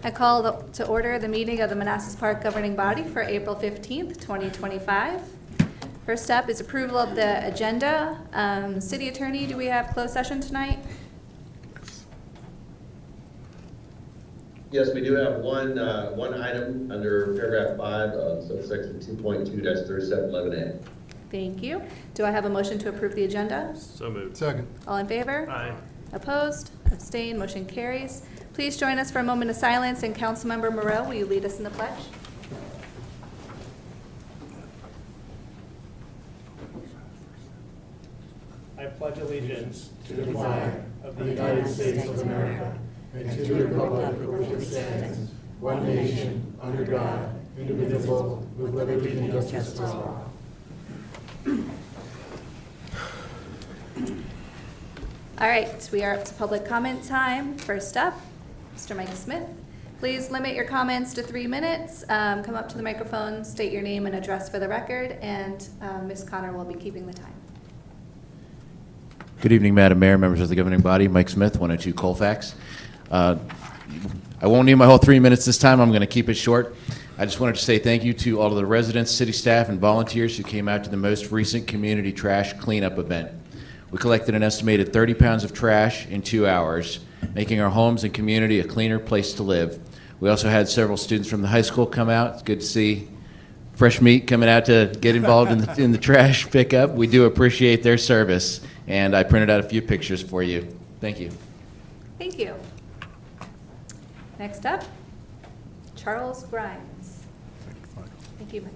I call to order the meeting of the Manassas Park Governing Body for April 15th, 2025. First up is approval of the agenda. City Attorney, do we have closed session tonight? Yes, we do have one item under paragraph 5 of subsection 2.2-3711A. Thank you. Do I have a motion to approve the agenda? So moved. Second. All in favor? Aye. Opposed? Abstained? Motion carries. Please join us for a moment of silence, and Councilmember Moreau, will you lead us in the pledge? I pledge allegiance to the flag of the United States of America and to the republic for which it stands, one nation, under God, indivisible, with liberty and justice for all. All right, we are up to public comment time. First up, Mr. Mike Smith. Please limit your comments to 3 minutes. Come up to the microphone, state your name and address for the record, and Ms. Connor will be keeping the time. Good evening, Madam Mayor, members of the governing body. Mike Smith, 102 Colfax. I won't need my whole 3 minutes this time. I'm going to keep it short. I just wanted to say thank you to all of the residents, city staff, and volunteers who came out to the most recent community trash cleanup event. We collected an estimated 30 pounds of trash in 2 hours, making our homes and community a cleaner place to live. We also had several students from the high school come out. It's good to see fresh meat coming out to get involved in the trash pickup. We do appreciate their service, and I printed out a few pictures for you. Thank you. Thank you. Next up, Charles Grimes. Thank you, Mike.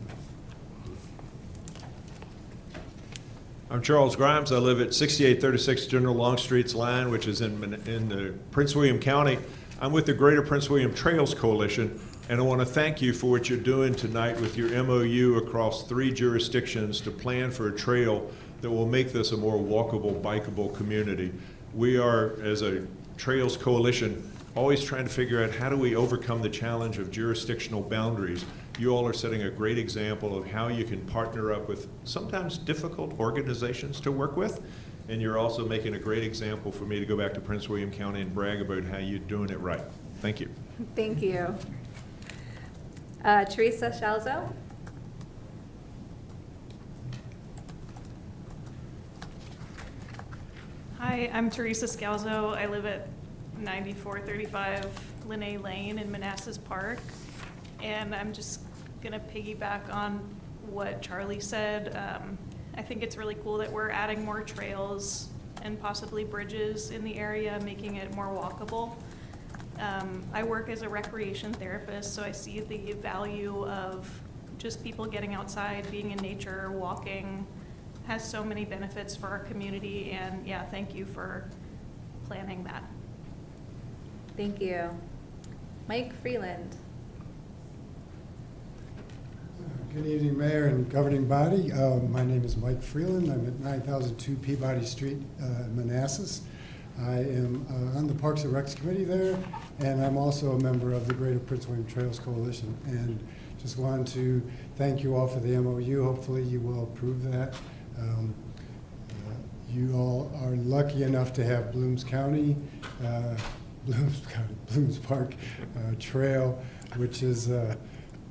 I'm Charles Grimes. I live at 6836 General Longstreet's line, which is in Prince William County. I'm with the Greater Prince William Trails Coalition, and I want to thank you for what you're doing tonight with your MOU across 3 jurisdictions to plan for a trail that will make this a more walkable, bikeable community. We are, as a Trails Coalition, always trying to figure out how do we overcome the challenge of jurisdictional boundaries. You all are setting a great example of how you can partner up with sometimes difficult organizations to work with, and you're also making a great example for me to go back to Prince William County and brag about how you're doing it right. Thank you. Thank you. Teresa Shalzo. Hi, I'm Teresa Scalzo. I live at 9435 Linnae Lane in Manassas Park. And I'm just gonna piggyback on what Charlie said. I think it's really cool that we're adding more trails and possibly bridges in the area, making it more walkable. I work as a recreation therapist, so I see the value of just people getting outside, being in nature, walking, has so many benefits for our community, and yeah, thank you for planning that. Thank you. Mike Freeland. Good evening, Mayor and governing body. My name is Mike Freeland. I'm at 9002 Peabody Street, Manassas. I am on the Parks and Recs Committee there, and I'm also a member of the Greater Prince William Trails Coalition. And just wanted to thank you all for the MOU. Hopefully you will approve that. You all are lucky enough to have Blooms Park Trail, which is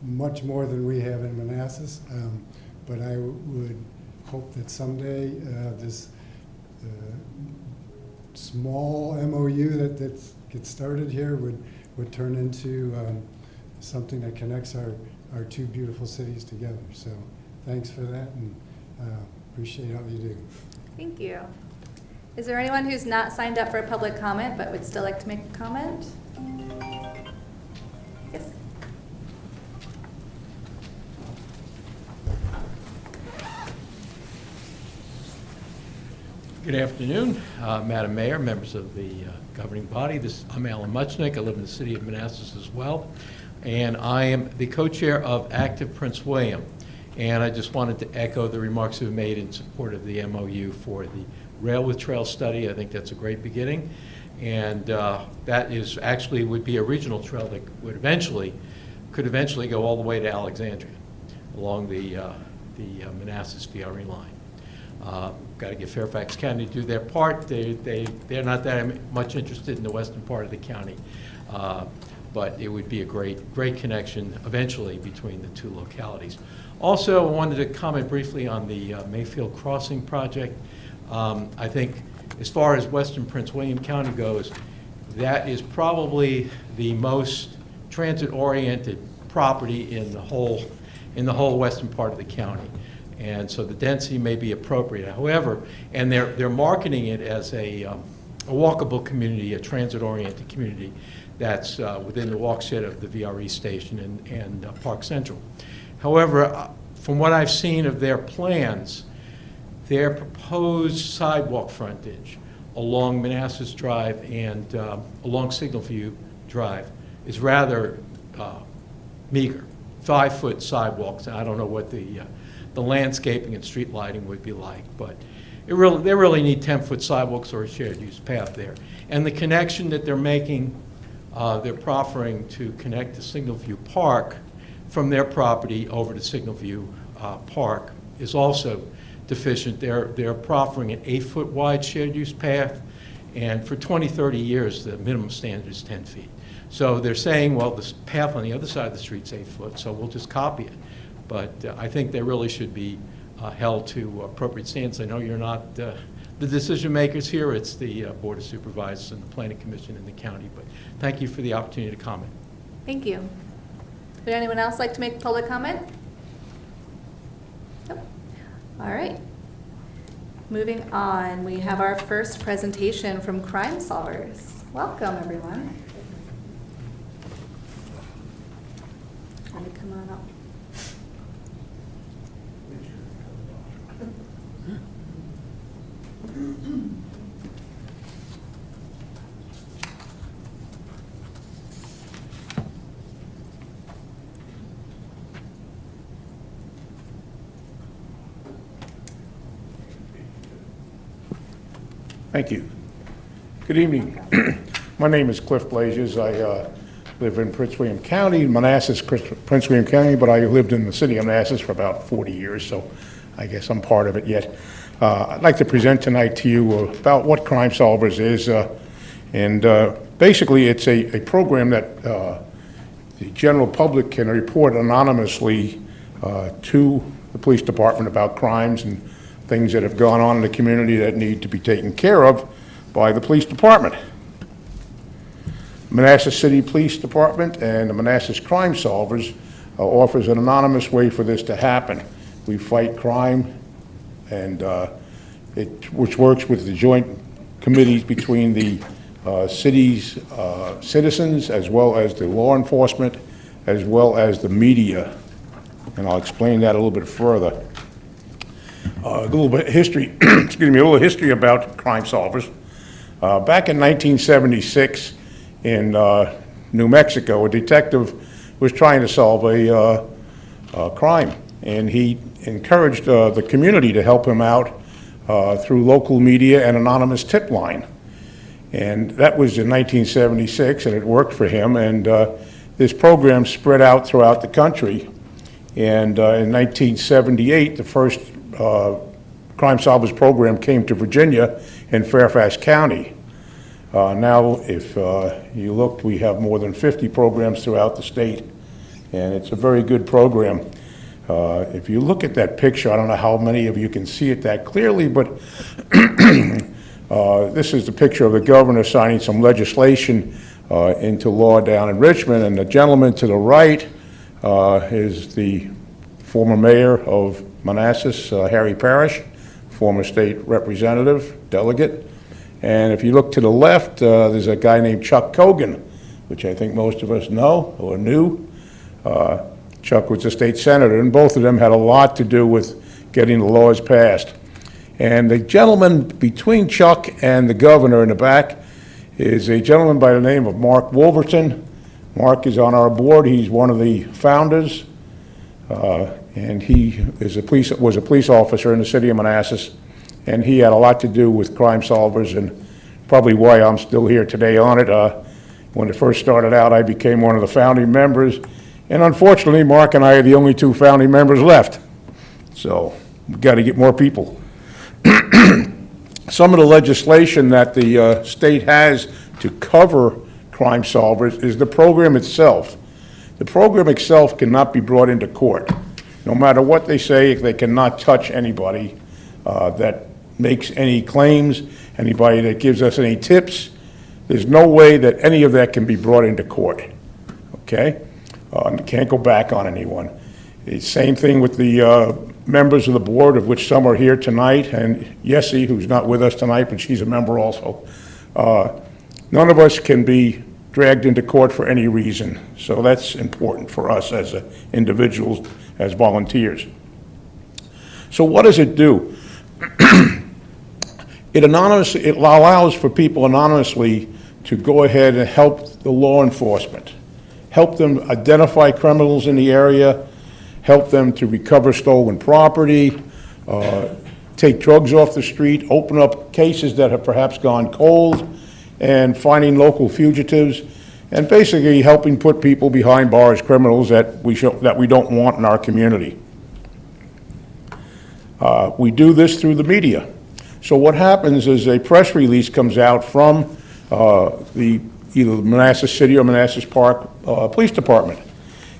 much more than we have in Manassas. But I would hope that someday this small MOU that gets started here would turn into something that connects our 2 beautiful cities together. So thanks for that, and appreciate all you do. Thank you. Is there anyone who's not signed up for a public comment but would still like to make a comment? Yes. Good afternoon, Madam Mayor, members of the governing body. I'm Alan Muchnick. I live in the city of Manassas as well, and I am the co-chair of Active Prince William. And I just wanted to echo the remarks that were made in support of the MOU for the Rail with Trail study. I think that's a great beginning, and that is actually would be a regional trail that could eventually go all the way to Alexandria along the Manassas VRE line. Got to get Fairfax County to do their part. They're not that much interested in the western part of the county. but it would be a great connection eventually between the two localities. Also, I wanted to comment briefly on the Mayfield Crossing project. I think as far as Western Prince William County goes, that is probably the most transit-oriented property in the whole western part of the county. And so the density may be appropriate. However, and they're marketing it as a walkable community, a transit-oriented community that's within the walkshed of the VRE station and Park Central. However, from what I've seen of their plans, their proposed sidewalk frontage along Manassas Drive and along Signal View Drive is rather meager. 5-foot sidewalks. I don't know what the landscaping and street lighting would be like, but they really need 10-foot sidewalks or a shared use path there. And the connection that they're making, they're proffering to connect to Signal View Park from their property over to Signal View Park is also deficient. They're proffering an 8-foot wide shared use path, and for 20, 30 years, the minimum standard is 10 feet. So they're saying, well, the path on the other side of the street's 8 foot, so we'll just copy it. But I think they really should be held to appropriate standards. I know you're not the decision makers here. It's the Board of Supervisors and the Planning Commission in the county. But thank you for the opportunity to comment. Thank you. Would anyone else like to make public comment? Nope. All right. Moving on, we have our first presentation from Crime Solvers. Welcome, everyone. Trying to come on up. Thank you. Good evening. My name is Cliff Blazes. I live in Prince William County, Manassas, Prince William County, but I lived in the city of Manassas for about 40 years, so I guess I'm part of it yet. I'd like to present tonight to you about what Crime Solvers is, and basically it's a program that the general public can report anonymously to the police department about crimes and things that have gone on in the community that need to be taken care of by the police department. Manassas City Police Department and the Manassas Crime Solvers offers an anonymous way for this to happen. We fight crime, and which works with the joint committees between the city's citizens, as well as the law enforcement, as well as the media. And I'll explain that a little bit further. A little bit of history, excuse me, a little history about Crime Solvers. Back in 1976 in New Mexico, a detective was trying to solve a crime, and he encouraged the community to help him out through local media and anonymous tip line. And that was in 1976, and it worked for him, and this program spread out throughout the country. And in 1978, the first Crime Solvers program came to Virginia in Fairfax County. Now, if you look, we have more than 50 programs throughout the state, and it's a very good program. If you look at that picture, I don't know how many of you can see it that clearly, but this is the picture of the governor signing some legislation into law down in Richmond, and the gentleman to the right is the former mayor of Manassas, Harry Parrish, former state representative, delegate. And if you look to the left, there's a guy named Chuck Cogan, which I think most of us know or knew. Chuck was a state senator, and both of them had a lot to do with getting the laws passed. And the gentleman between Chuck and the governor in the back is a gentleman by the name of Mark Wolverton. Mark is on our board. He's one of the founders, and he was a police officer in the city of Manassas, and he had a lot to do with Crime Solvers, and probably why I'm still here today on it. When it first started out, I became one of the founding members, and unfortunately, Mark and I are the only two founding members left, so we've got to get more people. Some of the legislation that the state has to cover crime solvers is the program itself. The program itself cannot be brought into court. No matter what they say, they cannot touch anybody that makes any claims, anybody that gives us any tips. There's no way that any of that can be brought into court, okay? Can't go back on anyone. It's same thing with the members of the board, of which some are here tonight, and Yessie, who's not with us tonight, but she's a member also. None of us can be dragged into court for any reason, so that's important for us as individuals, as volunteers. So what does it do? It allows for people anonymously to go ahead and help the law enforcement, help them identify criminals in the area, help them to recover stolen property, take drugs off the street, open up cases that have perhaps gone cold, and finding local fugitives, and basically helping put people behind bars, criminals that we don't want in our community. We do this through the media. So what happens is a press release comes out from either the Manassas City or Manassas Park Police Department.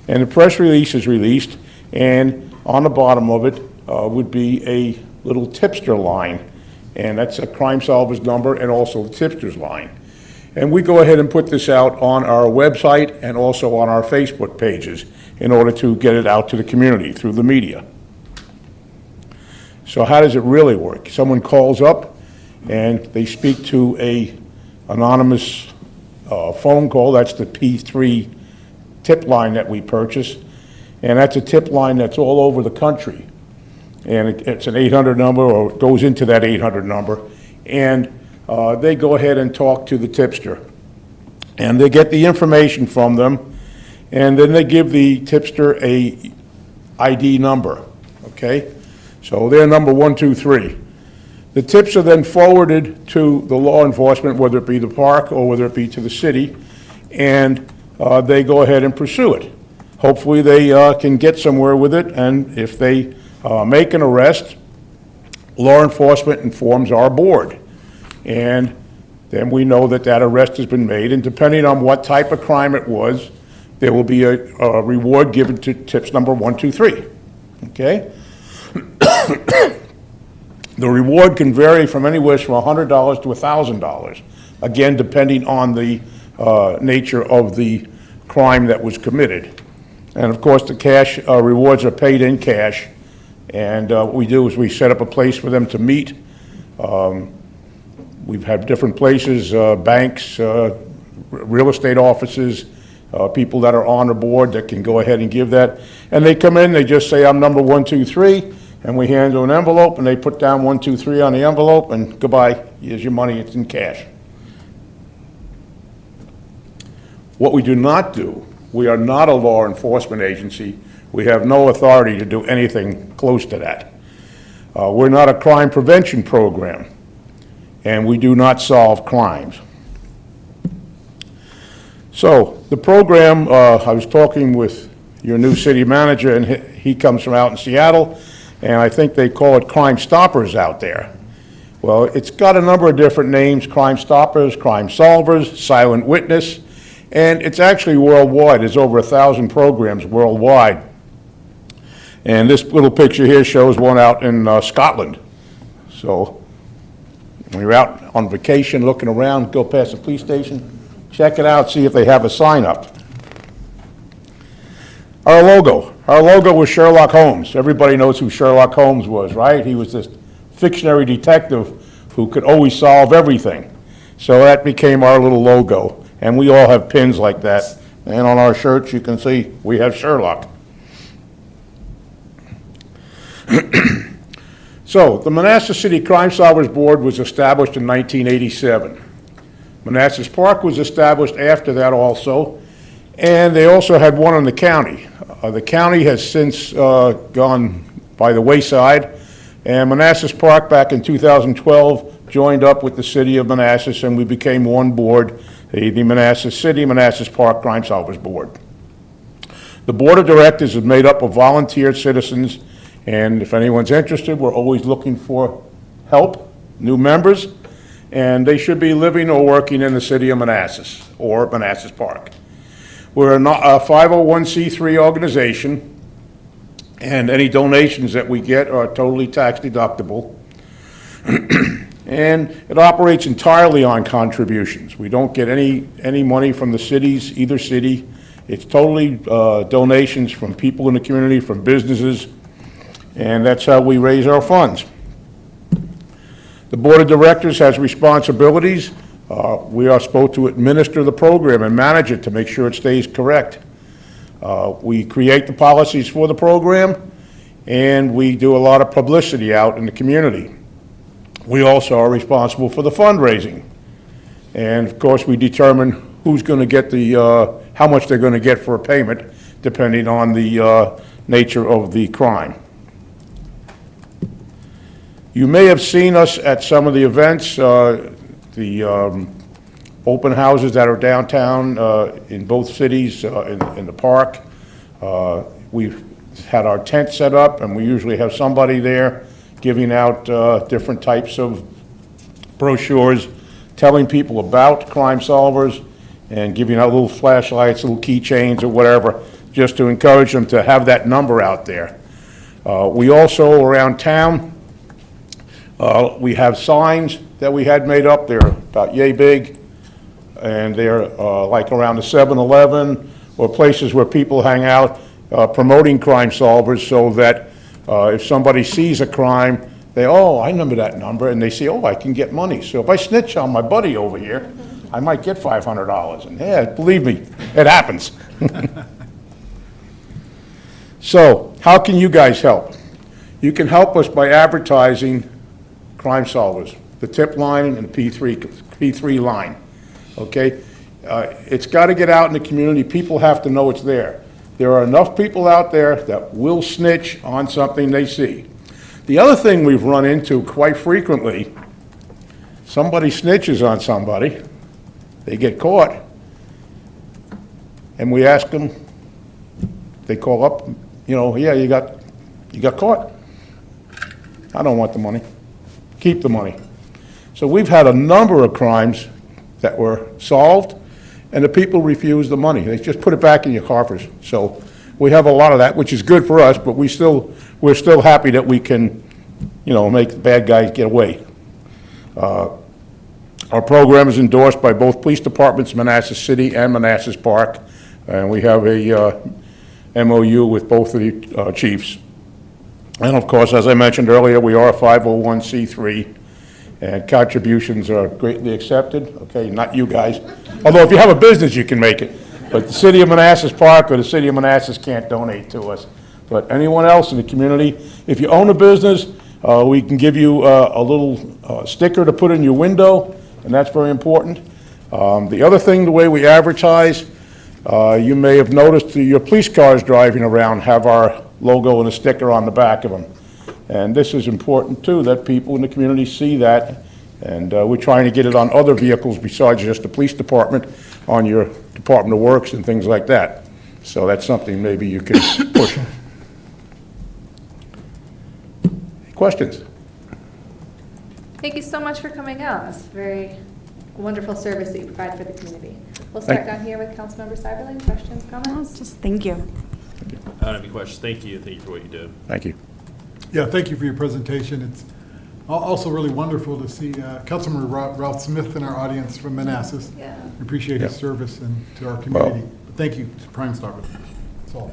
And the press release is released, and on the bottom of it would be a little tipster line. And that's a Crime Solvers number and also the tipster's line. And we go ahead and put this out on our website and also on our Facebook pages in order to get it out to the community through the media. So how does it really work? Someone calls up and they speak to a anonymous phone call. That's the P3 tip line that we purchase. And that's a tip line that's all over the country. And it's an 800 number, or it goes into that 800 number. And they go ahead and talk to the tipster. And they get the information from them. And then they give the tipster a ID number, okay? So they're number 123. The tips are then forwarded to the law enforcement, whether it be the park or whether it be to the city, and they go ahead and pursue it. Hopefully they can get somewhere with it, and if they make an arrest, law enforcement informs our board. And then we know that that arrest has been made, and depending on what type of crime it was, there will be a reward given to tips number 123, okay? The reward can vary from anywhere from $100 to $1,000, again, depending on the nature of the crime that was committed. And of course, the cash rewards are paid in cash, and what we do is we set up a place for them to meet. We've had different places, banks, real estate offices, people that are on the board that can go ahead and give that. And they come in, they just say, I'm number 123, and we hand them an envelope, and they put down 123 on the envelope, and goodbye, here's your money, it's in cash. What we do not do, we are not a law enforcement agency. We have no authority to do anything close to that. We're not a crime prevention program, and we do not solve crimes. So the program, I was talking with your new city manager, and he comes from out in Seattle, and I think they call it Crime Stoppers out there. Well, it's got a number of different names: Crime Stoppers, Crime Solvers, Silent Witness, and it's actually worldwide. There's over 1,000 programs worldwide. And this little picture here shows one out in Scotland. So when you're out on vacation looking around, go past the police station, check it out, see if they have a sign up. Our logo was Sherlock Holmes. Everybody knows who Sherlock Holmes was, right? He was this fictionary detective who could always solve everything. So that became our little logo. And we all have pins like that. And on our shirts, you can see we have Sherlock. So the Manassas City Crime Solvers Board was established in 1987. Manassas Park was established after that also. And they also had one in the county. The county has since gone by the wayside, and Manassas Park back in 2012 joined up with the city of Manassas, and we became one board, the Manassas City, Manassas Park Crime Solvers Board. The board of directors is made up of volunteer citizens, and if anyone's interested, we're always looking for help, new members, and they should be living or working in the city of Manassas or Manassas Park. We're a 501c3 organization, and any donations that we get are totally tax deductible. And it operates entirely on contributions. We don't get any money from the cities, either city. It's totally donations from people in the community, from businesses, and that's how we raise our funds. The Board of Directors has responsibilities. We are supposed to administer the program and manage it to make sure it stays correct. We create the policies for the program, and we do a lot of publicity out in the community. We also are responsible for the fundraising. And of course, we determine who's going to get how much they're going to get for a payment, depending on the nature of the crime. You may have seen us at some of the events, the open houses that are downtown in both cities, in the park. We've had our tent set up, and we usually have somebody there giving out different types of brochures, telling people about crime solvers, and giving out little flashlights, little keychains or whatever, just to encourage them to have that number out there. We also, around town, we have signs that we had made up. They're about yay big, and they're like around the 7-Eleven or places where people hang out, promoting crime solvers, so that if somebody sees a crime, oh, I remember that number, and they say, oh, I can get money. So if I snitch on my buddy over here, I might get $500. And yeah, believe me, it happens. So how can you guys help? You can help us by advertising crime solvers, the tip line and the P3 line, okay? It's got to get out in the community. People have to know it's there. There are enough people out there that will snitch on something they see. The other thing we've run into quite frequently, somebody snitches on somebody, they get caught, and we ask them, they call up, yeah, you got caught. I don't want the money. Keep the money. So we've had a number of crimes that were solved, and the people refuse the money. They just put it back in your coffers. So we have a lot of that, which is good for us, but we're still happy that we can, make the bad guys get away. Our program is endorsed by both police departments, Manassas City and Manassas Park, and we have a MOU with both of the chiefs. And of course, as I mentioned earlier, we are a 501c3, and contributions are greatly accepted. Okay, not you guys. Although if you have a business, you can make it. But the city of Manassas Park or the city of Manassas can't donate to us. But anyone else in the community, if you own a business, we can give you a little sticker to put in your window, and that's very important. The other thing, the way we advertise, you may have noticed your police cars driving around have our logo and a sticker on the back of them. And this is important too, that people in the community see that. And we're trying to get it on other vehicles besides just the police department, on your Department of Works and things like that. So that's something maybe you can push. Questions? Thank you so much for coming out. It's a very wonderful service that you provide for the community. We'll start down here with Councilmember Cyberlin. Questions, comments? Just thank you. I don't have any questions. Thank you. Thank you for what you do. Thank you. Yeah, thank you for your presentation. It's also really wonderful to see Councilmember Ralph Smith in our audience from Manassas. Yeah. We appreciate his service and to our community. But thank you to Prime Star. That's all.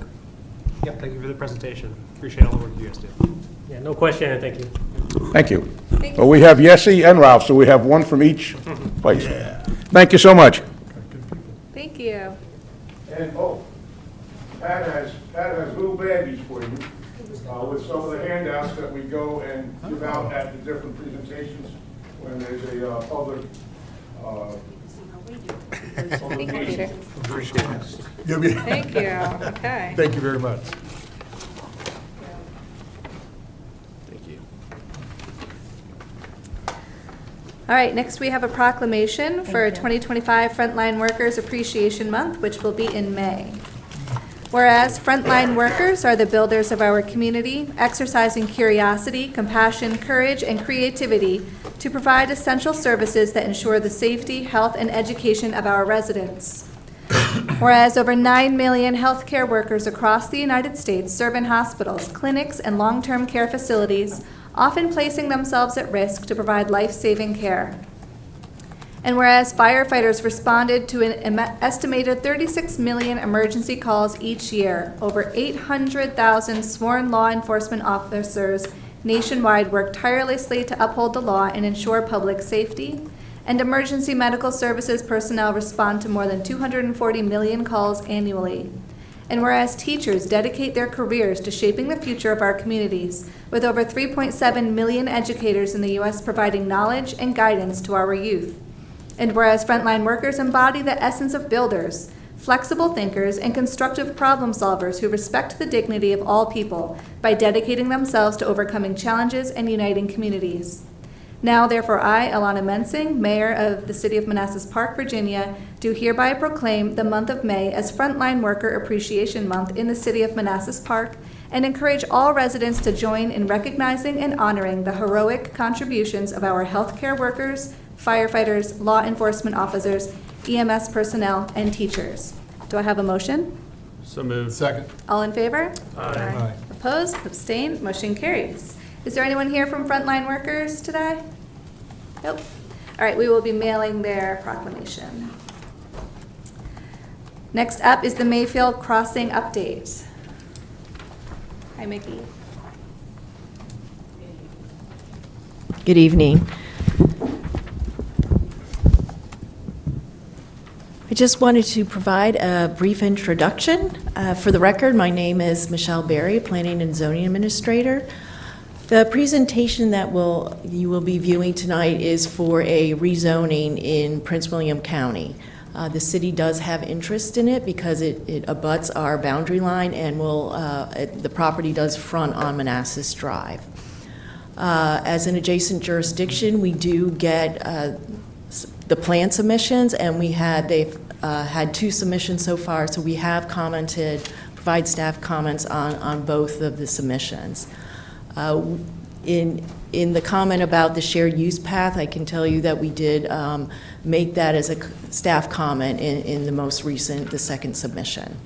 Yeah, thank you for the presentation. Appreciate all the work you guys do. Yeah, no question, and thank you. Thank you. Thank you. Well, we have Yessie and Ralph, so we have one from each place. Thank you so much. Thank you. And, Pat has little baggies for you with some of the handouts that we go and give out at the different presentations when there's a public. Thank you, Peter. Appreciate it. Thank you. Okay. Thank you very much. Thank you. All right, next we have a proclamation for 2025 Frontline Workers Appreciation Month, which will be in May. Whereas frontline workers are the builders of our community, exercising curiosity, compassion, courage, and creativity to provide essential services that ensure the safety, health, and education of our residents. Whereas over 9 million healthcare workers across the United States serve in hospitals, clinics, and long-term care facilities, often placing themselves at risk to provide life-saving care. And whereas firefighters responded to an estimated 36 million emergency calls each year, over 800,000 sworn law enforcement officers nationwide work tirelessly to uphold the law and ensure public safety, and emergency medical services personnel respond to more than 240 million calls annually. And whereas teachers dedicate their careers to shaping the future of our communities, with over 3.7 million educators in the U.S. providing knowledge and guidance to our youth. And whereas frontline workers embody the essence of builders, flexible thinkers, and constructive problem solvers who respect the dignity of all people by dedicating themselves to overcoming challenges and uniting communities. Now, therefore, I, Alana Mensing, Mayor of the City of Manassas Park, Virginia, do hereby proclaim the month of May as Frontline Worker Appreciation Month in the City of Manassas Park, and encourage all residents to join in recognizing and honoring the heroic contributions of our healthcare workers, firefighters, law enforcement officers, EMS personnel, and teachers. Do I have a motion? So moved. Second. All in favor? Aye. Opposed? Abstained? Motion carries. Is there anyone here from frontline workers today? Nope. All right, we will be mailing their proclamation. Next up is the Mayfield Crossing update. Hi, Mickey. Good evening. I just wanted to provide a brief introduction. For the record, my name is Michelle Berry, Planning and Zoning Administrator. The presentation that you will be viewing tonight is for a rezoning in Prince William County. The city does have interest in it because it abuts our boundary line, and the property does front on Manassas Drive. As an adjacent jurisdiction, we do get the plan submissions, and they've had 2 submissions so far, so we have provide staff comments on both of the submissions. In the comment about the shared use path, I can tell you that we did make that as a staff comment in the second submission.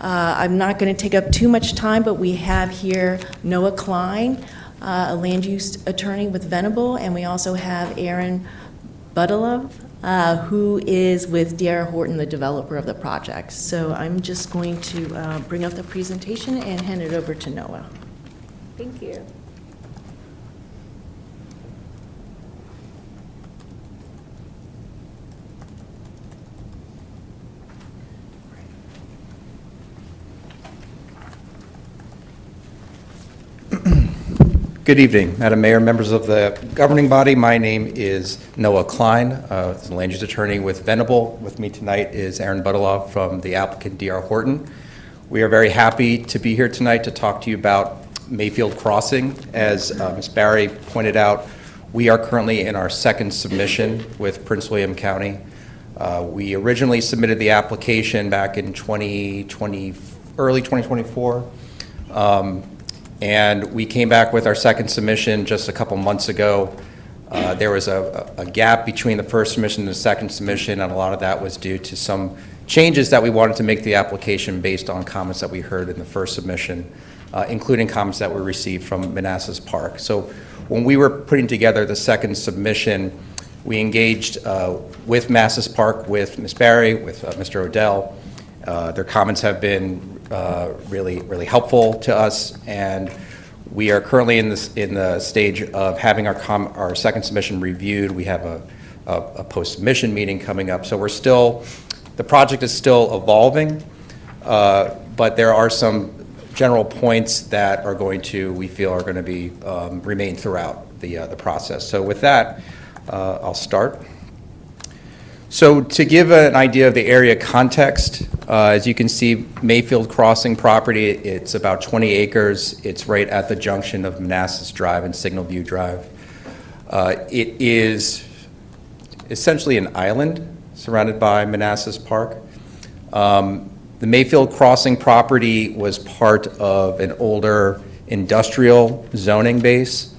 I'm not going to take up too much time, but we have here Noah Klein, a land use attorney with Venable, and we also have Aaron Budilov, who is with D.R. Horton, the developer of the project. So I'm just going to bring up the presentation and hand it over to Noah. Thank you. Good evening, Madam Mayor, members of the governing body. My name is Noah Klein, a land use attorney with Venable. With me tonight is Aaron Budilov from the applicant D.R. Horton. We are very happy to be here tonight to talk to you about Mayfield Crossing. As Ms. Barry pointed out, we are currently in our second submission with Prince William County. We originally submitted the application back in early 2024. And we came back with our second submission just a couple months ago. There was a gap between the first submission and the second submission, and a lot of that was due to some changes that we wanted to make the application based on comments that we heard in the first submission, including comments that we received from Manassas Park. So when we were putting together the second submission, we engaged with Manassas Park, with Ms. Barry, with Mr. Odell. Their comments have been really helpful to us, and we are currently in the stage of having our second submission reviewed. We have a post-submission meeting coming up, so the project is still evolving, but there are some general points that we feel are going to be remain throughout the process. So with that, I'll start. So to give an idea of the area context, as you can see, Mayfield Crossing property, it's about 20 acres. It's right at the junction of Manassas Drive and Signal View Drive. It is essentially an island surrounded by Manassas Park. The Mayfield Crossing property was part of an older industrial zoning base.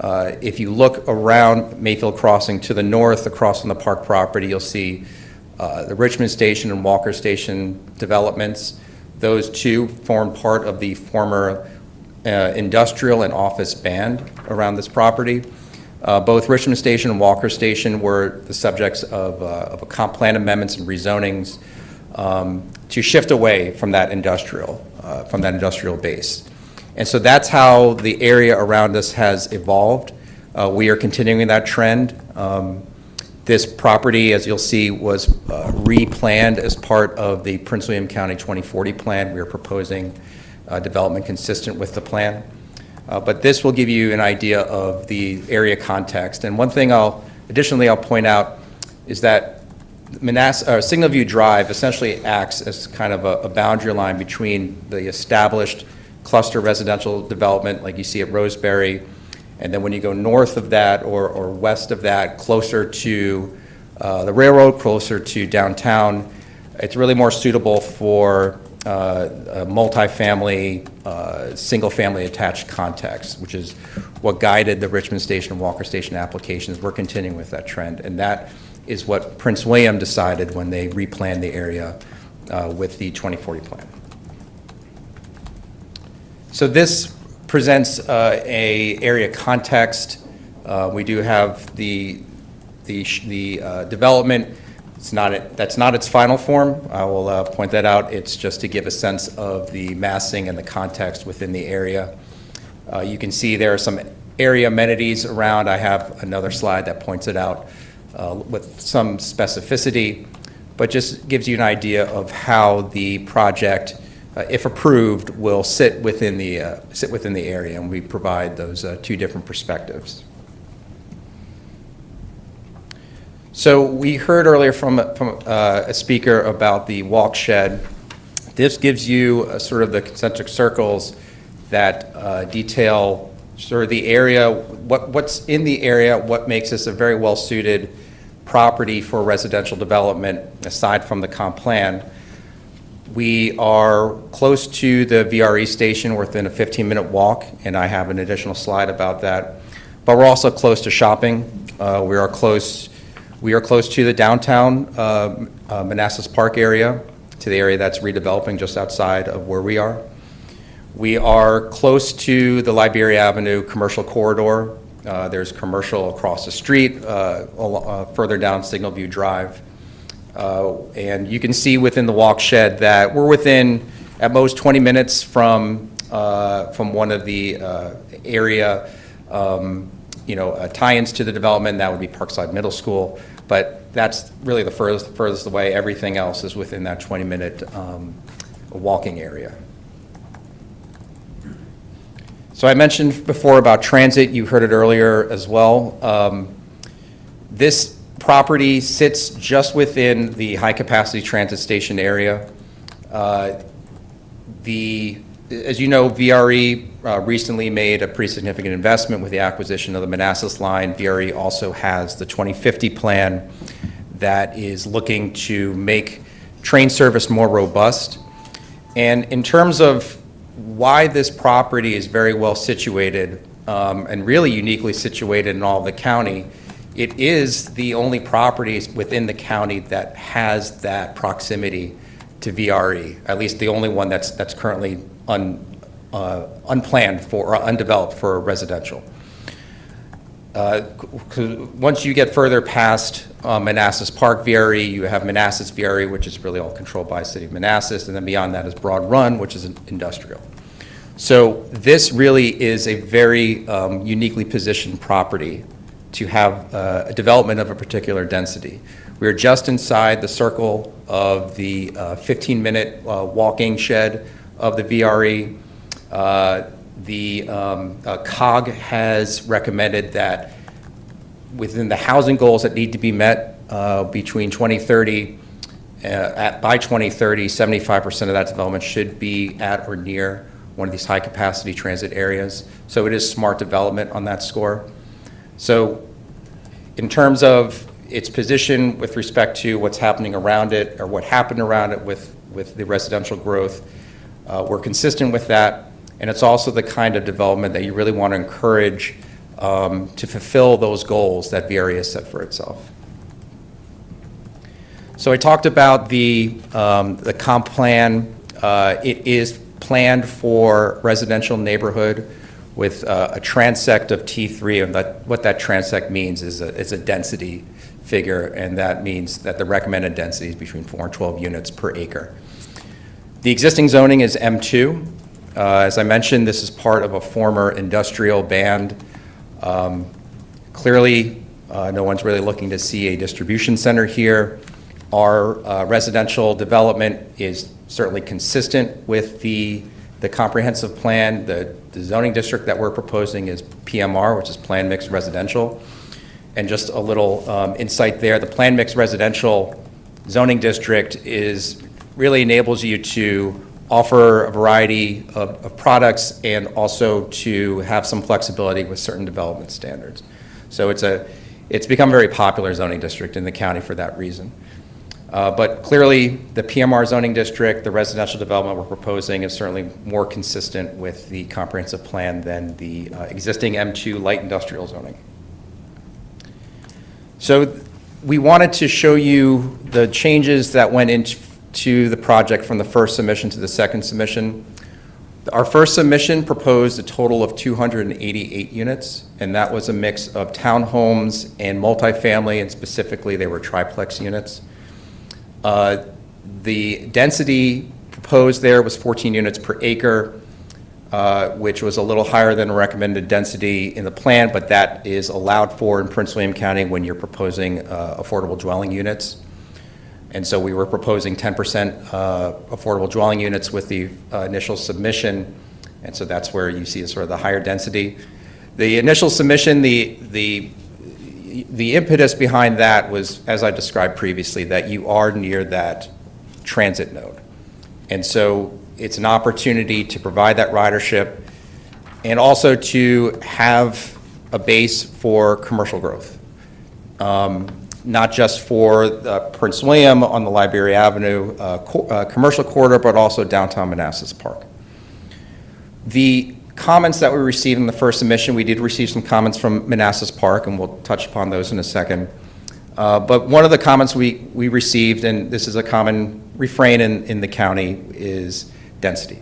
If you look around Mayfield Crossing to the north, across from the park property, you'll see the Richmond Station and Walker Station developments. Those two form part of the former industrial and office band around this property. Both Richmond Station and Walker Station were the subjects of a comp plan amendments and rezonings to shift away from that industrial base. And so that's how the area around us has evolved. We are continuing that trend. This property, as you'll see, was replanned as part of the Prince William County 2040 plan. We are proposing development consistent with the plan. But this will give you an idea of the area context. And one thing additionally I'll point out is that Signal View Drive essentially acts as kind of a boundary line between the established cluster residential development like you see at Roseberry, and then when you go north of that or west of that, closer to the railroad, closer to downtown, it's really more suitable for a multifamily, single-family attached context, which is what guided the Richmond Station and Walker Station applications. We're continuing with that trend, and that is what Prince William decided when they replanned the area with the 2040 plan. So this presents a area context. We do have the development. That's not its final form. I will point that out. It's just to give a sense of the massing and the context within the area. You can see there are some area amenities around. I have another slide that points it out with some specificity, but just gives you an idea of how the project, if approved, will sit within the area, and we provide those two different perspectives. So we heard earlier from a speaker about the walk shed. This gives you sort of the concentric circles that detail sort of the area, what's in the area, what makes this a very well-suited property for residential development, aside from the comp plan. We are close to the VRE station, within a 15-minute walk, and I have an additional slide about that. But we're also close to shopping. We are close to the downtown Manassas Park area, to the area that's redeveloping just outside of where we are. We are close to the Liberia Avenue commercial corridor. There's commercial across the street, further down Signal View Drive. And you can see within the walk shed that we're within, at most, 20 minutes from one of the area tie-ins to the development. That would be Parkside Middle School, but that's really the furthest away. Everything else is within that 20-minute walking area. So I mentioned before about transit. You heard it earlier as well. This property sits just within the high-capacity transit station area. As you know, VRE recently made a pretty significant investment with the acquisition of the Manassas line. VRE also has the 2050 plan that is looking to make train service more robust. And in terms of why this property is very well situated and really uniquely situated in all of the county, it is the only property within the county that has that proximity to VRE, at least the only one that's currently unplanned for or undeveloped for residential. Once you get further past Manassas Park VRE, you have Manassas VRE, which is really all controlled by the city of Manassas, and then beyond that is Broad Run, which is industrial. So this really is a very uniquely positioned property to have a development of a particular density. We're just inside the circle of the 15-minute walking shed of the VRE. The COG has recommended that within the housing goals that need to be met between 2030, by 2030, 75% of that development should be at or near one of these high-capacity transit areas. So it is smart development on that score. So in terms of its position with respect to what's happening around it, or what happened around it with the residential growth, we're consistent with that. And it's also the kind of development that you really want to encourage to fulfill those goals that VRE has set for itself. So I talked about the comp plan. It is planned for residential neighborhood with a transect of T3, and what that transect means is a density figure, and that means that the recommended density is between 4 and 12 units per acre. The existing zoning is M2. As I mentioned, this is part of a former industrial band. Clearly, no one's really looking to see a distribution center here. Our residential development is certainly consistent with the comprehensive plan. The zoning district that we're proposing is PMR, which is Plan Mixed Residential. And just a little insight there, the Plan Mixed Residential zoning district really enables you to offer a variety of products and also to have some flexibility with certain development standards. So it's become a very popular zoning district in the county for that reason. But clearly, the PMR zoning district, the residential development we're proposing is certainly more consistent with the comprehensive plan than the existing M2 light industrial zoning. So we wanted to show you the changes that went into the project from the first submission to the second submission. Our first submission proposed a total of 288 units, and that was a mix of townhomes and multifamily, and specifically they were triplex units. The density proposed there was 14 units per acre, which was a little higher than recommended density in the plan, but that is allowed for in Prince William County when you're proposing affordable dwelling units. And so we were proposing 10% affordable dwelling units with the initial submission, and so that's where you see sort of the higher density. The initial submission, the impetus behind that was, as I described previously, that you are near that transit node. And so it's an opportunity to provide that ridership and also to have a base for commercial growth. Not just for Prince William on the Liberia Avenue commercial corridor, but also downtown Manassas Park. The comments that we received in the first submission, we did receive some comments from Manassas Park, and we'll touch upon those in a second. But one of the comments we received, and this is a common refrain in the county, is density.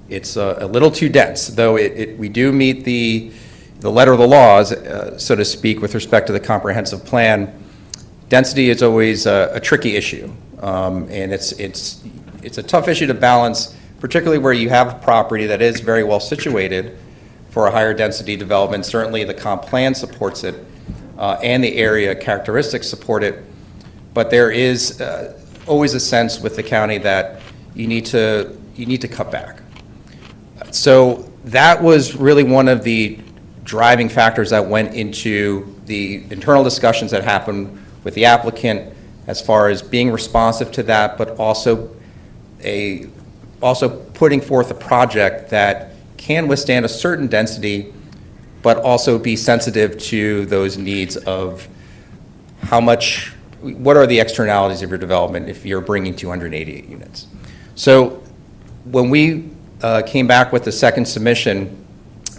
It's a little too dense, though we do meet the letter of the laws, so to speak, with respect to the comprehensive plan. Density is always a tricky issue, and it's a tough issue to balance, particularly where you have a property that is very well situated for a higher density development. Certainly the comp plan supports it, and the area characteristics support it, but there is always a sense with the county that you need to cut back. So that was really one of the driving factors that went into the internal discussions that happened with the applicant as far as being responsive to that, but also putting forth a project that can withstand a certain density, but also be sensitive to those needs of what are the externalities of your development if you're bringing 288 units. So when we came back with the second submission,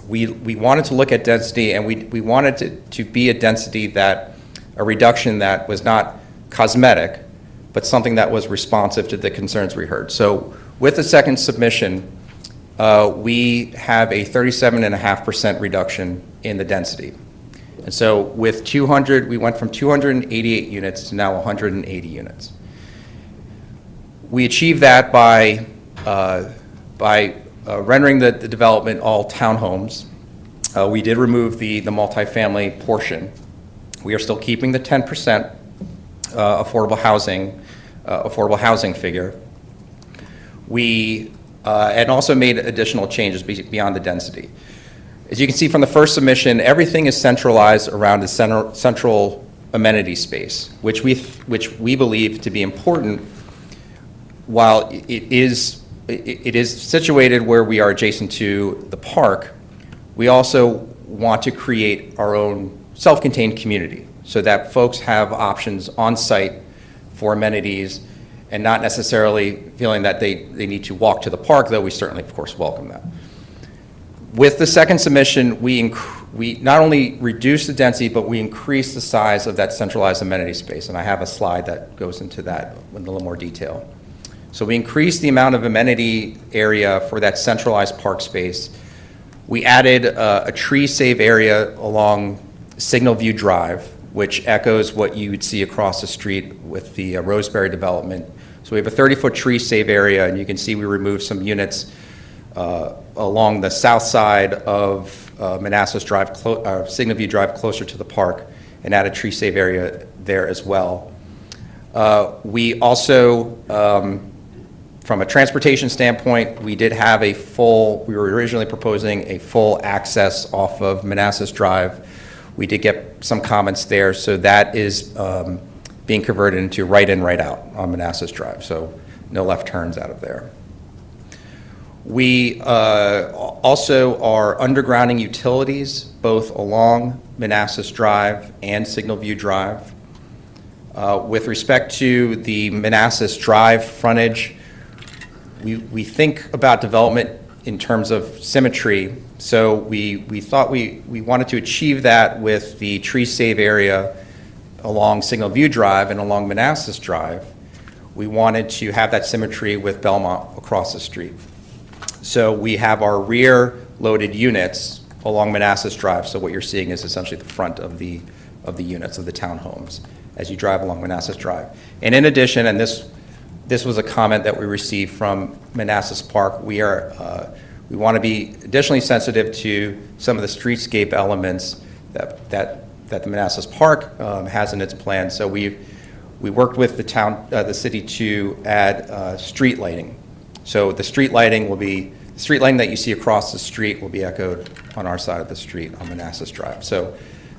we wanted to look at density, and we wanted it to be a reduction that was not cosmetic, but something that was responsive to the concerns we heard. So with the second submission, we have a 37.5% reduction in the density. And so with 200, we went from 288 units to now 180 units. We achieved that by rendering the development all townhomes. We did remove the multifamily portion. We are still keeping the 10% affordable housing figure. We and also made additional changes beyond the density. As you can see from the first submission, everything is centralized around the central amenity space, which we believe to be important. While it is situated where we are adjacent to the park, we also want to create our own self-contained community so that folks have options on site for amenities and not necessarily feeling that they need to walk to the park, though we certainly, of course, welcome that. With the second submission, we we not only reduce the density, but we increase the size of that centralized amenity space. And I have a slide that goes into that with a little more detail. So we increased the amount of amenity area for that centralized park space. We added a tree save area along Signal View Drive, which echoes what you would see across the street with the Roseberry development. So we have a 30-foot tree save area, and you can see we removed some units along the south side of Manassas Drive, Signal View Drive, closer to the park, and added tree save area there as well. We also, from a transportation standpoint, we did have we were originally proposing a full access off of Manassas Drive. We did get some comments there, so that is being converted into right in, right out on Manassas Drive, so no left turns out of there. We also are undergrounding utilities both along Manassas Drive and Signal View Drive. With respect to the Manassas Drive frontage, we think about development in terms of symmetry. So we thought we wanted to achieve that with the tree save area along Signal View Drive and along Manassas Drive. We wanted to have that symmetry with Belmont across the street. So we have our rear loaded units along Manassas Drive. So what you're seeing is essentially the front of the units of the townhomes as you drive along Manassas Drive. And in addition, and this was a comment that we received from Manassas Park, we want to be additionally sensitive to some of the streetscape elements that the Manassas Park has in its plan. So we worked with the city to add street lighting. So the street lighting that you see across the street will be echoed on our side of the street on Manassas Drive. So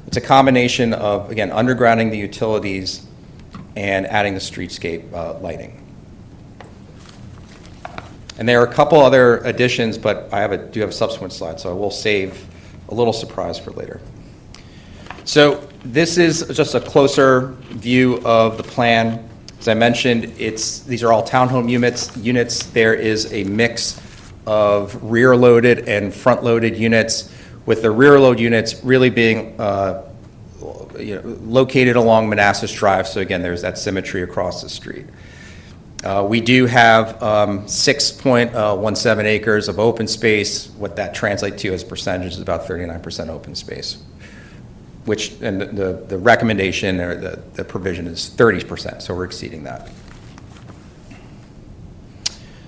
it's a combination of, again, undergrounding the utilities and adding the streetscape lighting. And there are a couple other additions, but I do have a subsequent slide, so I will save a little surprise for later. So this is just a closer view of the plan. As I mentioned, these are all townhome units. There is a mix of rear-loaded and front-loaded units, with the rear-load units really being located along Manassas Drive. So again, there's that symmetry across the street. We do have 6.17 acres of open space. What that translates to as percentage is about 39% open space, and the recommendation or the provision is 30%, so we're exceeding that.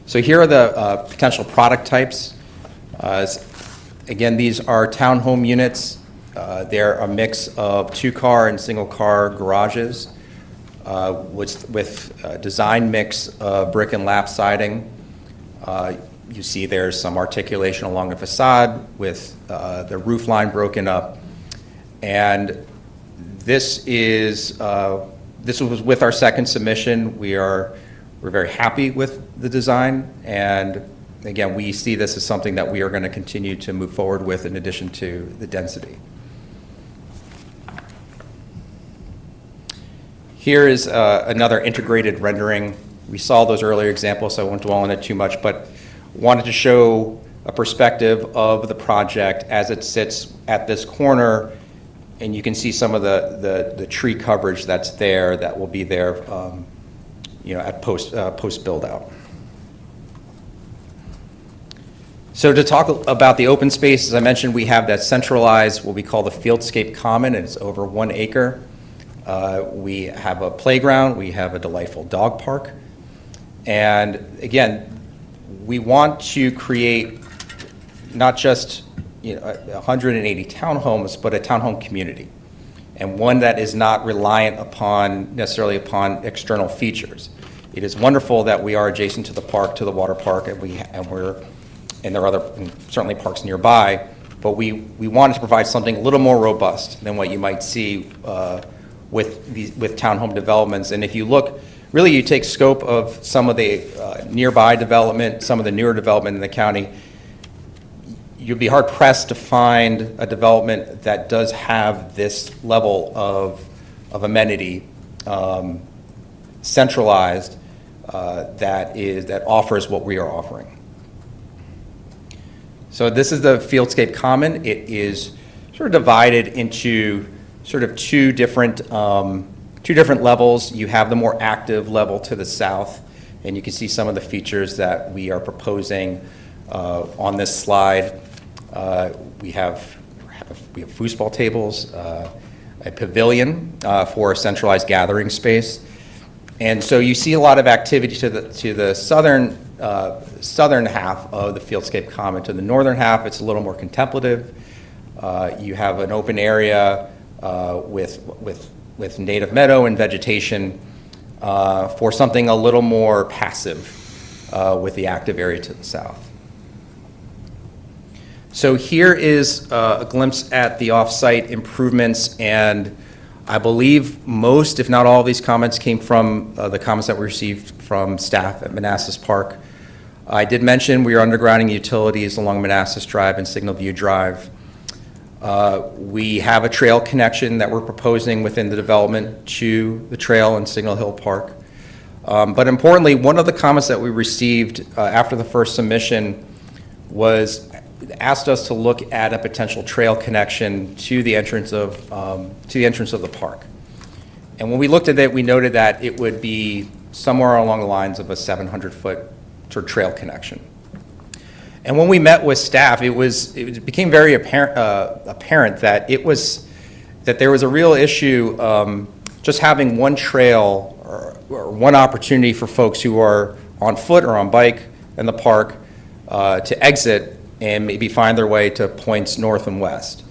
So here are the potential product types. Again, these are townhome units. They're a mix of 2-car and single-car garages with a design mix of brick and lap siding. You see there's some articulation along the facade with the roof line broken up. And this was with our second submission. We're very happy with the design, and again, we see this as something that we are going to continue to move forward with in addition to the density. Here is another integrated rendering. We saw those earlier examples, so I won't dwell on it too much, but wanted to show a perspective of the project as it sits at this corner. And you can see some of the tree coverage that's there that will be there, at post build out. So to talk about the open space, as I mentioned, we have that centralized, what we call the Fieldscape Common, and it's over 1 acre. We have a playground, we have a delightful dog park, and again, we want to create not just 180 townhomes, but a townhome community, and one that is not reliant necessarily upon external features. It is wonderful that we are adjacent to the park, to the water park, and there are other certainly parks nearby, but we wanted to provide something a little more robust than what you might see with townhome developments. And if you look, really you take scope of some of the nearby development, some of the newer development in the county, you'd be hard pressed to find a development that does have this level of amenity centralized that offers what we are offering. So this is the Fieldscape Common. It is sort of divided into sort of two different levels. You have the more active level to the south, and you can see some of the features that we are proposing on this slide. We have foosball tables, a pavilion for a centralized gathering space. And so you see a lot of activity to the southern half of the fieldscape common. To the northern half, it's a little more contemplative. You have an open area with native meadow and vegetation for something a little more passive with the active area to the south. So here is a glimpse at the off-site improvements, and I believe most, if not all, of these comments came from the comments that we received from staff at Manassas Park. I did mention we are undergrounding utilities along Manassas Drive and Signal View Drive. We have a trail connection that we're proposing within the development to the trail in Signal Hill Park. But importantly, one of the comments that we received after the first submission asked us to look at a potential trail connection to the entrance of the park. And when we looked at it, we noted that it would be somewhere along the lines of a 700-foot sort of trail connection. And when we met with staff, it became very apparent that there was a real issue just having one trail or one opportunity for folks who are on foot or on bike in the park to exit and maybe find their way to points north and west.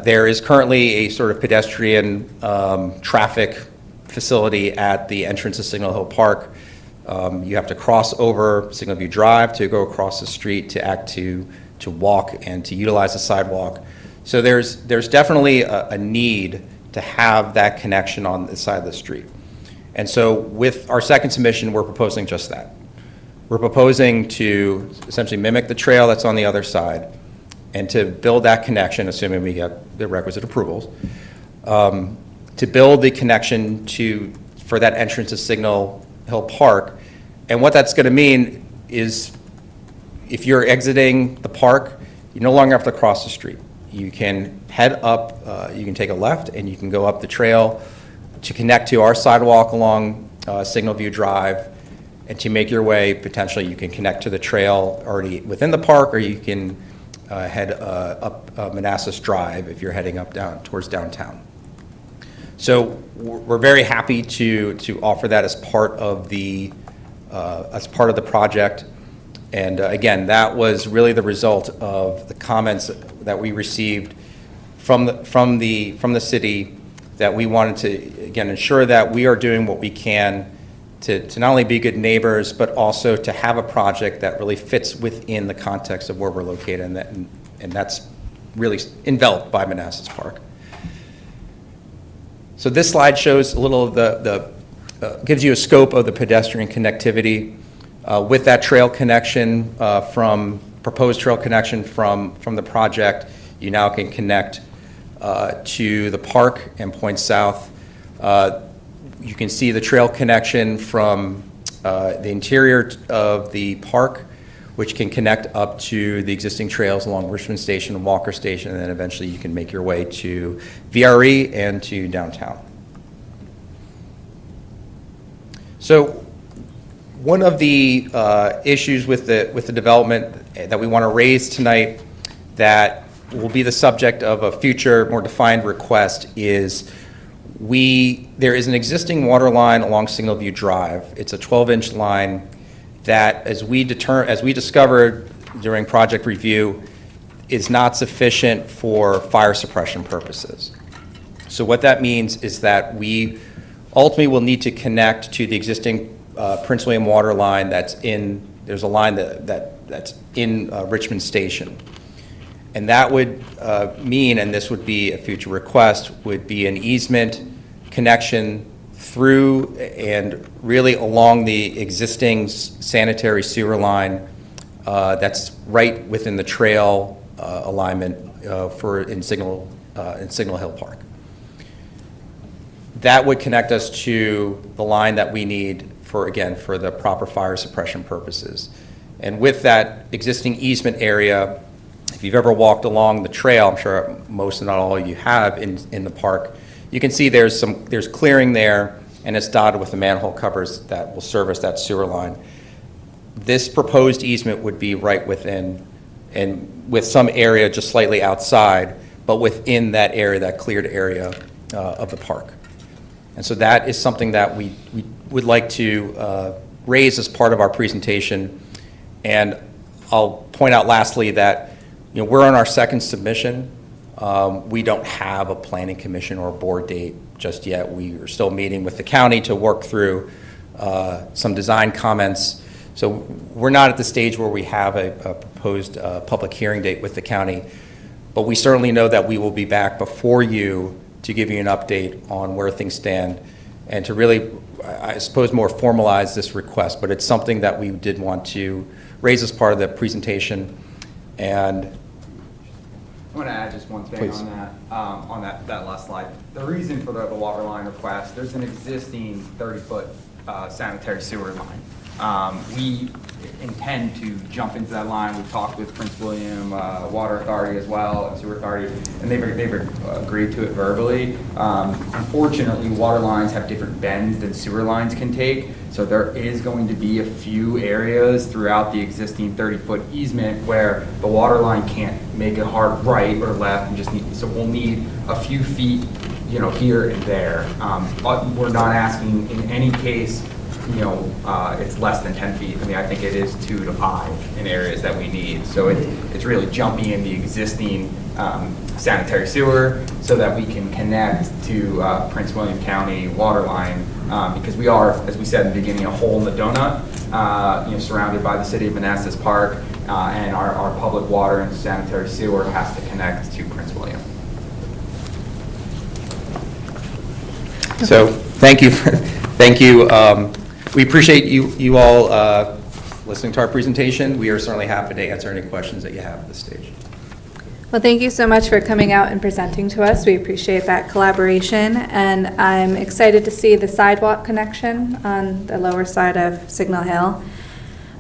There is currently a sort of pedestrian traffic facility at the entrance of Signal Hill Park. You have to cross over Signal View Drive to go across the street to walk and to utilize the sidewalk. So there's definitely a need to have that connection on the side of the street. And so with our second submission, we're proposing just that. We're proposing to essentially mimic the trail that's on the other side and to build that connection, assuming we get the requisite approvals, to build the connection for that entrance to Signal Hill Park. And what that's going to mean is if you're exiting the park, you no longer have to cross the street. You can head up, you can take a left, and you can go up the trail to connect to our sidewalk along Signal View Drive. And to make your way, potentially, you can connect to the trail already within the park, or you can head up Manassas Drive if you're heading towards downtown. So we're very happy to offer that as part of the project. And again, that was really the result of the comments that we received from the city, that we wanted to again ensure that we are doing what we can to not only be good neighbors, but also to have a project that really fits within the context of where we're located, and that's really enveloped by Manassas Park. So this slide shows a little of gives you a scope of the pedestrian connectivity. With that trail connection proposed trail connection from the project, you now can connect to the park and point south. You can see the trail connection from the interior of the park, which can connect up to the existing trails along Richmond Station and Walker Station, and then eventually you can make your way to VRE and to downtown. So one of the issues with the development that we want to raise tonight that will be the subject of a future, more defined request is there is an existing water line along Signal View Drive. It's a 12-inch line that, as we discovered during project review, is not sufficient for fire suppression purposes. So what that means is that we ultimately will need to connect to the existing Prince William water line there's a line that's in Richmond Station. And that would mean, and this would be a future request, would be an easement connection through and really along the existing sanitary sewer line that's right within the trail alignment in Signal Hill Park. That would connect us to the line that we need for the proper fire suppression purposes. And with that existing easement area, If you've ever walked along the trail, I'm sure most, if not all of you have in the park, you can see there's clearing there, and it's dotted with the manhole covers that will service that sewer line. This proposed easement would be right within, and with some area just slightly outside, but within that area, that cleared area of the park. And so that is something that we would like to raise as part of our presentation. And I'll point out lastly that, you know, we're on our second submission. We don't have a planning commission or a board date just yet. We are still meeting with the county to work through some design comments. So we're not at the stage where we have a proposed public hearing date with the county, but we certainly know that we will be back before you to give you an update on where things stand and to really, I suppose, more formalize this request. But it's something that we did want to raise as part of the presentation. And I want to add just one thing Please. on that last slide. The reason for the water line request, there's an existing 30-foot sanitary sewer line. We intend to jump into that line. We've talked with Prince William Water Authority as well, and Sewer Authority, and they've agreed to it verbally. Unfortunately, water lines have different bends than sewer lines can take, so there is going to be a few areas throughout the existing 30-foot easement where the water line can't make a hard right or left, and so we'll need a few feet, you know, here and there. We're not asking in any case, you know, it's less than 10 feet. I mean, I think it is 2 to 5 in areas that we need. So it's really jumping in the existing sanitary sewer so that we can connect to Prince William County water line because we are, as we said in the beginning, a hole in the donut, you know, surrounded by the city of Manassas Park, and our public water and sanitary sewer has to connect to Prince William. so thank you. Thank you. We appreciate you all listening to our presentation. We are certainly happy to answer any questions that you have at this stage. Well, thank you so much for coming out and presenting to us. We appreciate that collaboration, and I'm excited to see the sidewalk connection on the lower side of Signal Hill.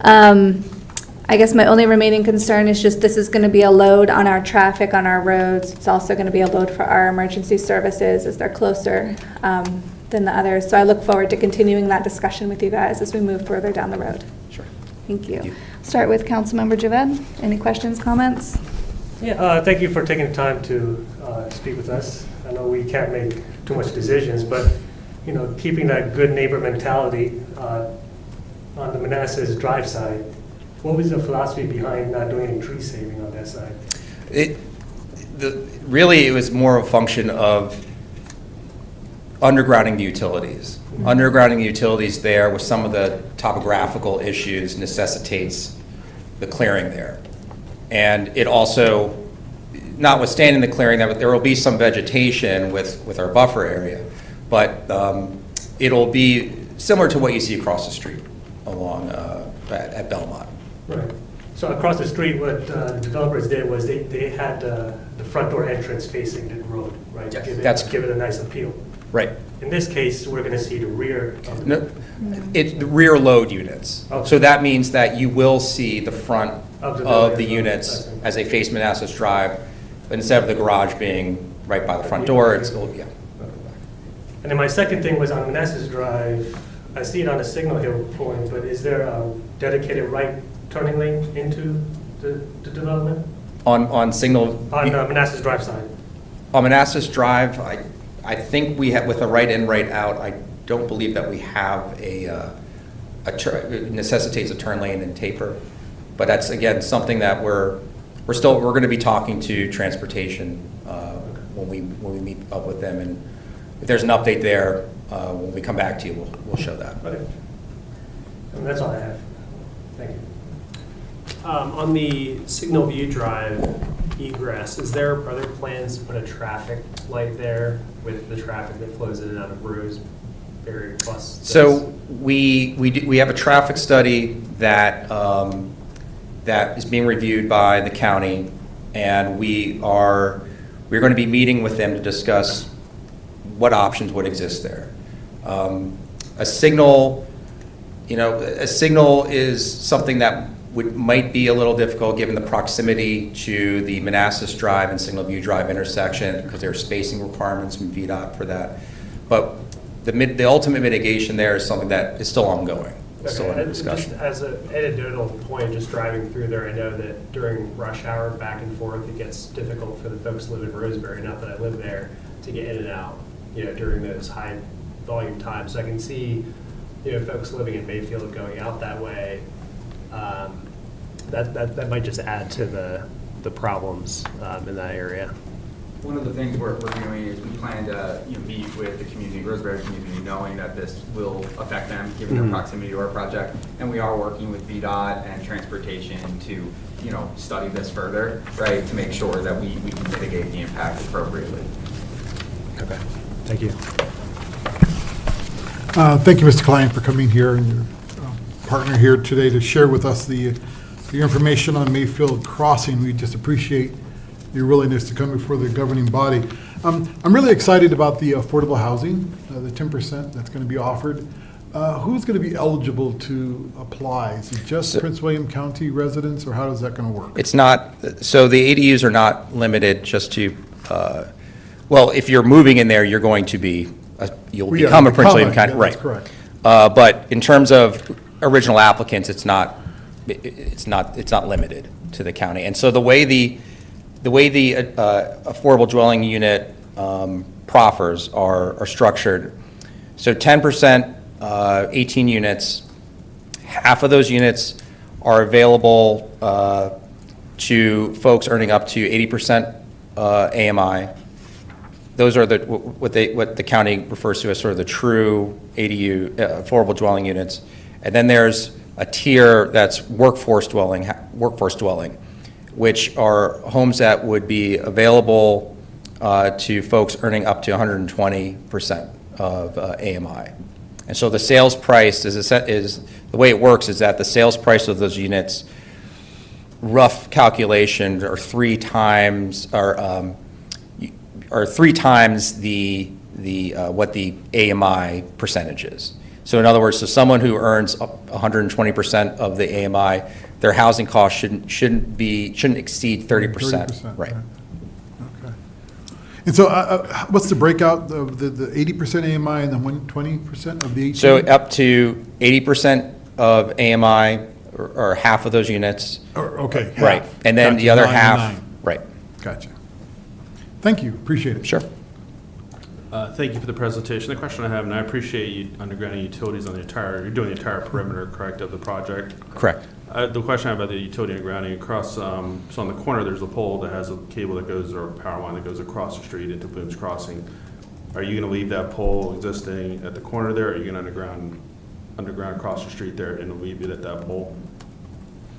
I guess my only remaining concern is just this is going to be a load on our traffic on our roads. It's also going to be a load for our emergency services as they're closer than the others. So I look forward to continuing that discussion with you guys as we move further down the road. Sure. Thank you. Thank you. Start with Councilmember Javed. Any questions, comments? Yeah, thank you for taking the time to speak with us. I know we can't make too much decisions, but, you know, keeping that good neighbor mentality on the Manassas Drive side, what was the philosophy behind not doing any tree saving on that side? Really, it was more a function of undergrounding the utilities. Mm-hmm. Undergrounding the utilities there with some of the topographical issues necessitates the clearing there. And it also, notwithstanding the clearing, that there will be some vegetation with our buffer area, but it'll be similar to what you see across the street along at Belmont. Right. So across the street, what the developers did was they had the front door entrance facing the road, right? Yes, Give it a nice appeal. Right. In this case, we're going to see the rear of the No, it's the rear load units. Okay. So that means that you will see the front Of the of the building. units Okay. as they face Manassas Drive, but instead of the garage being right by the front door, it's, yeah. And then my second thing was on Manassas Drive, I see it on the Signal Hill point, but is there a dedicated right turning lane into the development? On Signal. On Manassas Drive side? On Manassas Drive, I think we have, with a right in, right out, I don't believe that we have it necessitates a turn lane and taper. But that's, again, something that we're going to be talking to transportation when we meet up with them. And if there's an update there, when we come back to you, we'll show that. Okay. And that's all I have. Thank you. On the Signal View Drive egress, are there plans to put a traffic light there with the traffic that flows in and out of Roseberry plus? So we have a traffic study that that is being reviewed by the county, and we're going to be meeting with them to discuss what options would exist there. A signal is something that might be a little difficult given the proximity to the Manassas Drive and Signal View Drive intersection, because there are spacing requirements from VDOT for that. But the ultimate mitigation there is something that is still ongoing, still Okay, under and discussion. just as an anecdotal point, just driving through there, I know that during rush hour, back and forth, it gets difficult for the folks who live in Roseberry, not that I live there, to get in and out, during those high volume times. So I can see, folks living in Mayfield going out that way. That might just add to the problems in that area. One of the things we're doing is we plan to meet with the community, Roseberry community, knowing that this will affect them, given their proximity to our project. And we are working with VDOT and Transportation to study this further, right, to make sure that we can mitigate the impact appropriately. Okay, thank you. Thank you, Mr. Klein, for coming here and your partner here today to share with us the information on Mayfield Crossing. We just appreciate your willingness to come before the governing body. I'm really excited about the affordable housing, the 10% that's going to be offered. Who's going to be eligible to apply? Is it just Prince William County residents, or how is that going to work? It's not, so the ADUs are not limited just to, well, if you're moving in there, you're going to be, you'll become a Prince William County, right. That's correct. But in terms of original applicants, it's not limited to the county. And so the way the affordable dwelling unit proffers are structured, so 10%, 18 units, half of those units are available to folks earning up to 80% AMI. Those are what the county refers to as sort of the true ADU, affordable dwelling units. And then there's a tier that's workforce dwelling, which are homes that would be available to folks earning up to 120% of AMI. And so the sales price is the way it works is that the sales price of those units, rough calculation, are three times the what the AMI percentage is. So in other words, so someone who earns 120% of the AMI, their housing cost shouldn't exceed 30%. Right. Okay. And so what's the breakout of the 80% AMI and the 120% of the 18? So up to 80% of AMI or half of those units. Okay. Right. Half. And then Gotcha. the other 9 and half. 9. Right. Gotcha. Thank you. Appreciate it. Sure. Thank you for the presentation. The question I have, and I appreciate you undergrounding utilities on you're doing the entire perimeter, correct, of the project? Correct. The question I have about the utility undergrounding across, so on the corner, there's a pole that has a cable that goes, or a power line that goes across the street into Boone's Crossing. Are you gonna leave that pole existing at the corner there, or are you gonna underground across the street there and leave it at that pole?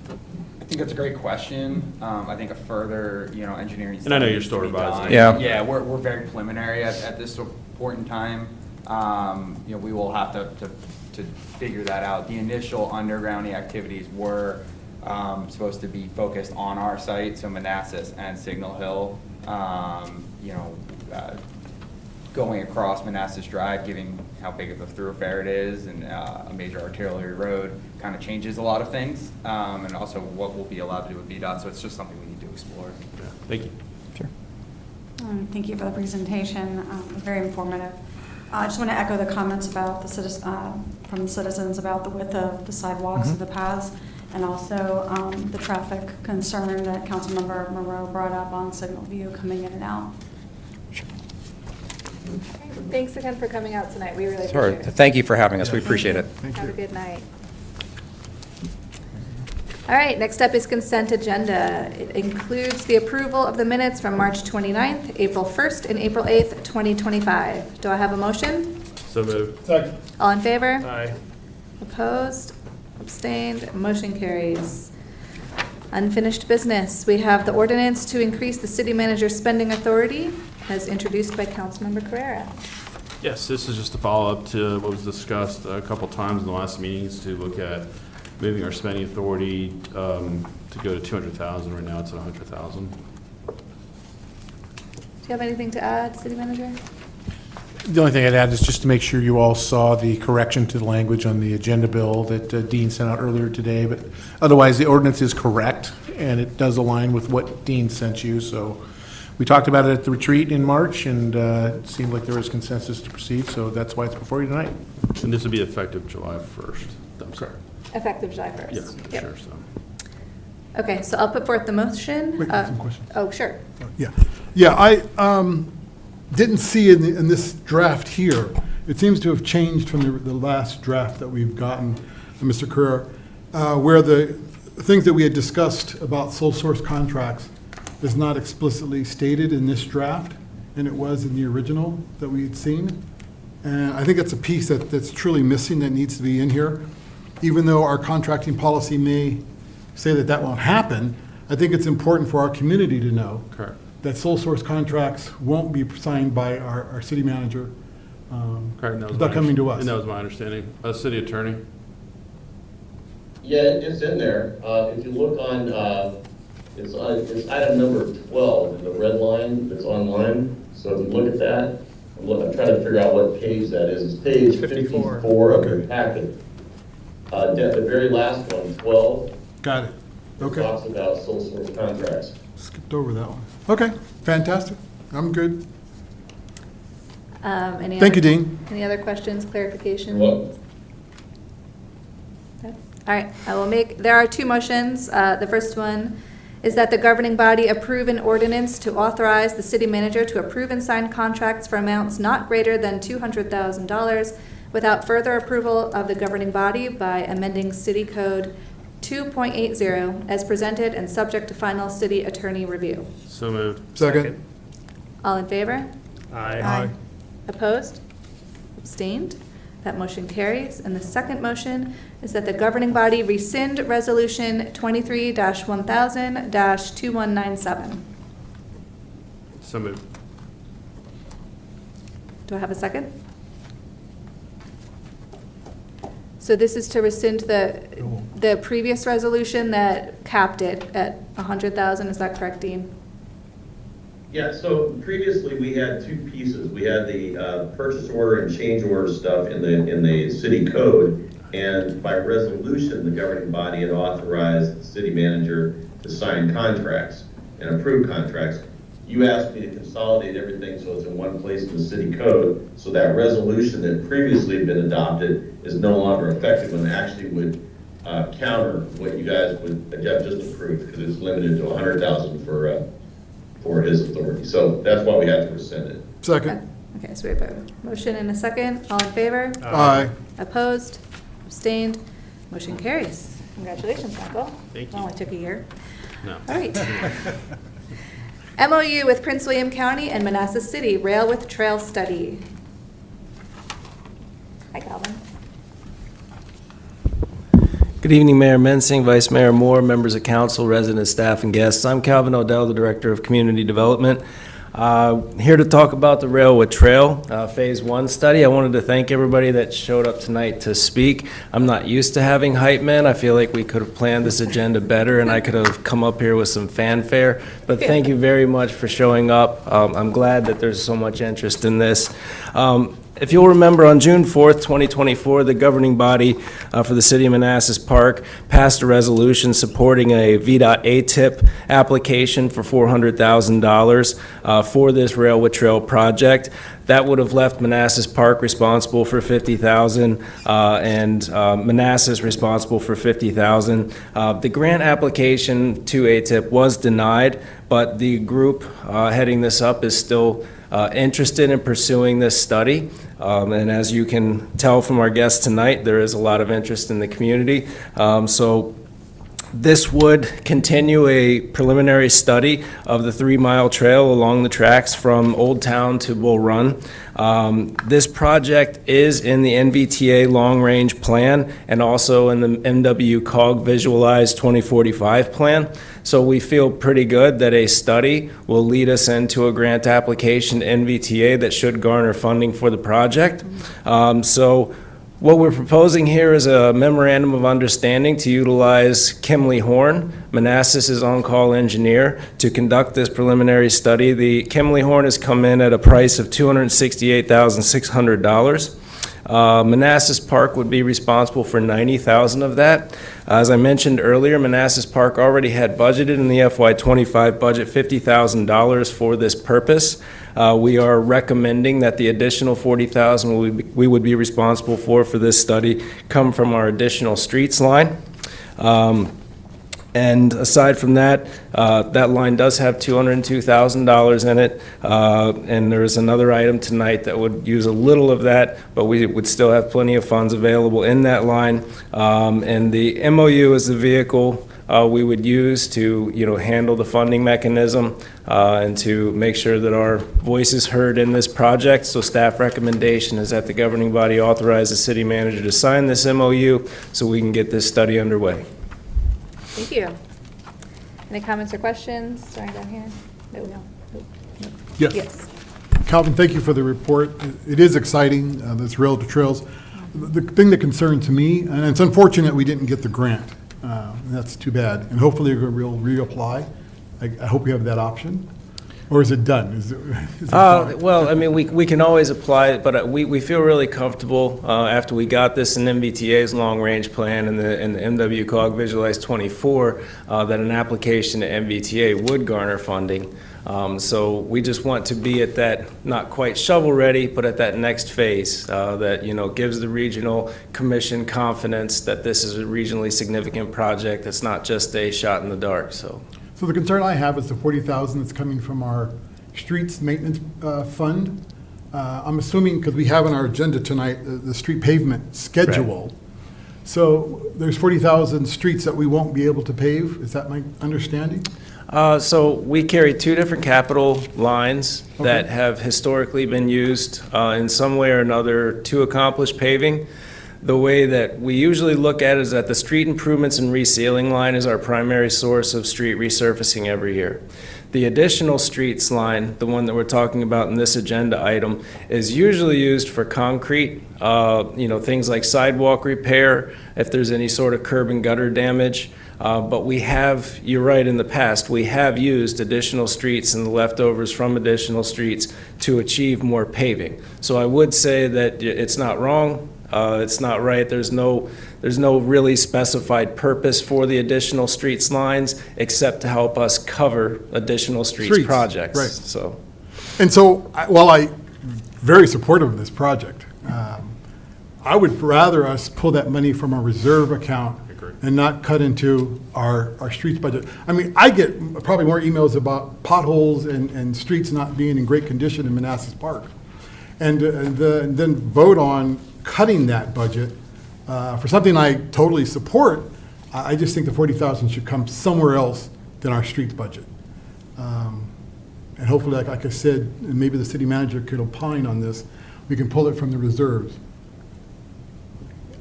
I think that's a great question. I think a further, engineering. And I know study you're needs to still be revising. done. Yeah. Yeah, we're very preliminary at this point in time. We will have to figure that out. The initial undergrounding activities were supposed to be focused on our site, so Manassas and Signal Hill. Going across Manassas Drive, given how big of a thoroughfare it is and a major arterial road, kind of changes a lot of things, and also what we'll be allowed to do with VDOT, so it's just something we need to explore. Yeah. Thank you. Sure. Thank you for the presentation, very informative. I just want to echo the comments about from the citizens about the width of the sidewalks of the paths, and also the traffic concern that Councilmember Moreau brought up on Signal View coming in and out. Thanks again for coming out tonight. We really Sorry. appreciate it. Thank you for having us. We appreciate it. Have a good night. All right, next up is consent agenda. It includes the approval of the minutes from March 29th, April 1st, and April 8th, 2025. Do I have a motion? So moved. Second. All in favor? Aye. Opposed? Abstained? Motion carries. Unfinished business. We have the ordinance to increase the city manager's spending authority, as introduced by Councilmember Carrera. Yes, this is just a follow-up to what was discussed a couple times in the last meetings to look at moving our spending authority to go to 200,000. Right now it's at 100,000. Do you have anything to add, city manager? The only thing I'd add is just to make sure you all saw the correction to the language on the agenda bill that Dean sent out earlier today, but otherwise, the ordinance is correct, and it does align with what Dean sent you, so we talked about it at the retreat in March, and it seemed like there was consensus to proceed, so that's why it's before you tonight. And this will be effective July 1st. I'm sorry. Effective July 1st. Yeah, Yep. sure, so. Okay, so I'll put forth the motion. Wait, I have some questions. Oh, sure. Yeah, I didn't see in this draft here, it seems to have changed from the last draft that we've gotten, Mr. Kerr, where the things that we had discussed about sole source contracts is not explicitly stated in this draft, and it was in the original that we had seen. And I think that's a piece that's truly missing that needs to be in here. Even though our contracting policy may say that won't happen, I think it's important for our community to know Correct. that sole source contracts won't be signed by our city manager. Correct. And that was Without my coming to us. And that was my understanding. City attorney? Yeah, it's in there. If you look on, it's item number 12, in the red line that's online. So if you look at that, I'm trying to figure out what page that is. It's page 54 of your packet. The very last one, 12. Got it. Okay. Talks about sole source contracts. Skipped over that one. Okay, fantastic. I'm good. Thank you, Dean. Any other questions, clarification? Well, Okay. All right, there are two motions. The first one is that the governing body approve an ordinance to authorize the city manager to approve and sign contracts for amounts not greater than $200,000 without further approval of the governing body by amending City Code 2.80 as presented and subject to final city attorney review. So moved. Second. All in favor? Aye. Opposed? Abstained? That motion carries. And the second motion is that the governing body rescind Resolution 23-1000-2197. So moved. Do I have a second? So this is to rescind the previous resolution that capped it at 100,000, is that correct, Dean? yeah, so previously we had two pieces. We had the purchase order and change order stuff in the city code. And by resolution, the governing body had authorized the city manager to sign contracts and approve contracts. You asked me to consolidate everything so it's in one place in the city code, so that resolution that previously had been adopted is no longer effective and actually would counter what you guys would have just approved, because it's limited to 100,000 for his authority. So that's why we have to rescind it. Second. Okay, so we have a motion and a second. All in favor? Aye. Opposed? Abstained? Motion carries. Congratulations, Michael. Thank It you. only took a year. No. All right. MOU with Prince William County and Manassas City Rail with Trail Study. Hi, Calvin. Good evening, Mayor Mensing, Vice Mayor Moore, members of council, residents, staff, and guests. I'm Calvin Odell, the Director of Community Development. Here to talk about the Rail with Trail Phase 1 study. I wanted to thank everybody that showed up tonight to speak. I'm not used to having hype men. I feel like we could have planned this agenda better, and I could have come up here with some fanfare. But thank you very much for showing up. I'm glad that there's so much interest in this. If you'll remember, on June 4th, 2024, the governing body for the city of Manassas Park passed a resolution supporting a VDOT ATIP application for $400,000 for this Rail with Trail project. That would have left Manassas Park responsible for $50,000 and Manassas responsible for $50,000. The grant application to ATIP was denied, but the group heading this up is still interested in pursuing this study. And as you can tell from our guests tonight, there is a lot of interest in the community. So this would continue a preliminary study of the 3-mile trail along the tracks from Old Town to Bull Run. This project is in the NVTA Long Range Plan and also in the MWCOG Visualized 2045 Plan. So we feel pretty good that a study will lead us into a grant application to NVTA that should garner funding for the project. So What we're proposing here is a memorandum of understanding to utilize Kimley Horn, Manassas' on-call engineer, to conduct this preliminary study. The Kimley Horn has come in at a price of $268,600. Manassas Park would be responsible for $90,000 of that. As I mentioned earlier, Manassas Park already had budgeted in the FY25 budget $50,000 for this purpose. We are recommending that the additional $40,000 we would be responsible for this study come from our additional streets line. And aside from that, that line does have $202,000 in it, and there's another item tonight that would use a little of that, but we would still have plenty of funds available in that line. And the MOU is the vehicle we would use to, handle the funding mechanism and to make sure that our voice is heard in this project. So staff recommendation is that the governing body authorize the city manager to sign this MOU so we can get this study underway. Thank you. Any comments or questions? Starting down here. No. Yes. Calvin, thank you for the report. It is exciting, this Rail to Trails. The thing that concerns me, and it's unfortunate we didn't get the grant, and that's too bad, and hopefully we'll reapply. I hope we have that option. Or is it done? Is it Well, I mean, we can always apply it, but we feel really comfortable after we got this in MBTA's long-range plan and the MWCOG Visualize 24 that an application to MBTA would garner funding. So we just want to be at that, not quite shovel-ready, but at that next phase that, gives the regional commission confidence that this is a regionally significant project. It's not just a shot in the dark, so. So the concern I have is the $40,000 that's coming from our streets maintenance fund. I'm assuming, because we have on our agenda tonight, the street pavement schedule. Right. So there's 40,000 streets that we won't be able to pave. Is that my understanding? So we carry two different capital lines that have historically been used in some way or another to accomplish paving. The way that we usually look at it is that the street improvements and resealing line is our primary source of street resurfacing every year. The additional streets line, the one that we're talking about in this agenda item, is usually used for concrete, things like sidewalk repair, if there's any sort of curb and gutter damage. But we have, you're right, in the past, we have used additional streets and the leftovers from additional streets to achieve more paving. So I would say that it's not wrong. It's not right. There's no really specified purpose for the additional streets lines except to help us cover additional streets projects. Right. So, and so, while I'm very supportive of this project, I would rather us pull that money from our reserve account and not cut into our streets budget. I mean, I get probably more emails about potholes and streets not being in great condition in Manassas Park. And then vote on cutting that budget for something I totally support. I just think the $40,000 should come somewhere else than our streets budget. And hopefully, like I said, and maybe the city manager could opine on this, we can pull it from the reserves.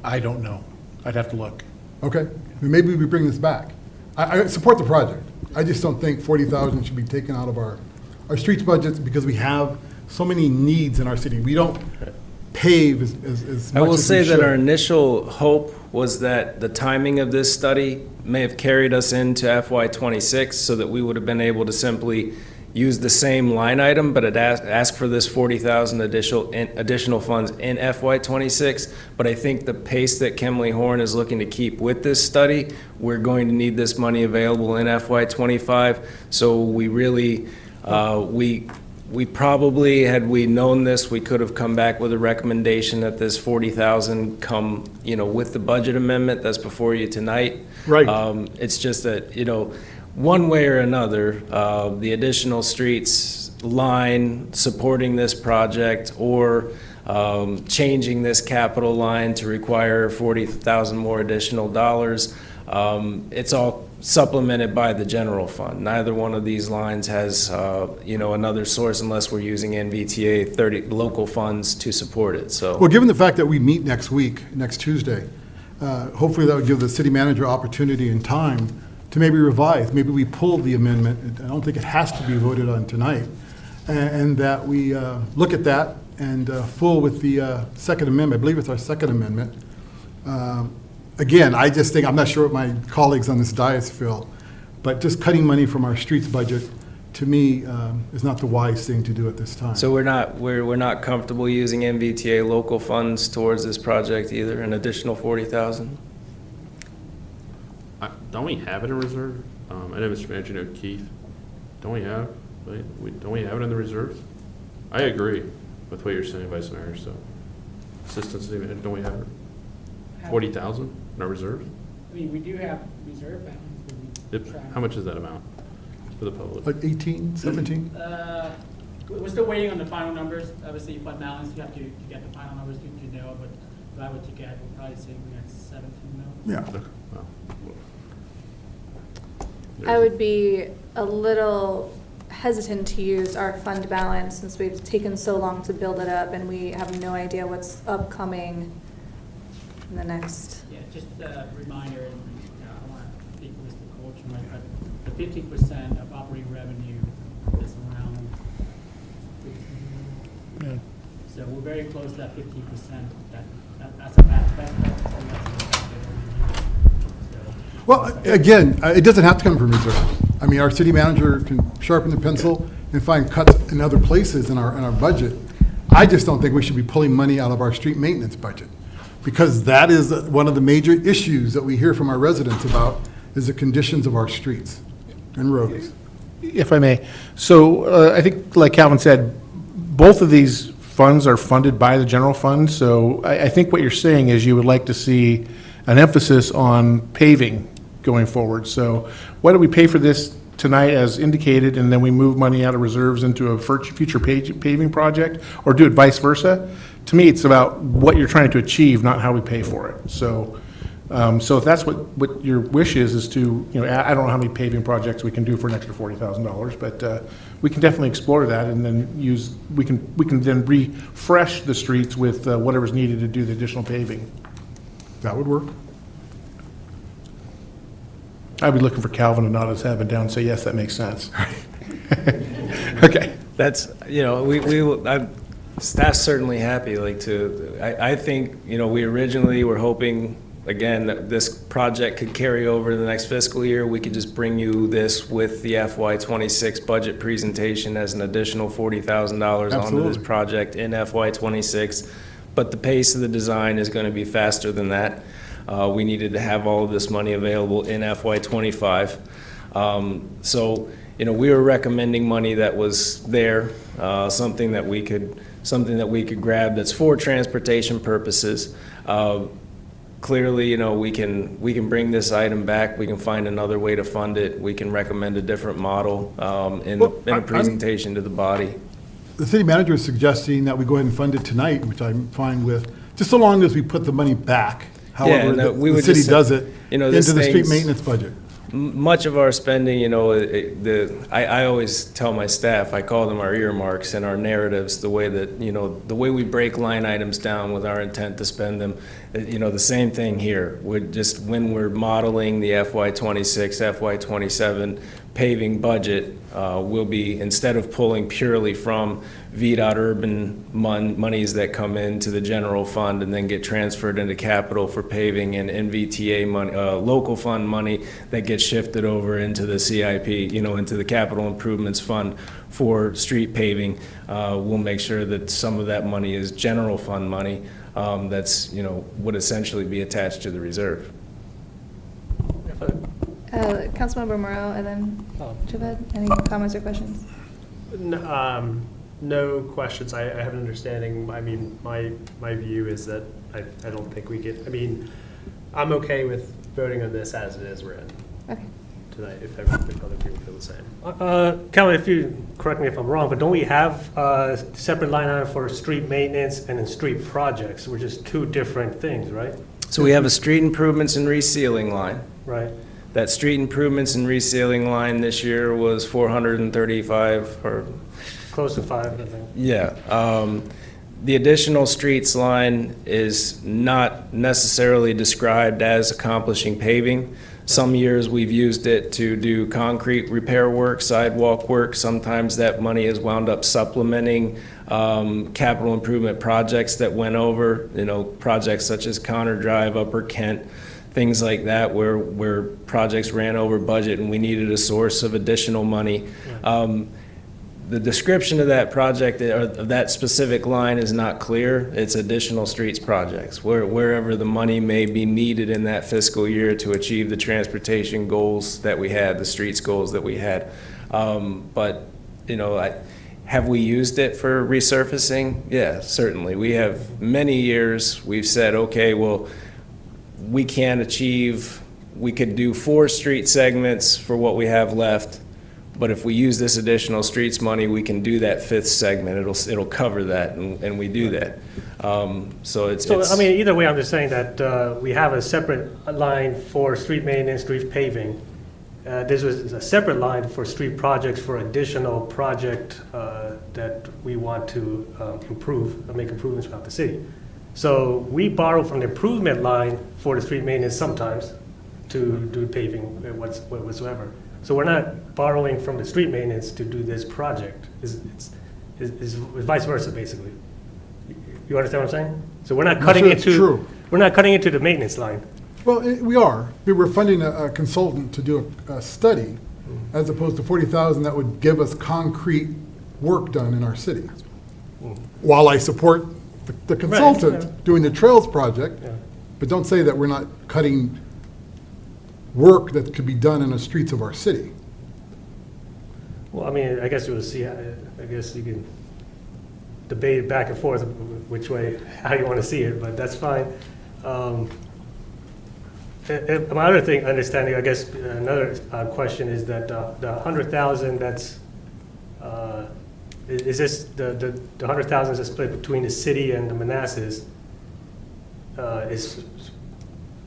I don't know. I'd have to look. Okay, maybe we bring this back. I support the project. I just don't think $40,000 should be taken out of our streets budgets because we have so many needs in our city. We don't pave as much as we should. I will say that our initial hope was that the timing of this study may have carried us into FY26 so that we would have been able to simply use the same line item, but ask for this $40,000 additional funds in FY26. But I think the pace that Kimley Horn is looking to keep with this study, we're going to need this money available in FY25. So we really, we probably, had we known this, we could have come back with a recommendation that this $40,000 come, with the budget amendment that's before you tonight. Right. It's just that, one way or another, the additional streets line supporting this project or changing this capital line to require $40,000 more additional dollars, it's all supplemented by the general fund. Neither one of these lines has, another source unless we're using NVTA 30 local funds to support it. So, well, given the fact that we meet next Tuesday, hopefully that would give the city manager opportunity and time to maybe revise. Maybe we pull the amendment. I don't think it has to be voted on tonight, and that we look at that and full with the Second Amendment. I believe it's our Second Amendment. Again, I just think, I'm not sure what my colleagues on this dais feel, but just cutting money from our streets budget, to me, is not the wise thing to do at this time. So we're not comfortable using MVTA local funds towards this project either, an additional 40,000? Don't we have it in reserve? I know Mr. Manager, you know Keith. Don't we have, right? Don't we have it in the reserves? I agree with what you're saying, Vice Mayor, so. Assistant City Manager, don't we have it? 40,000 in our reserves? I mean, we do have reserve balance. How much is that amount for the public? Like 18, 17? We're still waiting on the final numbers. Obviously, fund balance, you have to get the final numbers to know, but if I were to get, we'll probably say we got 17 mil. Yeah. Okay. Wow. I would be a little hesitant to use our fund balance since we've taken so long to build it up and we have no idea what's upcoming in the next. Yeah, just a reminder, and I don't want to speak for Mr. Coach, but the 50% of operating revenue is around 15 million. So we're very close to that 15%. That's a bad bet. Well, again, it doesn't have to come from reserves. I mean, our city manager can sharpen the pencil and find cuts in other places in our budget. I just don't think we should be pulling money out of our street maintenance budget, because that is one of the major issues that we hear from our residents about, is the conditions of our streets and roads. If I may. So I think, like Calvin said, both of these funds are funded by the general fund. So I think what you're saying is you would like to see an emphasis on paving going forward. So why don't we pay for this tonight as indicated, and then we move money out of reserves into a future paving project, or do it vice versa? To me, it's about what you're trying to achieve, not how we pay for it. So so if that's what your wish is to, I don't know how many paving projects we can do for an extra $40,000, but we can definitely explore that, and then we can then refresh the streets with whatever's needed to do the additional paving. That would work. I'd be looking for Calvin to nod his head down and say, yes, that makes sense. Okay. That's, staff's certainly happy, I think, we originally were hoping, again, that this project could carry over to the next fiscal year. We could just bring you this with the FY26 budget presentation as an additional $40,000 onto this project in FY26. But the pace of the design is going to be faster than that. We needed to have all of this money available in FY25. So, we were recommending money that was there, something that we could grab that's for transportation purposes. Clearly, we can bring this item back. We can find another way to fund it. We can recommend a different model in a presentation to the body. The city manager is suggesting that we go ahead and fund it tonight, which I'm fine with, just so long as we put the money back, however the city does it, into the street maintenance budget. Much of our spending, I always tell my staff, I call them our earmarks and our narratives, the way that, the way we break line items down with our intent to spend them. The same thing here. When we're modeling the FY26, FY27 paving budget, we'll be, instead of pulling purely from VDOT urban monies that come into the general fund and then get transferred into capital for paving, and NVTA money, local fund money that gets shifted over into the CIP, into the capital improvements fund for street paving. We'll make sure that some of that money is general fund money that's, would essentially be attached to the reserve. Councilmember Morrow and then Javed, any comments or questions? No questions. I have an understanding. I mean, my view is that I don't think we get, I'm okay with voting on this as it is written. Okay. Tonight, if other people feel the same. Kelly, if you correct me if I'm wrong, but don't we have a separate line item for street maintenance and then street projects, which is two different things, right? So we have a street improvements and resealing line. Right. That street improvements and resealing line this year was 435 or close to 5, I think. Yeah. The additional streets line is not necessarily described as accomplishing paving. Some years we've used it to do concrete repair work, sidewalk work. Sometimes that money has wound up supplementing capital improvement projects that went over, projects such as Connor Drive, Upper Kent, things like that, where projects ran over budget and we needed a source of additional money. The description of that project, or of that specific line, is not clear. It's additional streets projects, wherever the money may be needed in that fiscal year to achieve the transportation goals that we had, the streets goals that we had. But, have we used it for resurfacing? Yeah, certainly. We have many years, we've said, okay, well, we can achieve, we could do 4 street segments for what we have left. But if we use this additional streets money, we can do that 5th segment. It'll cover that, and we do that. Either way, I'm just saying that we have a separate line for street maintenance, street paving. This was a separate line for street projects for additional project that we want to make improvements throughout the city. So we borrow from the improvement line for the street maintenance sometimes to do paving whatsoever. So we're not borrowing from the street maintenance to do this project. It's vice versa, basically. You understand what I'm saying? So we're not cutting we're not cutting into the maintenance line. Well, we are. We were funding a consultant to do a study, as opposed to 40,000 that would give us concrete work done in our city. While I support the consultant doing the trails project, but don't say that we're not cutting work that could be done in the streets of our city. Well, I guess we'll see. I guess you can debate back and forth which way, how you want to see it, but that's fine. My other thing, understanding, I guess another question is that the 100,000 that's, is this, the 100,000 is split between the city and the Manassas,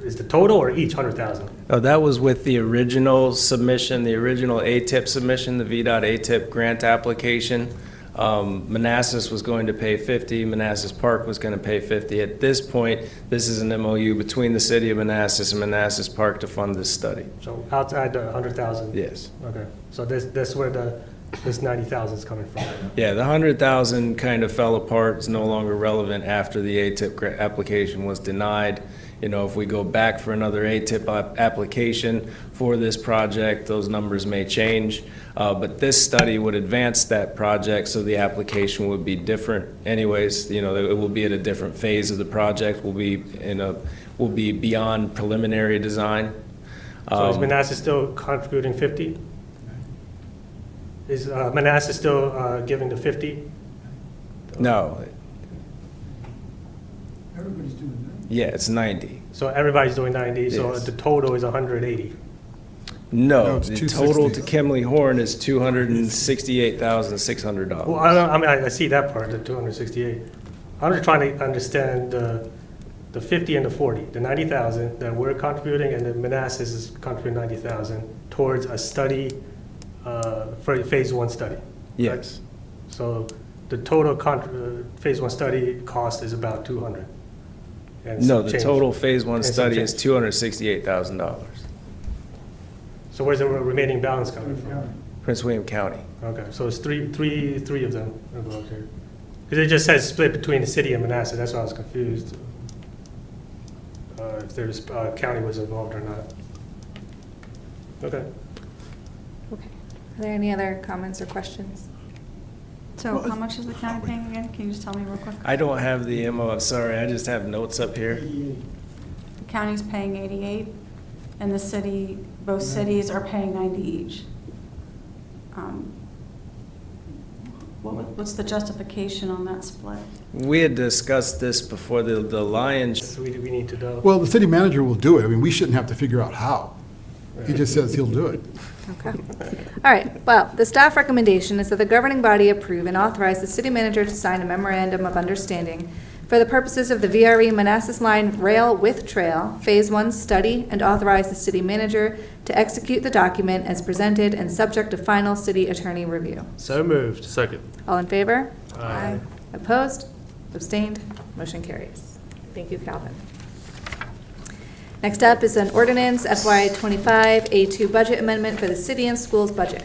is the total or each 100,000? Oh, that was with the original submission, the original ATIP submission, the VDOT ATIP grant application. Manassas was going to pay 50, Manassas Park was going to pay 50. At this point, this is an MOU between the city of Manassas and Manassas Park to fund this study. So outside the 100,000? Yes. Okay, so that's where this 90,000 is coming from? Yeah, the 100,000 kind of fell apart. It's no longer relevant after the ATIP application was denied. If we go back for another ATIP application for this project, those numbers may change. But this study would advance that project, so the application would be different anyways. It will be at a different phase of the project. We'll be beyond preliminary design. So is Manassas still contributing 50? Is Manassas still giving the 50? No. Everybody's doing that. Yeah, it's 90. So everybody's doing 90, Yes. so the total is 180? No, it's the 260. total to Kimley Horn is $268,600. Well, I see that part, the 268. I'm just trying to understand the 50 and the 40, the 90,000 that we're contributing, and then Manassas is contributing 90,000 towards a study, for a phase 1 study. Yes. So the total phase 1 study cost is about 200. and No, some the change. total phase 1 And some study is change. $268,000. So where's the remaining balance coming from? Prince William County. Okay, so it's three of them involved here. Because it just says split between the city and Manassas, that's why I was confused. If there's, county was involved or not. Okay. Okay. Are there any other comments or questions? So how much is the county paying again? Can you just tell me real quick? I don't have the MO, I'm sorry, I just have notes up here. The county's paying 88, and the city, both cities are paying 90 each. What's the justification on that split? We had discussed this before, the Lions. We need to know. Well, the city manager will do it. I mean, we shouldn't have to figure out how. He just says he'll do it. Okay. All right, well, the staff recommendation is that the governing body approve and authorize the city manager to sign a memorandum of understanding for the purposes of the VRE Manassas Line Rail with Trail Phase 1 study, and authorize the city manager to execute the document as presented and subject to final city attorney review. So moved. Second. All in favor? Aye. Opposed? Abstained? Motion carries. Thank you, Calvin. Next up is an ordinance FY25 A2 budget amendment for the city and schools budget.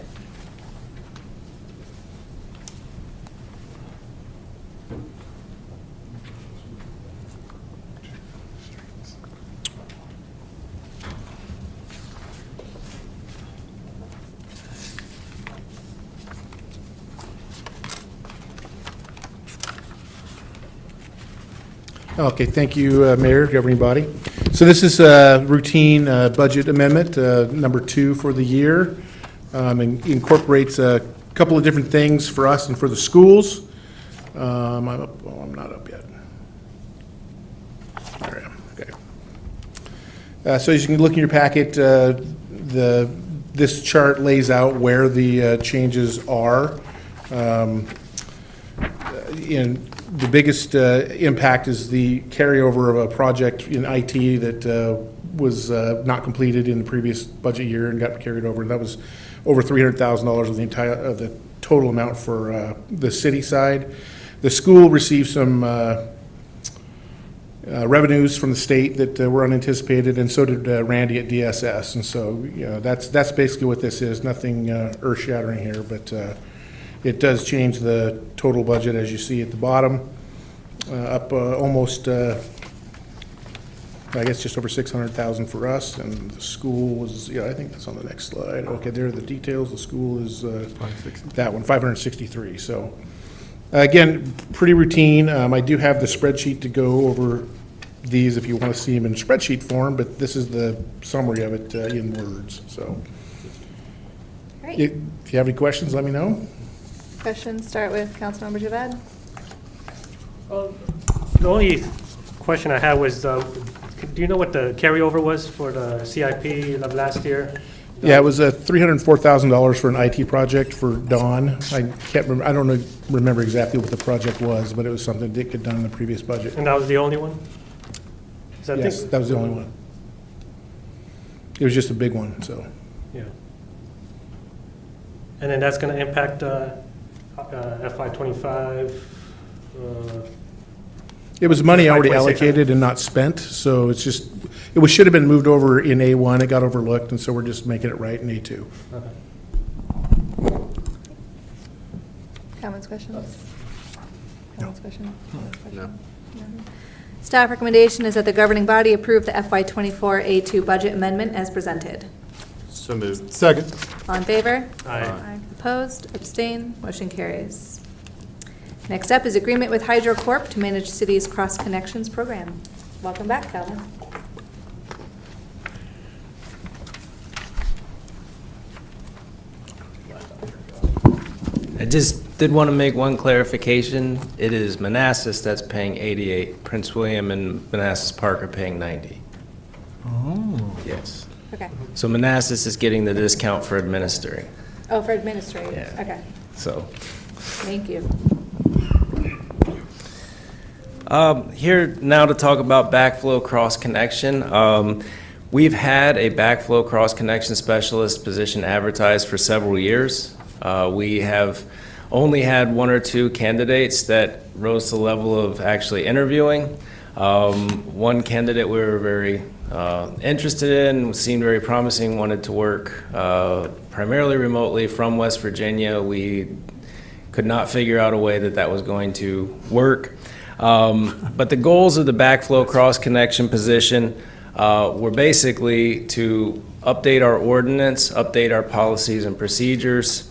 Okay, thank you, Mayor, governing body. So this is a routine budget amendment, number 2 for the year. And incorporates a couple of different things for us and for the schools. I'm not up yet. There I am, okay. So as you can look in your packet, this chart lays out where the changes are. The biggest impact is the carryover of a project in IT that was not completed in the previous budget year and got carried over. That was over $300,000 of the entire the total amount for the city side. The school received some revenues from the state that were unanticipated, and so did Randy at DSS. And so, that's basically what this is. Nothing earth-shattering here, but it does change the total budget, as you see at the bottom, up almost, I guess, just over $600,000 for us, and the school was, I think that's on the next slide. Okay, there are the details. The school is that one, 563. So, again, pretty routine. I do have the spreadsheet to go over these if you want to see them in spreadsheet form, but this is the summary of it in words. So, Great. if you have any questions, let me know. Questions? Start with Councilmember Javed. Well, the only question I had was, do you know what the carryover was for the CIP of last year? Yeah, it was $304,000 for an IT project for Dawn. I can't remember. I don't remember exactly what the project was, but it was something Dick had done in the previous budget. And that was the only one? Yes, that was the only one. It was just a big one, so. Yeah. And then that's going to impact FY25? It was money already FY26, allocated and not spent, so it's just, should have been moved over in A1. It got overlooked, and so we're just making it right in A2. Okay. Comments, questions? Comments, questions? No. Staff recommendation is that the governing body approve the FY24 A2 budget amendment as presented. So moved. Second. All in favor? Aye. Opposed? Abstained? Motion carries. Next up is agreement with HydroCorp to manage city's cross connections program. Welcome back, Calvin. I just did want to make one clarification. It is Manassas that's paying 88. Prince William and Manassas Park are paying 90. Oh. Yes. Okay. So Manassas is getting the discount for administering. Oh, for administrative. Yeah. Okay. So Thank you. here now to talk about backflow cross connection. We've had a backflow cross connection specialist position advertised for several years. We have only had 1 or 2 candidates that rose to the level of actually interviewing. One candidate we were very interested in, seemed very promising, wanted to work primarily remotely from West Virginia. We could not figure out a way that was going to work. But the goals of the backflow cross connection position were basically to update our ordinance, update our policies and procedures,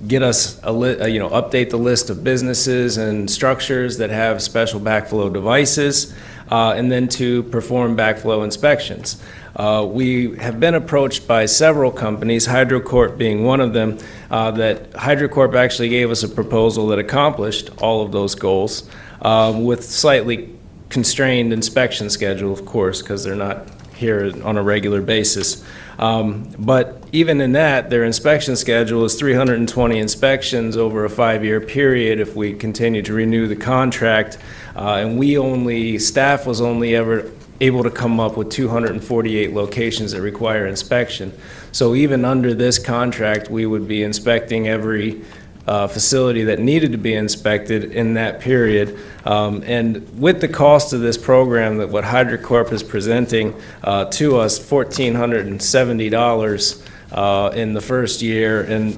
get us update the list of businesses and structures that have special backflow devices, and then to perform backflow inspections. We have been approached by several companies, HydroCorp being one of them, that HydroCorp actually gave us a proposal that accomplished all of those goals, with slightly constrained inspection schedule, of course, because they're not here on a regular basis. But even in that, their inspection schedule is 320 inspections over a 5-year period if we continue to renew the contract. And staff was only ever able to come up with 248 locations that require inspection. So even under this contract, we would be inspecting every facility that needed to be inspected in that period. And with the cost of this program, that what HydroCorp is presenting to us, $1,470 in the first year, and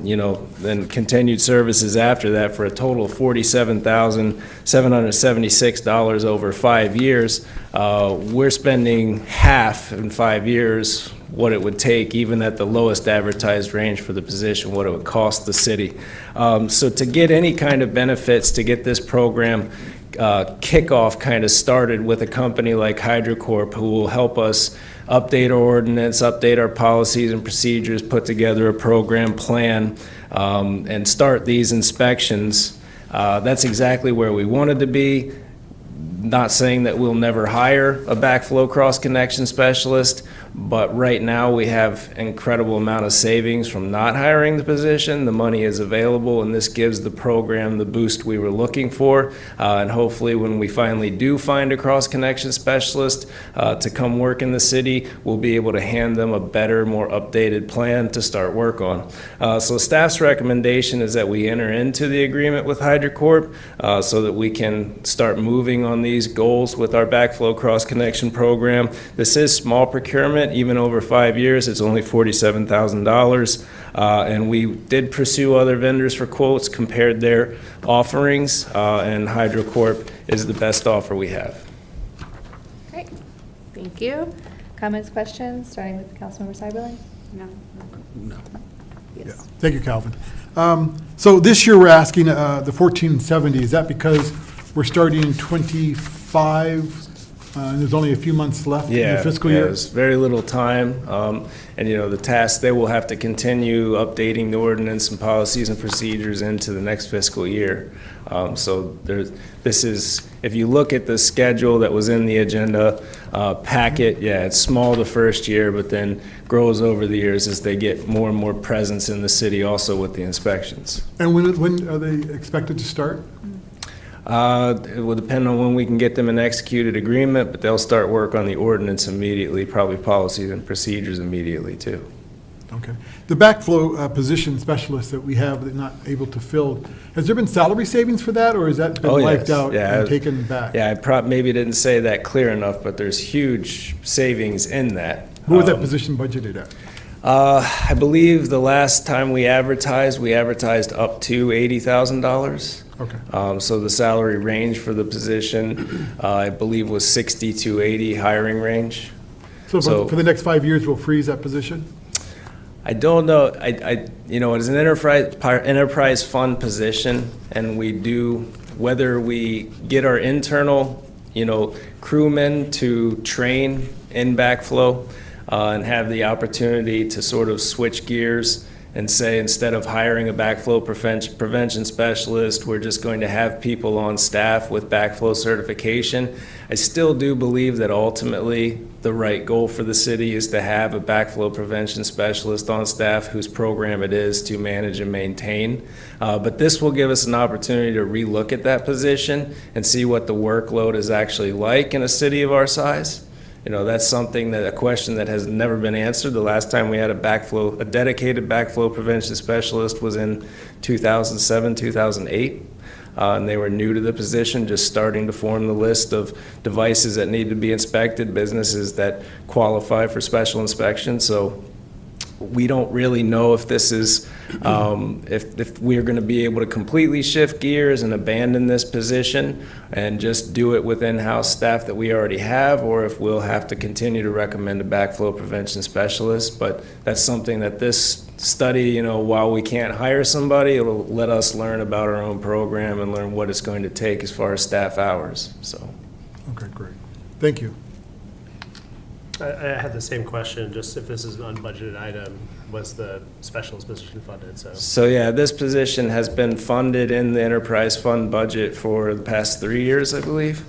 then continued services after that for a total of $47,776 over 5 years. We're spending half in 5 years what it would take, even at the lowest advertised range for the position, what it would cost the city. So to get any kind of benefits, to get this program kickoff kind of started with a company like HydroCorp, who will help us update our ordinance, update our policies and procedures, put together a program plan, and start these inspections. That's exactly where we wanted to be. Not saying that we'll never hire a backflow cross connection specialist, but right now we have incredible amount of savings from not hiring the position. The money is available, and this gives the program the boost we were looking for. And hopefully when we finally do find a cross connection specialist to come work in the city, we'll be able to hand them a better, more updated plan to start work on. So staff's recommendation is that we enter into the agreement with HydroCorp so that we can start moving on these goals with our backflow cross connection program. This is small procurement. Even over 5 years, it's only $47,000. And we did pursue other vendors for quotes, compared their offerings, and HydroCorp is the best offer we have. Great, thank you. Comments, questions, starting with Councilmember Cyberlin? No. No. Yes. Yeah. Thank you, Calvin. So this year we're asking the 1470. Is that because we're starting in 25? And there's only a few months left in the fiscal year? There's very little time. And, the task, they will have to continue updating the ordinance and policies and procedures into the next fiscal year. So this is, if you look at the schedule that was in the agenda packet, it's small the first year, but then grows over the years as they get more and more presence in the city, also with the inspections. And when are they expected to start? It will depend on when we can get them an executed agreement, but they'll start work on the ordinance immediately, probably policies and procedures immediately, too. Okay. The backflow position specialist that we have that not able to fill, has there been salary savings for that, or has that been wiped out and taken back? Yeah, I maybe didn't say that clear enough, but there's huge savings in that. What was that position budgeted at? I believe the last time we advertised up to $80,000. Okay. So the salary range for the position, I believe, was 60 to 80 hiring range. So for the next 5 years, we'll freeze that position? I don't know. It's an enterprise fund position, and we do, whether we get our internal, crewmen to train in backflow and have the opportunity to sort of switch gears and say, instead of hiring a backflow prevention specialist, we're just going to have people on staff with backflow certification. I still do believe that ultimately the right goal for the city is to have a backflow prevention specialist on staff whose program it is to manage and maintain. But this will give us an opportunity to relook at that position and see what the workload is actually like in a city of our size. That's a question that has never been answered. The last time we had a dedicated backflow prevention specialist was in 2007, 2008. And they were new to the position, just starting to form the list of devices that need to be inspected, businesses that qualify for special inspection. So we don't really know if this is, if we're going to be able to completely shift gears and abandon this position and just do it with in-house staff that we already have, or if we'll have to continue to recommend a backflow prevention specialist. But that's something that this study, while we can't hire somebody, it'll let us learn about our own program and learn what it's going to take as far as staff hours. So. Okay, great. Thank you. I had the same question, just if this is an unbudgeted item, was the specialist position funded? So yeah, this position has been funded in the enterprise fund budget for the past 3 years, I believe,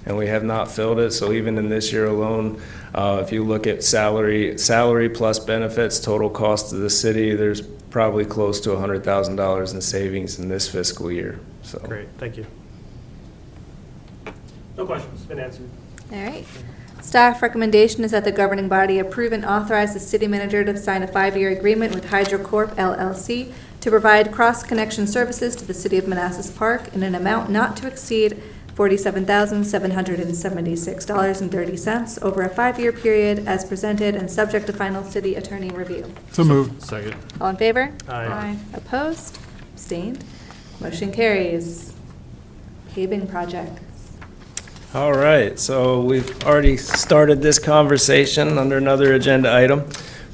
and we have not filled it. So even in this year alone, if you look at salary plus benefits, total cost to the city, there's probably close to $100,000 in savings in this fiscal year. So great, thank you. No questions, been answered. All right. Staff recommendation is that the governing body approve and authorize the city manager to sign a 5-year agreement with HydroCorp LLC to provide cross-connection services to the city of Manassas Park in an amount not to exceed $47,776.30 over a 5-year period as presented and subject to final city attorney review. So moved. Second. All in favor? Aye. Opposed? Abstained? Motion carries. Paving projects. All right, so we've already started this conversation under another agenda item.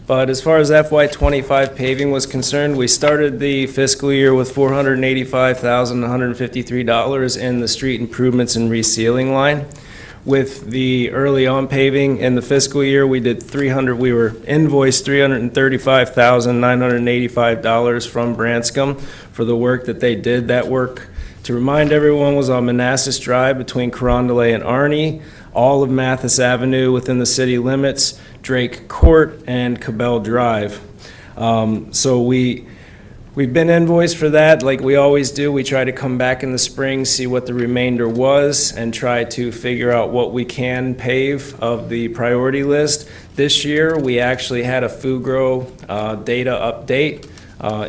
But as far as FY25 paving was concerned, we started the fiscal year with $485,153 in the street improvements and resealing line. With the early on paving in the fiscal year, we were invoiced $335,985 from Branscombe for the work that they did. That work, to remind everyone, was on Manassas Drive between Carondelet and Arnie, all of Mathis Avenue within the city limits, Drake Court, and Cabell Drive. So we've been invoiced for that like we always do. We try to come back in the spring, see what the remainder was, and try to figure out what we can pave of the priority list. This year, we actually had a Fugro data update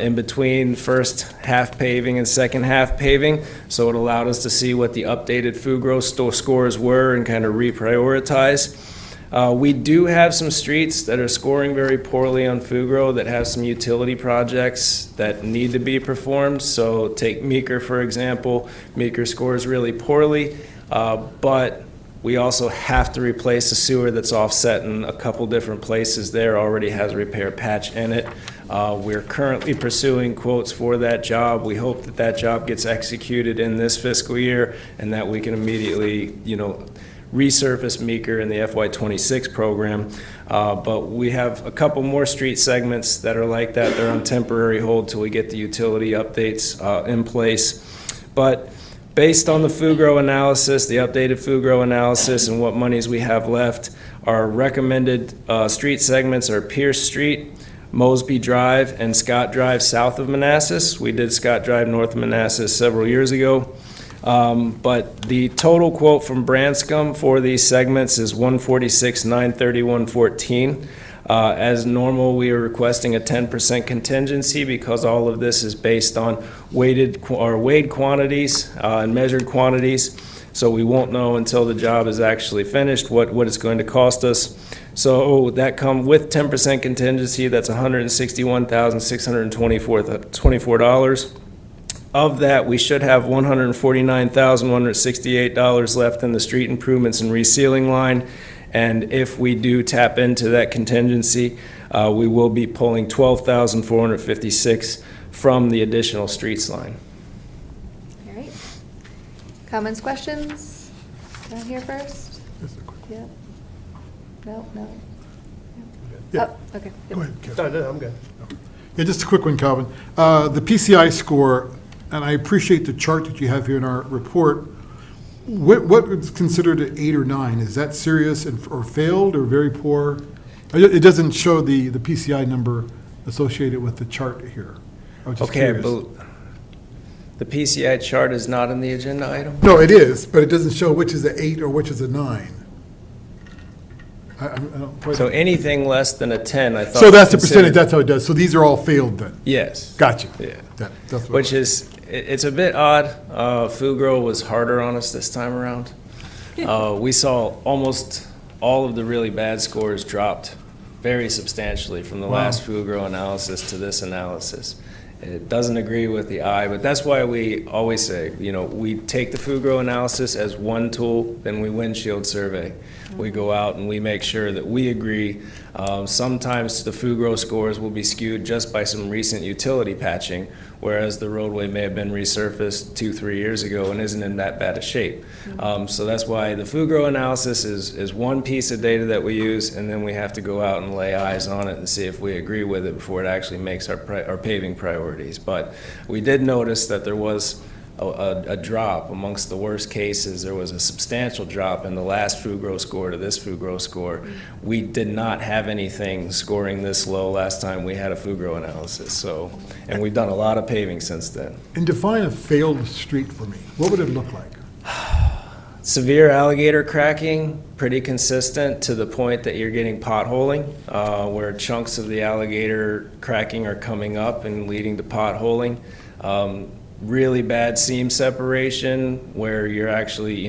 in between first half paving and second half paving. So it allowed us to see what the updated Fugro scores were and kind of reprioritize. We do have some streets that are scoring very poorly on Fugro that have some utility projects that need to be performed. So take Meeker, for example. Meeker scores really poorly, but we also have to replace a sewer that's offset in a couple different places there, already has a repair patch in it. We're currently pursuing quotes for that job. We hope that that job gets executed in this fiscal year and that we can immediately, resurface Meeker in the FY26 program. But we have a couple more street segments that are like that. They're on temporary hold till we get the utility updates in place. But based on the Fugro analysis, the updated Fugro analysis, and what monies we have left, our recommended street segments are Pierce Street, Mosby Drive, and Scott Drive south of Manassas. We did Scott Drive north of Manassas several years ago. But the total quote from Branscombe for these segments is $146,931.14. As normal, we are requesting a 10% contingency because all of this is based on weighed quantities and measured quantities. So we won't know until the job is actually finished what it's going to cost us. So that come with 10% contingency, that's $161,624. Of that, we should have $149,168 left in the street improvements and resealing line. And if we do tap into that contingency, we will be pulling $12,456 from the additional streets line. All right. Comments, questions? Down here first? Yeah. No. Yeah. Oh, okay. Go ahead, Kevin. No, I'm good. Yeah, just a quick one, Calvin. The PCI score, and I appreciate the chart that you have here in our report. What is considered an 8 or 9? Is that serious or failed or very poor? It doesn't show the PCI number associated with the chart here. I was just curious. But the PCI chart is not in the agenda item? No, it is, but it doesn't show which is an 8 or which is a 9. I don't quite. So anything less than a 10, I thought. So that's the was percentage, considered- that's how it does. So these are all failed then? Yes. Gotcha. Yeah. That's what Which is, it's a bit odd. Fugro was harder on us this time around. We saw almost all of the really bad scores dropped very substantially from the last Fugro analysis to this analysis. It doesn't agree with the eye, but that's why we always say, we take the Fugro analysis as one tool, then we windshield survey. We go out and we make sure that we agree. Sometimes the Fugro scores will be skewed just by some recent utility patching, whereas the roadway may have been resurfaced 2-3 years ago and isn't in that bad a shape. So that's why the Fugro analysis is one piece of data that we use, and then we have to go out and lay eyes on it and see if we agree with it before it actually makes our paving priorities. But we did notice that there was a drop amongst the worst cases. There was a substantial drop in the last Fugro score to this Fugro score. We did not have anything scoring this low last time we had a Fugro analysis. And we've done a lot of paving since then. And define a failed street for me. What would it look like? severe alligator cracking, pretty consistent to the point that you're getting potholing, where chunks of the alligator cracking are coming up and leading to potholing. Really bad seam separation where you're actually,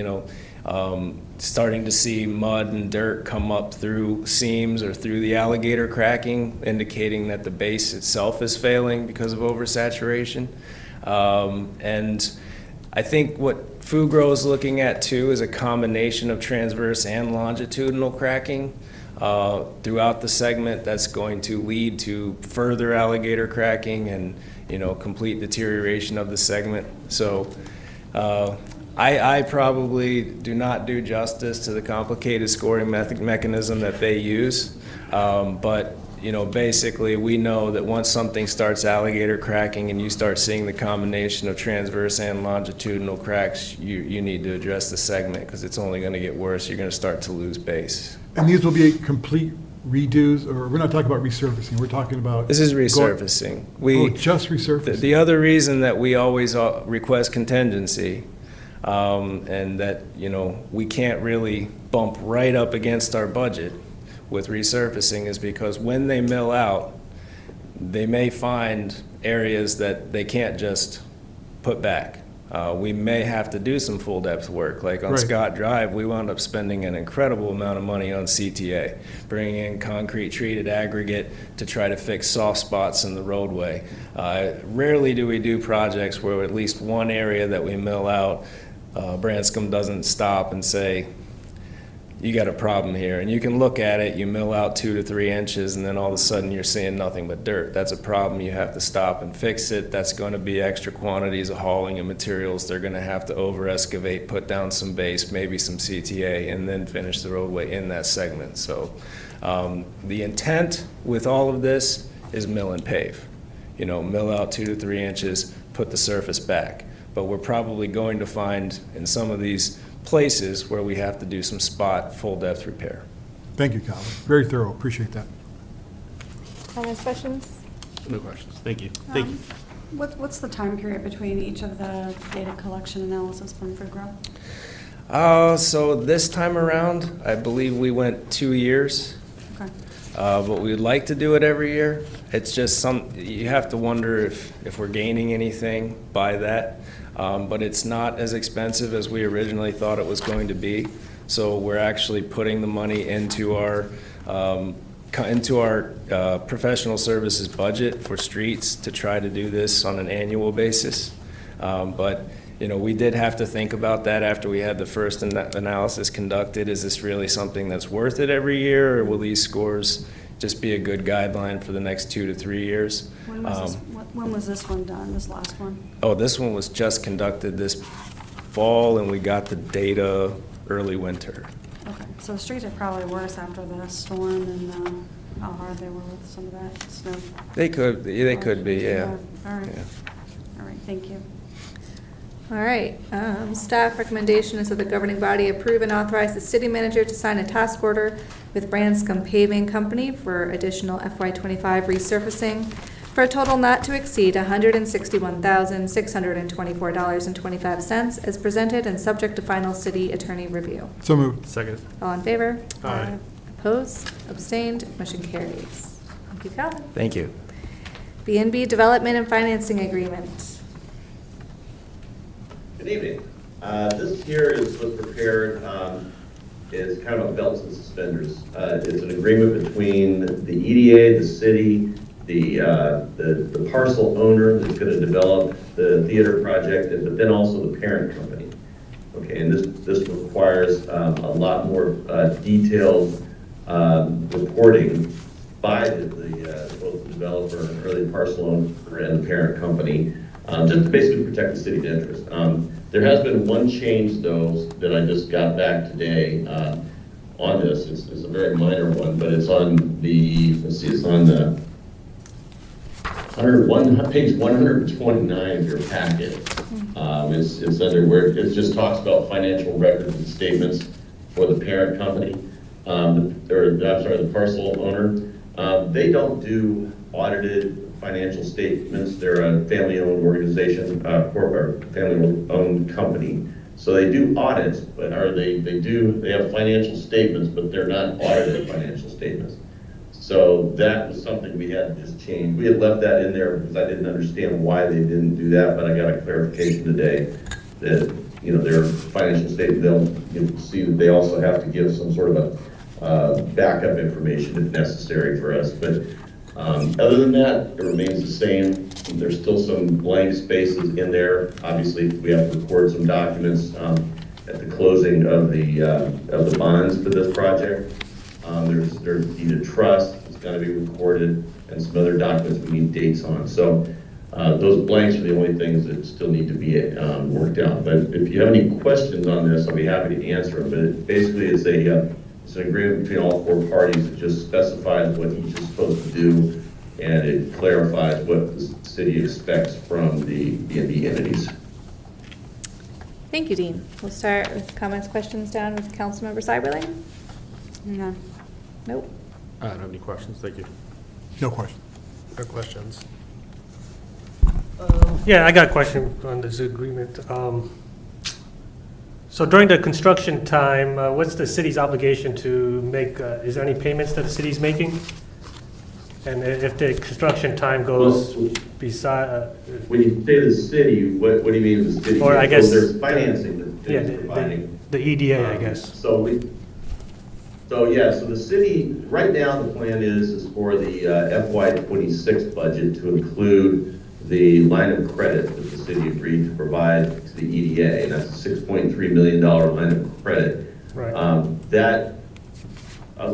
starting to see mud and dirt come up through seams or through the alligator cracking, indicating that the base itself is failing because of oversaturation. And I think what Fugro is looking at too is a combination of transverse and longitudinal cracking throughout the segment that's going to lead to further alligator cracking and complete deterioration of the segment. So I probably do not do justice to the complicated scoring mechanism that they use, but basically we know that once something starts alligator cracking and you start seeing the combination of transverse and longitudinal cracks, you need to address the segment because it's only going to get worse. You're going to start to lose base. And these will be complete redos, or we're not talking about resurfacing, we're talking about... This is resurfacing. Just resurfacing. The other reason that we always request contingency and that, we can't really bump right up against our budget with resurfacing is because when they mill out, they may find areas that they can't just put back. We may have to do some full depth work. Like on Scott Drive, we wound up spending an incredible amount of money on CTA, bringing in concrete treated aggregate to try to fix soft spots in the roadway. Rarely do we do projects where at least one area that we mill out, Branscombe doesn't stop and say, you got a problem here. And you can look at it, you mill out 2 to 3 inches, and then all of a sudden you're seeing nothing but dirt. That's a problem. You have to stop and fix it. That's going to be extra quantities of hauling and materials. They're going to have to over-excavate, put down some base, maybe some CTA, and then finish the roadway in that segment. So the intent with all of this is mill and pave. Mill out 2 to 3 inches, put the surface back. But we're probably going to find in some of these places where we have to do some spot full depth repair. Thank you, Colin. Very thorough. Appreciate that. Comments, questions? No questions. Thank you. Thank you. What's the time period between each of the data collection analysis from Fugro? So this time around, I believe we went 2 years. Okay. But we'd like to do it every year. It's just you have to wonder if we're gaining anything by that. But it's not as expensive as we originally thought it was going to be. So we're actually putting the money into our professional services budget for streets to try to do this on an annual basis. But we did have to think about that after we had the first analysis conducted. Is this really something that's worth it every year, or will these scores just be a good guideline for the next 2 to 3 years? When was this one done, this last one? Oh, this one was just conducted this fall, and we got the data early winter. Okay, so the streets are probably worse after the storm and how hard they were with some of that snow. They could be, yeah. All right. Yeah. All right, thank you. All right, staff recommendation is that the governing body approve and authorize the city manager to sign a task order with Branscombe Paving Company for additional FY25 resurfacing for a total not to exceed $161,624.25 as presented and subject to final city attorney review. So moved. Second. All in favor? Aye. Opposed? Abstained? Motion carries. Thank you, Calvin. Thank you. B&B Development and Financing Agreement. Good evening. This here was prepared, is kind of a belts and suspenders. It's an agreement between the EDA, the city, the parcel owner that's going to develop the theater project, but then also the parent company. Okay, and this requires a lot more detailed reporting by both the developer or the parcel owner and the parent company, just to basically protect the city's interest. There has been one change, though, that I just got back today on this. It's a very minor one, but it's on the, let's see, it's on the page 129 of your packet. It's under where it just talks about financial records and statements for the parent company, the parcel owner. They don't do audited financial statements. They're a family-owned organization, or family-owned company. So they do audits, but they have financial statements, but they're not audited financial statements. So that was something we had to just change. We had left that in there because I didn't understand why they didn't do that, but I got a clarification today that, you know, their financial statement, they'll see that they also have to give some sort of a backup information if necessary for us. But other than that, it remains the same. There's still some blank spaces in there. Obviously, we have to record some documents at the closing of the bonds for this project. There's deed of trust, it's got to be recorded, and some other documents we need dates on. So those blanks are the only things that still need to be worked out. But if you have any questions on this, I'll be happy to answer them. But basically, it's an agreement between all four parties that just specifies what each is supposed to do, and it clarifies what the city expects from the B&B entities. Thank you, Dean. We'll start with comments, questions down with Councilmember Cyberling. No. Nope. I don't have any questions, thank you. No question. No questions. Yeah, I got a question on this agreement. So during the construction time, what's the city's obligation to make, is there any payments that the city's making? And if the construction time goes beside... when you say the city, what do you mean the city? Or I guess... So there's financing that the city's providing. The EDA, I guess. So the city, right now, the plan is for the FY26 budget to include the line of credit that the city agreed to provide to the EDA, and that's a $6.3 million line of credit. Right.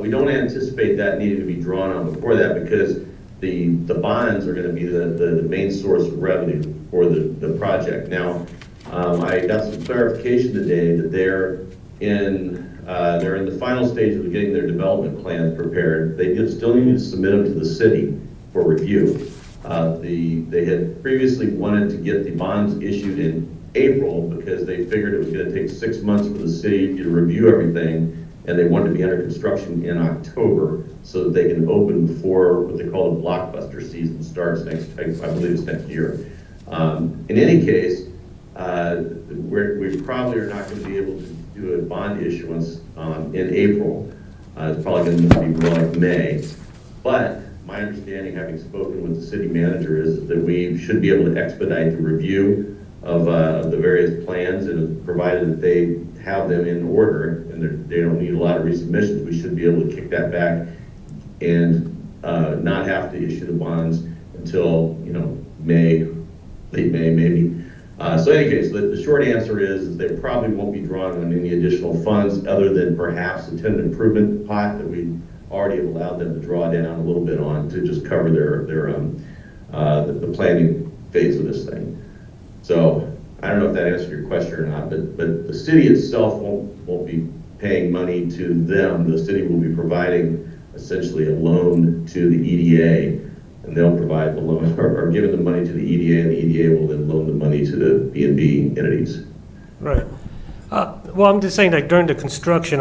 We don't anticipate that needing to be drawn on before that because the bonds are going to be the main source of revenue for the project. Now, I got some clarification today that they're in the final stages of getting their development plans prepared. They still need to submit them to the city for review. They had previously wanted to get the bonds issued in April because they figured it was going to take 6 months for the city to review everything, and they wanted to be under construction in October so that they can open before what they call the blockbuster season starts I believe it's next year. In any case, we probably are not going to be able to do a bond issuance in April. It's probably going to be more like May. But my understanding, having spoken with the city manager, is that we should be able to expedite the review of the various plans, and provided that they have them in order and they don't need a lot of resubmissions, we should be able to kick that back and not have to issue the bonds until, May, late May maybe. So in any case, the short answer is they probably won't be drawing on any additional funds other than perhaps the tenant improvement pot that we already have allowed them to draw down a little bit on to just cover the planning phase of this thing. So I don't know if that answered your question or not, but the city itself won't be paying money to them. The city will be providing essentially a loan to the EDA, and they'll provide the loan or giving the money to the EDA, and the EDA will then loan the money to the B&B entities. Right. Well, I'm just saying that during the construction,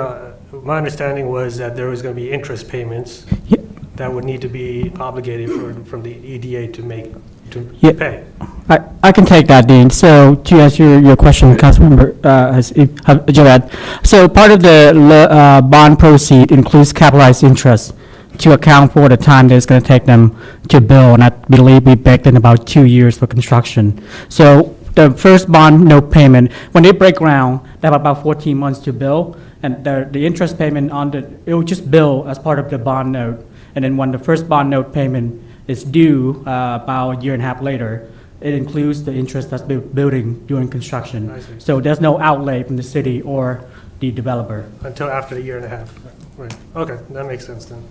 my understanding was that there was going to be interest payments that would need to be obligated from the EDA to pay. I can take that, Dean. So to answer your question, Councilmember Javed, so part of the bond proceed includes capitalized interest to account for the time that it's going to take them to build, and I believe we baked in about 2 years for construction. So the first bond note payment, when they break ground, they have about 14 months to build, and the interest payment it will just bill as part of the bond note, and then when the first bond note payment is due about a year and a half later, it includes the interest that's building during construction. I see. So there's no outlay from the city or the developer. Until after the year and a half. Right. Okay, that makes sense then.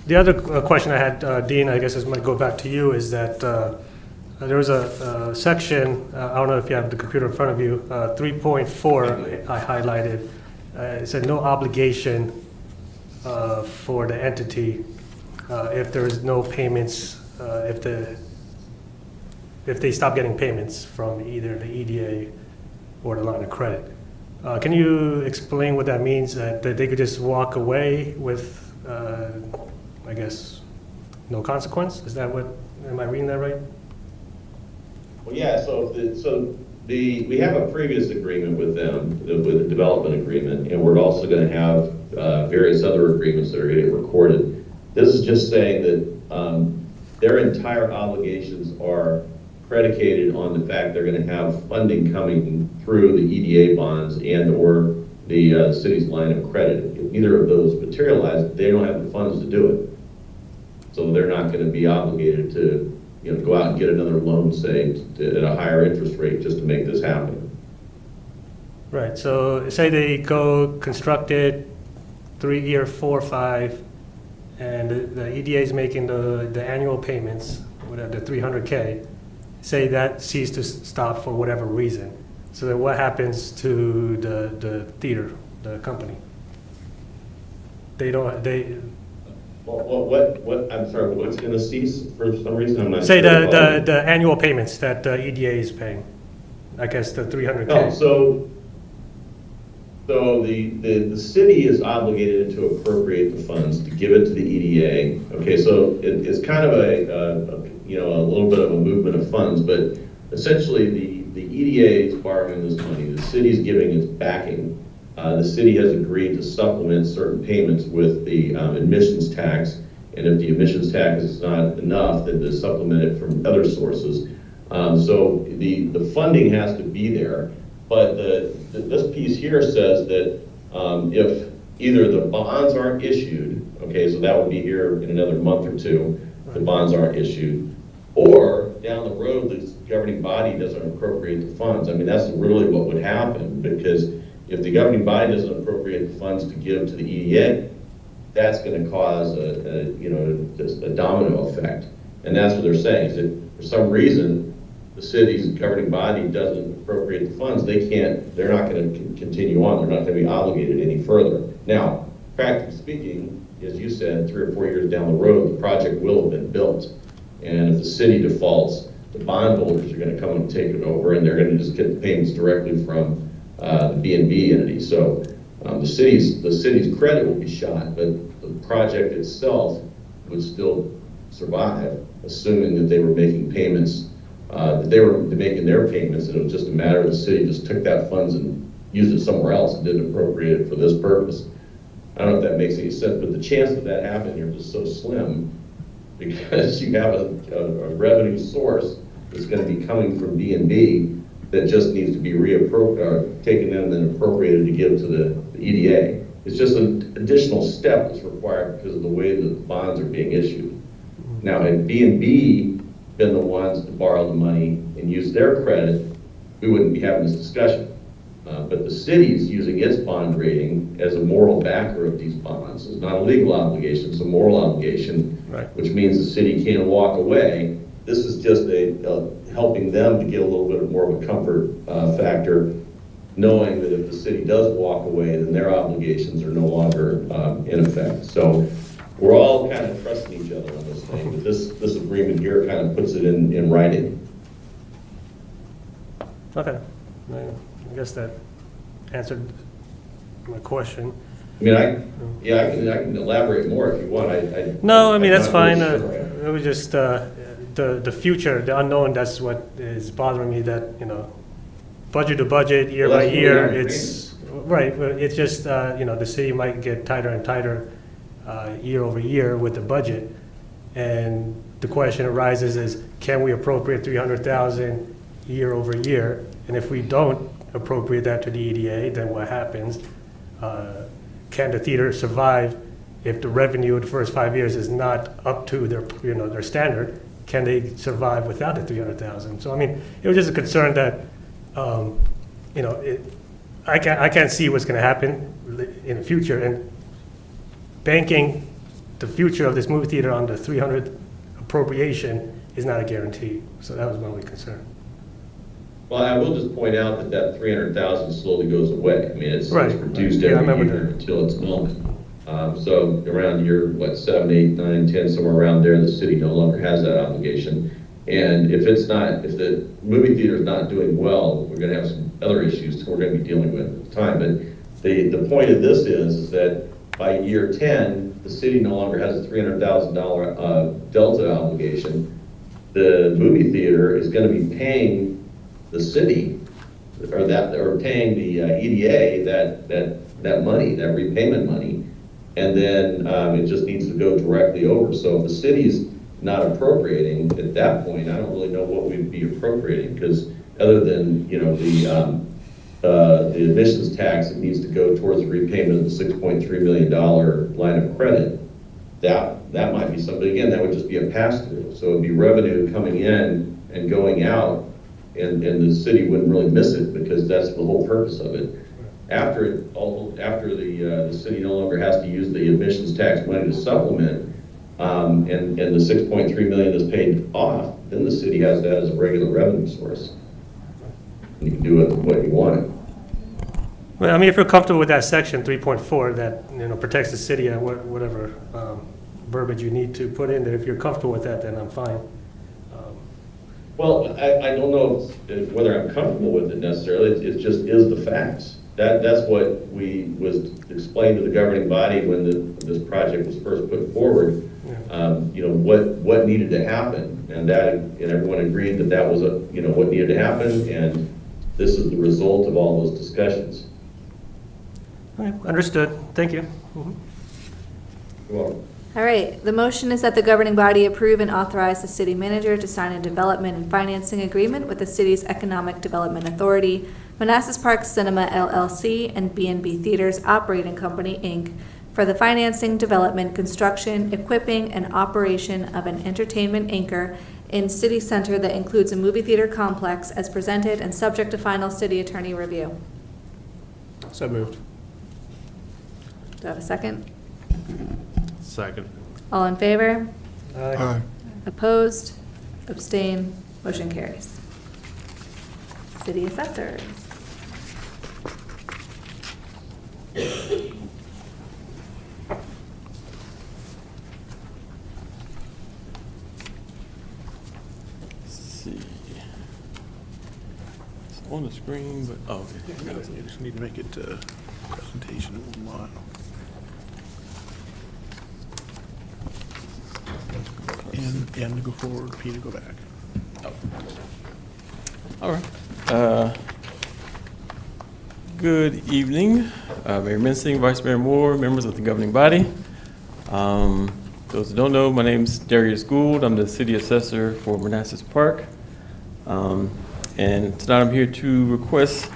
The other question I had, Dean, I guess this might go back to you, is that there was a section, I don't know if you have the computer in front of you, 3.4 I highlighted. It said no obligation for the entity if there is no payments, if they stop getting payments from either the EDA or the line of credit. Can you explain what that means, that they could just walk away with, I guess, no consequence? Is that what, am I reading that right? Well, yeah, we have a previous agreement with them, with a development agreement, and we're also gonna have, various other agreements that are gonna get recorded. This is just saying that, their entire obligations are predicated on the fact they're gonna have funding coming through the EDA bonds and/or the city's line of credit. If either of those materialize, they don't have the funds to do it. So they're not gonna be obligated to, go out and get another loan, say, at a higher interest rate just to make this happen. Right, so say they go construct it 3 year, 4, 5, and the EDA is making the annual payments, whatever, the 300K, say that ceased to stop for whatever reason. So then what happens to the theater, the company? I'm sorry, what's gonna cease for some reason? I'm not Say sure. the annual payments that the EDA is paying, I guess the 300K. Oh, so the city is obligated to appropriate the funds to give it to the EDA. Okay, so it's kind of a little bit of a movement of funds, but essentially the EDA is borrowing this money, the city's giving its backing. The city has agreed to supplement certain payments with the admissions tax, and if the admissions tax is not enough, then to supplement it from other sources. So the funding has to be there, but this piece here says that if either the bonds aren't issued, okay, so that would be here in another month or two, the bonds aren't issued, or down the road, the governing body doesn't appropriate the funds. I mean, that's really what would happen, because if the governing body doesn't appropriate the funds to give to the EDA, that's going to cause just a domino effect. And that's what they're saying, is that for some reason, the city's governing body doesn't appropriate the funds, they're not going to continue on, they're not going to be obligated any further. Now, practically speaking, as you said, 3 or 4 years down the road, the project will have been built. And if the city defaults, the bondholders are going to come and take it over, and they're going to just get the payments directly from the B&B entity. So the city's credit will be shot, but the project itself would still survive, assuming that they were making payments, that they were making their payments, and it was just a matter of the city just took that funds and used it somewhere else and didn't appropriate it for this purpose. I don't know if that makes any sense, but the chance of that happening here is just so slim, because you have a revenue source that's going to be coming from B&B that just needs to be taken in and then appropriated to give to the EDA. It's just an additional step that's required because of the way that the bonds are being issued. Now, had B&B been the ones to borrow the money and use their credit, we wouldn't be having this discussion. But the city's using its bond rating as a moral backer of these bonds. It's not a legal obligation, it's a moral obligation, Right. which means the city can't walk away. This is just helping them to get a little bit more of a comfort factor, knowing that if the city does walk away, then their obligations are no longer in effect. So we're all kind of trusting each other on this thing, but this agreement here kind of puts it in writing. Okay, I guess that answered my question. I mean, I can elaborate more if you want. No, I mean, that's I'm fine. not really sure. It was just the future, the unknown, that's what is bothering me, that, budget to budget, year Well, by that's what year, we have it's, right, but it's just, the city might get tighter and tighter year over year with the budget. And the question arises is, can we appropriate 300,000 year over year? And if we don't appropriate that to the EDA, then what happens? Can the theater survive if the revenue of the first 5 years is not up to their standard? Can they survive without the 300,000? So I mean, it was just a concern that I can't see what's going to happen in the future, and banking the future of this movie theater on the 300 appropriation is not a guarantee. So that was my only concern. Well, I will just point out that 300,000 slowly goes away. I mean, it's reduced Yeah, I every remember year that. until it's null. So around year, 7, 8, 9, 10, somewhere around there, the city no longer has that obligation. And if the movie theater is not doing well, we're going to have some other issues that we're going to be dealing with at the time. But the point of this is that by year 10, the city no longer has a $300,000 delta obligation. the movie theater is gonna be paying the city, or paying the EDA that money, that repayment money. And then it just needs to go directly over. So if the city's not appropriating, at that point, I don't really know what we'd be appropriating, because other than, you know, the admissions tax that needs to go towards the repayment of the $6.3 million line of credit, that might be something, again, that would just be a pass-through. So it'd be revenue coming in and going out, and the city wouldn't really miss it, because that's the whole purpose of it. After the city no longer has to use the admissions tax money to supplement, and the $6.3 million is paid off, then the city has that as a regular revenue source. You can do it what you want. Well, I mean, if you're comfortable with that section 3.4 that, you know, protects the city and whatever verbiage you need to put in there, if you're comfortable with that, then I'm fine. Well, I don't know whether I'm comfortable with it necessarily. It just is the facts. That's what was explained to the governing body when this project was first put forward. You know, what needed to happen, and everyone agreed that was what needed to happen, and this is the result of all those discussions. All right, understood. Thank you. You're welcome. All right, the motion is that the governing body approve and authorize the city manager to sign a development and financing agreement with the city's Economic Development Authority, Manassas Park Cinema LLC, and B&B Theaters Operating Company, Inc., for the financing, development, construction, equipping, and operation of an entertainment anchor in City Center that includes a movie theater complex as presented and subject to final city attorney review. So moved. Do I have a second? Second. All in favor? Aye. Opposed? Abstain? Motion carries. City assessors. See. It's on the screen, but, oh, okay. You just need to make it presentation online. N to go forward, P to go back. All right. Good evening, Mayor Mensing, Vice Mayor Moore, members of the governing body. Those who don't know, my name's Darius Gould. I'm the city assessor for Manassas Park. And tonight I'm here to request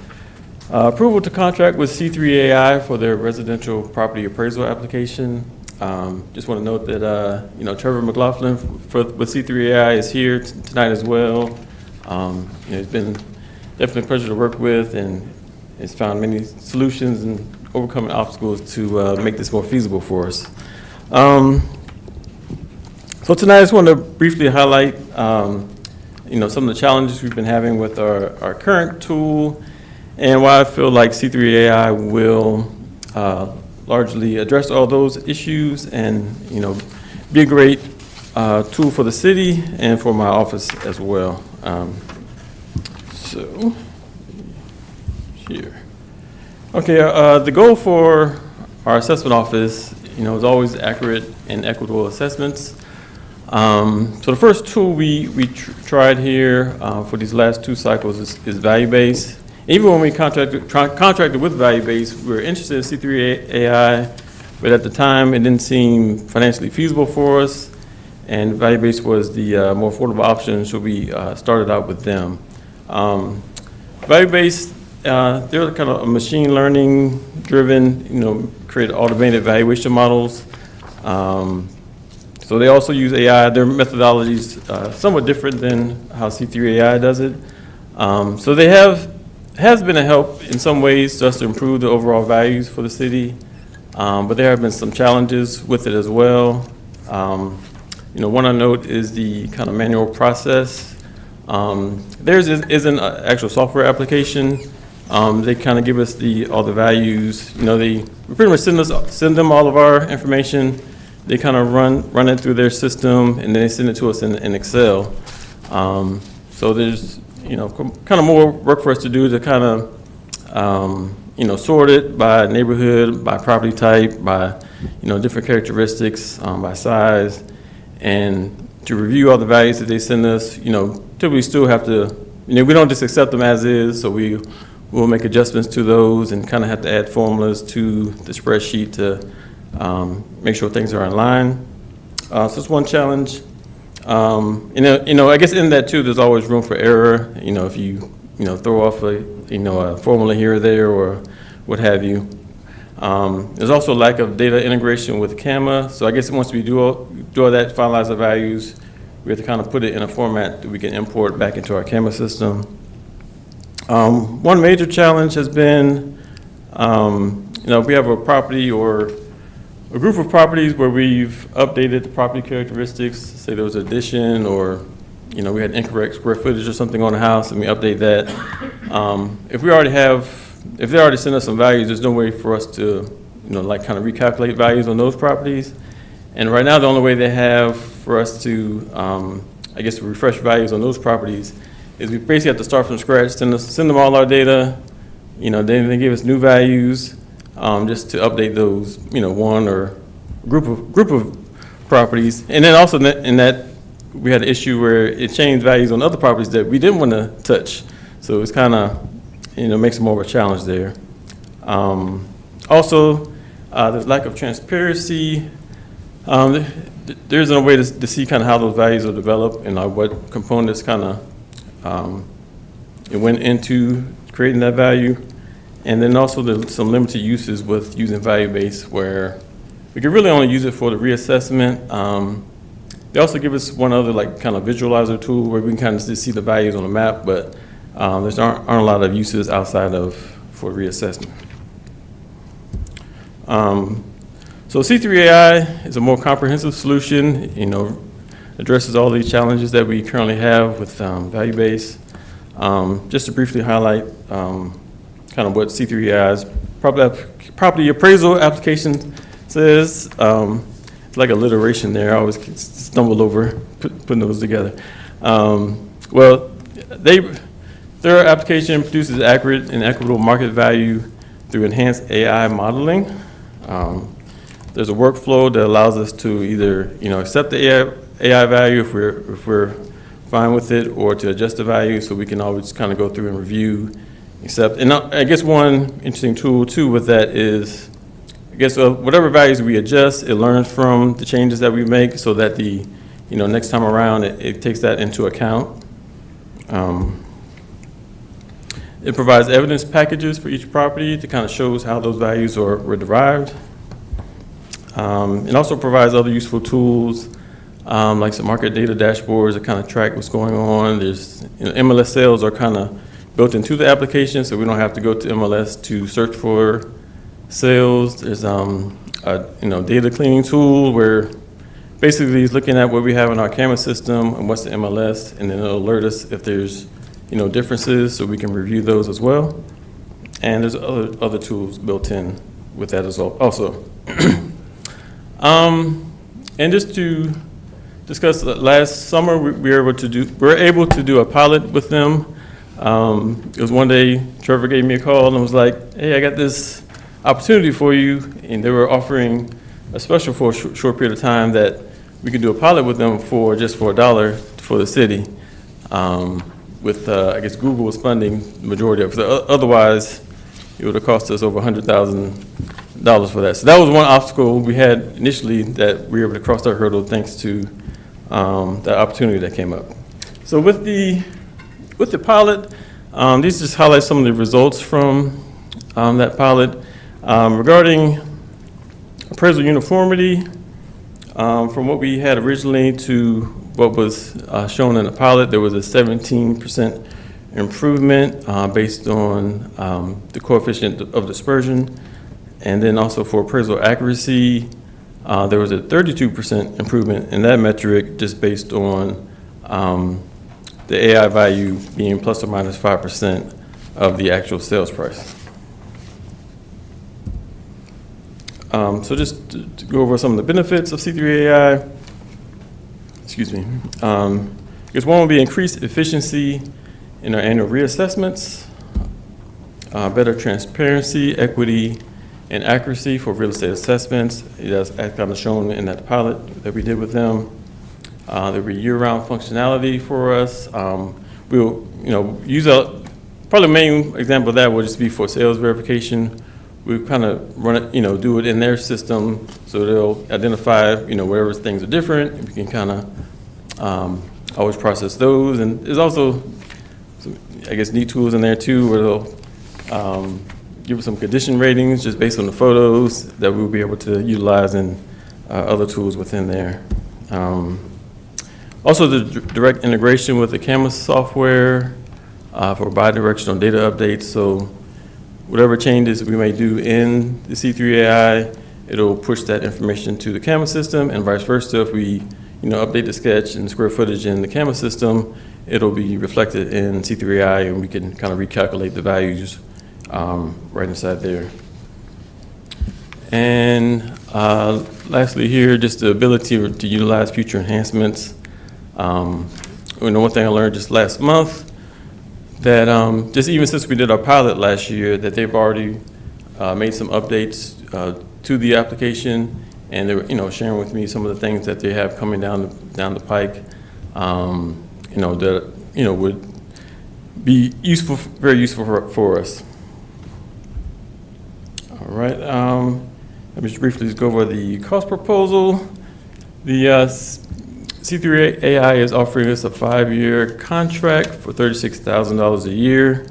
approval to contract with C3AI for their residential property appraisal application. Just want to note that, Trevor McLaughlin with C3AI is here tonight as well. It's been definitely a pleasure to work with, and has found many solutions and overcoming obstacles to make this more feasible for us. So tonight I just want to briefly highlight, some of the challenges we've been having with our current tool, and why I feel like C3AI will largely address all those issues and, be a great tool for the city and for my office as well. So, here. Okay, the goal for our assessment office, is always accurate and equitable assessments. So the first tool we tried here for these last two cycles is value-based. Even when we contracted with value-based, we were interested in C3AI, but at the time it didn't seem financially feasible for us, and value-based was the more affordable option, so we started out with them. Value-based, they're kind of a machine learning driven, create automated valuation models. So they also use AI. Their methodology is somewhat different than how C3AI does it. So they has been a help in some ways just to improve the overall values for the city, but there have been some challenges with it as well. One I note is the kind of manual process. Theirs isn't an actual software application. They kind of give us all the values. We pretty much send them all of our information. They kind of run it through their system, and then they send it to us in Excel. So there's kind of more work for us to do to kind of sort it by neighborhood, by property type, by different characteristics, by size, and to review all the values that they send us. Typically still have to, we don't just accept them as is, so we'll make adjustments to those and kind of have to add formulas to the spreadsheet to make sure things are in line. So it's one challenge. I guess in that too, there's always room for error. If you throw off a formula here or there or what have you. There's also a lack of data integration with CAMA. So I guess once we do all that, finalize the values, we have to kind of put it in a format that we can import back into our CAMA system. One major challenge has been, if we have a property or a group of properties where we've updated the property characteristics, say there was an addition or, we had incorrect square footage or something on the house and we update that. If they already sent us some values, there's no way for us to, kind of recalculate values on those properties. And right now, the only way they have for us to, refresh values on those properties is we basically have to start from scratch, send them all our data, then they give us new values, just to update those, one or group of properties. And then also in that we had an issue where it changed values on other properties that we didn't want to touch. So it's kind of, makes it more of a challenge there. Also, there's lack of transparency. There isn't a way to see kind of how those values are developed and what components kind of it went into creating that value. And then also there's some limited uses with using value-based where we could really only use it for the reassessment. They also give us one other kind of visualizer tool where we can kind of just see the values on the map, but there aren't a lot of uses outside of for reassessment. So C3AI is a more comprehensive solution, addresses all these challenges that we currently have with value-based. Just to briefly highlight kind of what C3AI's property appraisal application says. It's like alliteration there. I always stumble over putting those together. Well, their application produces accurate and equitable market value through enhanced AI modeling. There's a workflow that allows us to either accept the AI value if we're fine with it, or to adjust the value, so we can always kind of go through and review, accept. And I guess one interesting tool too with that is, whatever values we adjust, it learns from the changes that we make, so that the next time around it takes that into account. It provides evidence packages for each property to kind of shows how those values were derived. It also provides other useful tools, like some market data dashboards that kind of track what's going on. There's MLS sales are kind of built into the application, so we don't have to go to MLS to search for sales. There's a data cleaning tool where basically it's looking at what we have in our camera system and what's the MLS, and then it'll alert us if there's differences, so we can review those as well. And there's other tools built in with that as well also. And just to discuss, last summer we were able to do a pilot with them. It was one day Trevor gave me a call and was like, "Hey, I got this opportunity for you," and they were offering a special for a short period of time that we could do a pilot with them for just $1 for the city. With I guess Google was funding the majority of it. So otherwise, it would have cost us over $100,000 for that. So that was one obstacle we had initially that we were able to cross that hurdle thanks to that opportunity that came up. So with the pilot, these just highlight some of the results from that pilot. Regarding appraisal uniformity, from what we had originally to what was shown in the pilot, there was a 17% improvement based on the coefficient of dispersion. And then also for appraisal accuracy, there was a 32% improvement in that metric just based on the AI value being plus or minus 5% of the actual sales price. So just to go over some of the benefits of C3AI, excuse me. Because one will be increased efficiency in our annual reassessments, better transparency, equity, and accuracy for real estate assessments. That's kind of shown in that pilot that we did with them. There'll be year-round functionality for us. We'll, use probably the main example of that will just be for sales verification. We kind of run it, do it in their system, so they'll identify, wherever things are different. We can kind of always process those. And there's also some, I guess, neat tools in there too, where they'll give us some condition ratings just based on the photos that we'll be able to utilize in other tools within there. Also, the direct integration with the CAMA software for bi-directional data updates. So whatever changes we may do in the C3 AI, it'll push that information to the CAMA system, and vice versa. If we update the sketch and square footage in the CAMA system, it'll be reflected in C3 AI, and we can kind of recalculate the values right inside there. And lastly here, just the ability to utilize future enhancements. One thing I learned just last month, that just even since we did our pilot last year, that they've already made some updates to the application, and they're sharing with me some of the things that they have coming down the pike, that would be useful, very useful for us. All right, let me just briefly just go over the cost proposal. The C3 AI is offering us a 5-year contract for $36,000 a year.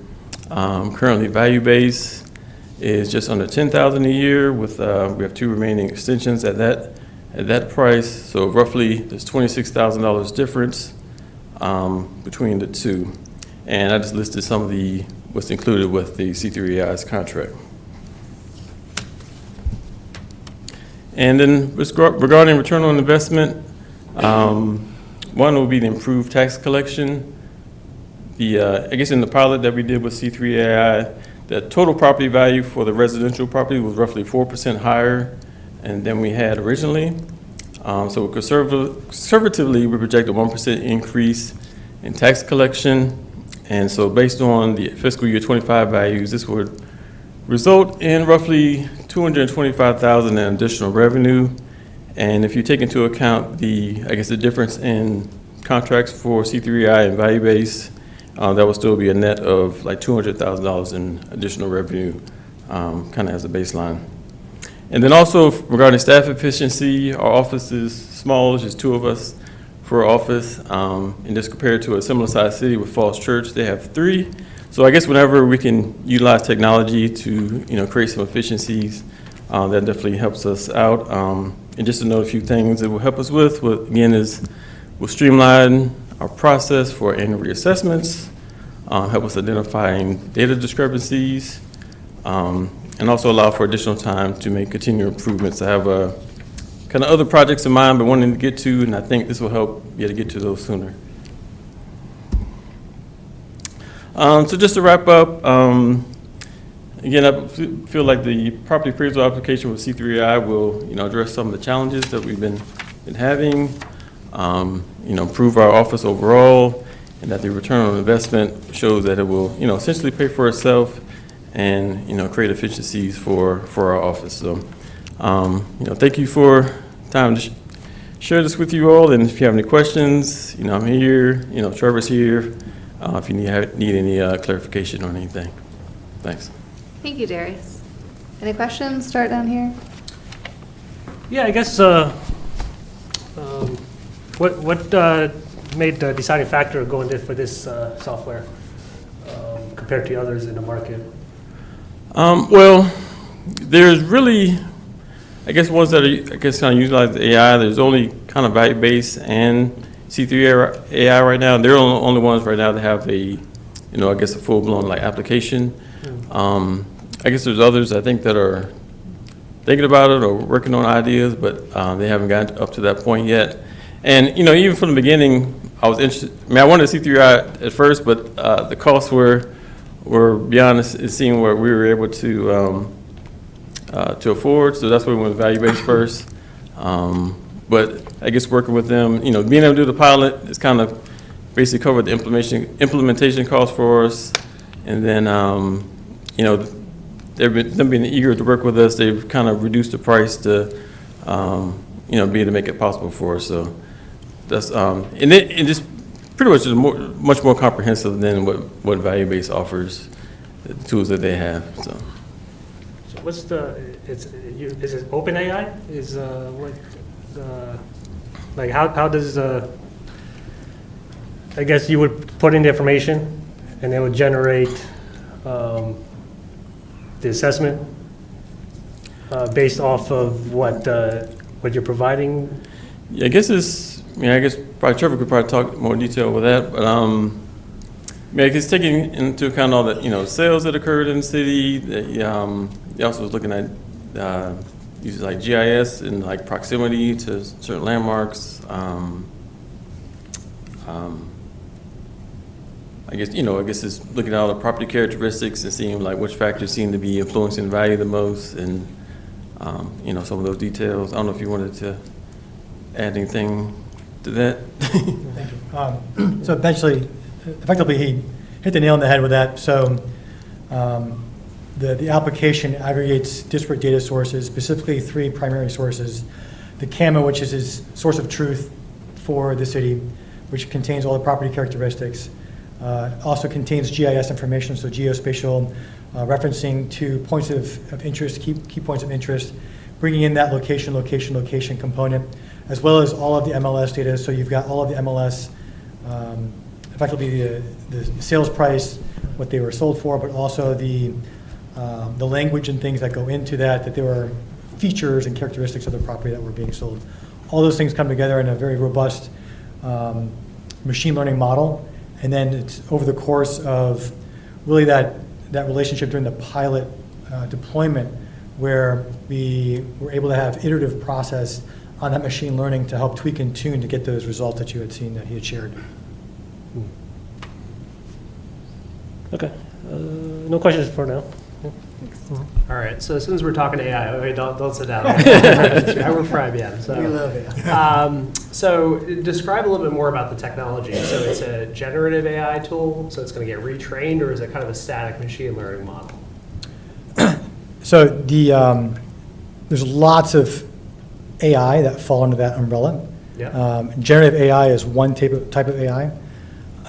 Currently, value base is just under $10,000 a year. With we have 2 remaining extensions at that price. So roughly, there's $26,000 difference between the two. And I just listed some of what's included with the C3 AI's contract. And then regarding return on investment, one will be the improved tax collection. I guess in the pilot that we did with C3 AI, the total property value for the residential property was roughly 4% higher than we had originally. So conservatively, we project a 1% increase in tax collection. And so based on the fiscal year 25 values, this would result in roughly $225,000 in additional revenue. And if you take into account the difference in contracts for C3I and value base, that will still be a net of like $200,000 in additional revenue, kind of as a baseline. And then also regarding staff efficiency, our office is small, it's just 2 of us for our office. And just compared to a similar sized city with Falls Church, they have 3. So I guess whenever we can utilize technology to create some efficiencies, that definitely helps us out. And just to note a few things it will help us with, again, is we'll streamline our process for annual reassessments, help us identifying data discrepancies, and also allow for additional time to make continued improvements. I have kind of other projects in mind, but wanting to get to, and I think this will help to get to those sooner. So just to wrap up, again, I feel like the property appraisal application with C3I will, address some of the challenges that we've been having, improve our office overall, and that the return on investment shows that it will, essentially pay for itself and, create efficiencies for our office. So, thank you for time to share this with you all. And if you have any questions, I'm here, Trevor's here, if you need any clarification on anything. Thanks. Thank you, Darius. Any questions? Start down here. Yeah, I guess what made the deciding factor of going for this software compared to others in the market? Well, there's really, I guess, ones that are, kind of utilize the AI. There's only kind of value-based and C3 AI right now. They're the only ones right now that have a, a full-blown application. I guess there's others I think that are thinking about it or working on ideas, but they haven't gotten up to that point yet. And even from the beginning, I was interested. I wanted C3I at first, but the costs were beyond seeing what we were able to afford. So that's why we went value-based first. But I guess working with them, being able to do the pilot, it's kind of basically covered the implementation costs for us, and then them being eager to work with us, they've kind of reduced the price to be able to make it possible for us. So that's, and it just pretty much is much more comprehensive than what Value-Based offers, the tools that they have, so. So what's is it OpenAI? Like how does, I guess you would put in the information and it would generate the assessment based off of what you're providing? Yeah, I guess I guess probably Trevor could probably talk more detail with that, but I guess taking into account all the, sales that occurred in the city, he also was looking at uses like GIS and like proximity to certain landmarks. I guess it's looking at all the property characteristics and seeing like which factors seem to be influencing value the most, and some of those details. I don't know if you wanted to add anything to that. Thank you. So effectively, he hit the nail on the head with that. So the application aggregates disparate data sources, specifically 3 primary sources. The CAMA, which is his source of truth for the city, which contains all the property characteristics. Also contains GIS information, so geospatial referencing to points of interest, key points of interest, bringing in that location component, as well as all of the MLS data. So you've got all of the MLS, effectively the sales price, what they were sold for, but also the language and things that go into that there were features and characteristics of the property that were being sold. All those things come together in a very robust machine learning model. And then it's over the course of really that relationship during the pilot deployment, where we were able to have iterative process on that machine learning to help tweak and tune to get those results that you had seen that he had shared. Okay. No questions for now. All right. So since we're talking AI, wait, don't sit down. I work for IBM. So. We love it. So describe a little bit more about the technology. So it's a generative AI tool, so it's going to get retrained, or is it kind of a static machine learning model? So there's lots of AI that fall under that umbrella. Yeah. Generative AI is one type of AI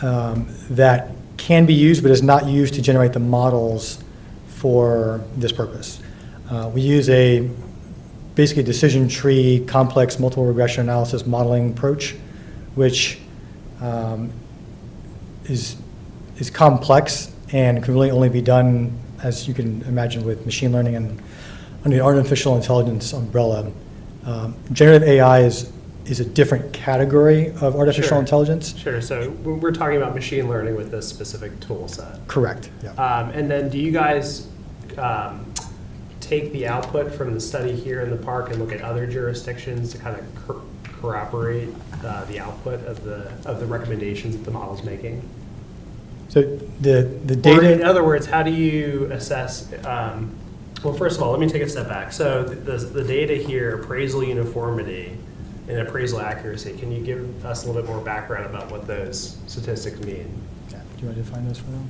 that can be used, but is not used to generate the models for this purpose. We use basically a decision tree, complex multiple regression analysis modeling approach, which is complex and can really only be done, as you can imagine, with machine learning and under the artificial intelligence umbrella. Generative AI is a different category of artificial intelligence. Sure. So we're talking about machine learning with this specific tool set. Correct. Yeah. And then do you guys take the output from the study here in the park and look at other jurisdictions to kind of corroborate the output of the recommendations that the model's making? So the data. Or in other words, how do you assess? Well, first of all, let me take a step back. So the data here, appraisal uniformity and appraisal accuracy. Can you give us a little bit more background about what those statistics mean? Yeah. Do you want to define those for them?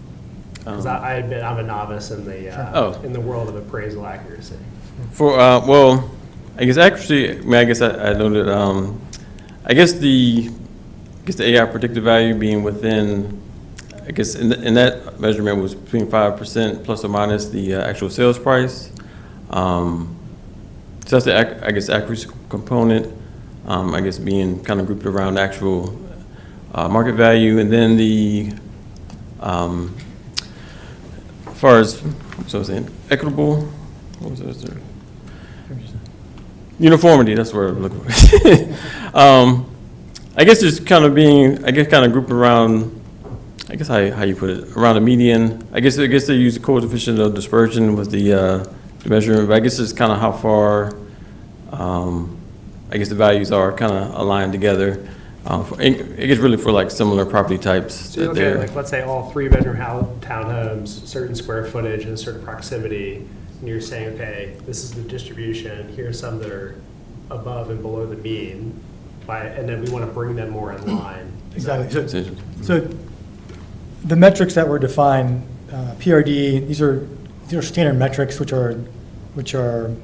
Because I admit I'm a novice in the world of appraisal accuracy. For well, I guess accuracy. I guess I know that. I guess the AI predictive value being within. I guess in that measurement was between 5% plus or minus the actual sales price. So that's the accuracy component. I guess being kind of grouped around actual market value, and then the as far as what I was saying, equitable. What was that? Uniformity. That's where I'm looking for. I guess just kind of being, kind of grouped around. I guess how you put it, around a median. I guess they use the coefficient of dispersion was the measurement, but I guess it's kind of how far I guess the values are kind of aligned together. I guess really for like similar property types. So like let's say all 3-bedroom townhomes, certain square footage and a certain proximity, and you're saying, okay, this is the distribution. Here's some that are above and below the mean, and then we want to bring them more in line. Exactly. So the metrics that were defined, PRD, these are standard metrics which are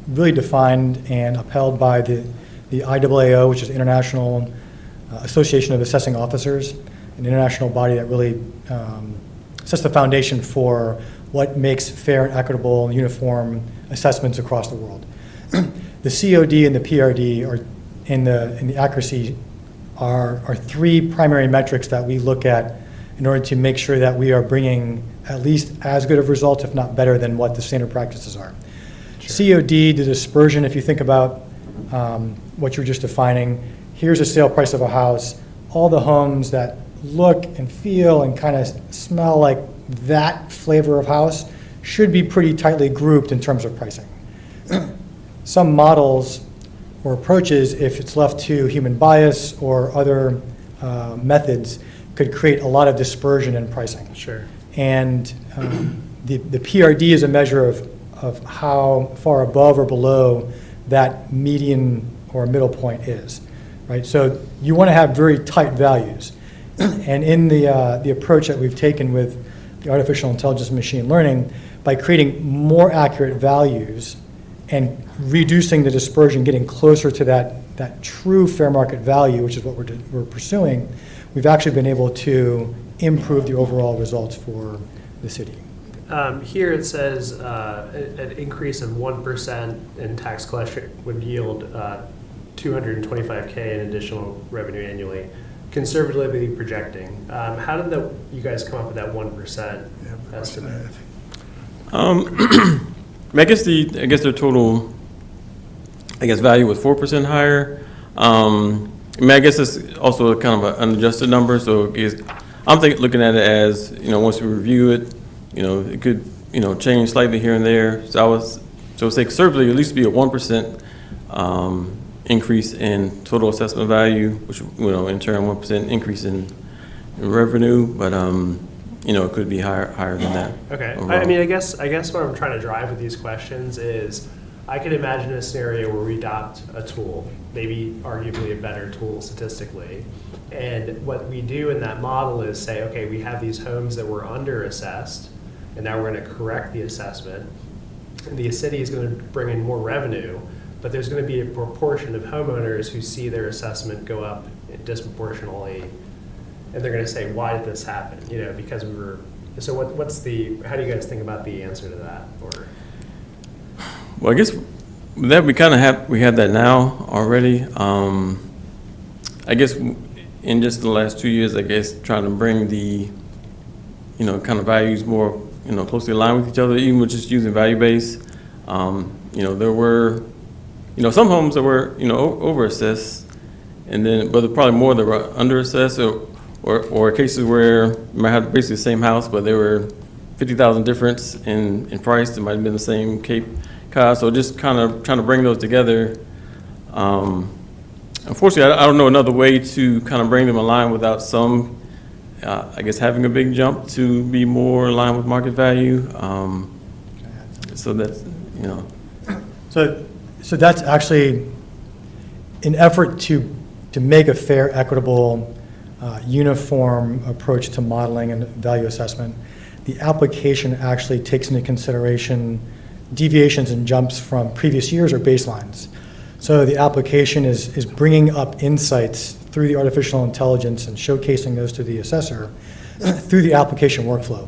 really defined and upheld by the IAAO, which is International Association of Assessing Officers, an international body that really sets the foundation for what makes fair and equitable and uniform assessments across the world. The COD and the PRD are in the accuracy are three primary metrics that we look at in order to make sure that we are bringing at least as good of results, if not better, than what the standard practices are. Sure. COD, the dispersion, if you think about what you're just defining, here's a sale price of a house. All the homes that look and feel and kind of smell like that flavor of house should be pretty tightly grouped in terms of pricing. Some models or approaches, if it's left to human bias or other methods, could create a lot of dispersion in pricing. Sure. And the PRD is a measure of how far above or below that median or middle point is, right? So you want to have very tight values. And in the approach that we've taken with the artificial intelligence and machine learning, by creating more accurate values and reducing the dispersion, getting closer to that true fair market value, which is what we're pursuing, we've actually been able to improve the overall results for the city. Here it says an increase of 1% in tax collection would yield $225K in additional revenue annually, conservatively projecting. How did you guys come up with that 1% estimate? I guess their total value was 4% higher. I guess it's also kind of an unadjusted number, so I'm looking at it as, once we review it, it could, change slightly here and there. So say conservatively, at least be a 1% increase in total assessment value, which, in turn, 1% increase in revenue, but, it could be higher than that. Okay. Overall. I guess what I'm trying to drive with these questions is I could imagine a scenario where we adopt a tool, maybe arguably a better tool statistically. And what we do in that model is say, okay, we have these homes that were under assessed, and now we're going to correct the assessment. And the city is going to bring in more revenue, but there's going to be a proportion of homeowners who see their assessment go up disproportionately. And they're going to say, why did this happen? Because we were. So how do you guys think about the answer to that? Or well, I guess that we had that now already. I guess in just the last 2 years, trying to bring the, kind of values more, closely aligned with each other, even with just using value base. There were, some homes that were, over assessed, but probably more that were under assessed, or cases where you might have basically the same house, but there were 50,000 difference in price. It might have been the same Cape Cod. So just kind of trying to bring those together. Unfortunately, I don't know another way to kind of bring them in line without some, having a big jump to be more in line with market value. So that's, So that's actually an effort to make a fair, equitable, uniform approach to modeling and value assessment. The application actually takes into consideration deviations and jumps from previous years or baselines. So the application is bringing up insights through the artificial intelligence and showcasing those to the assessor through the application workflow.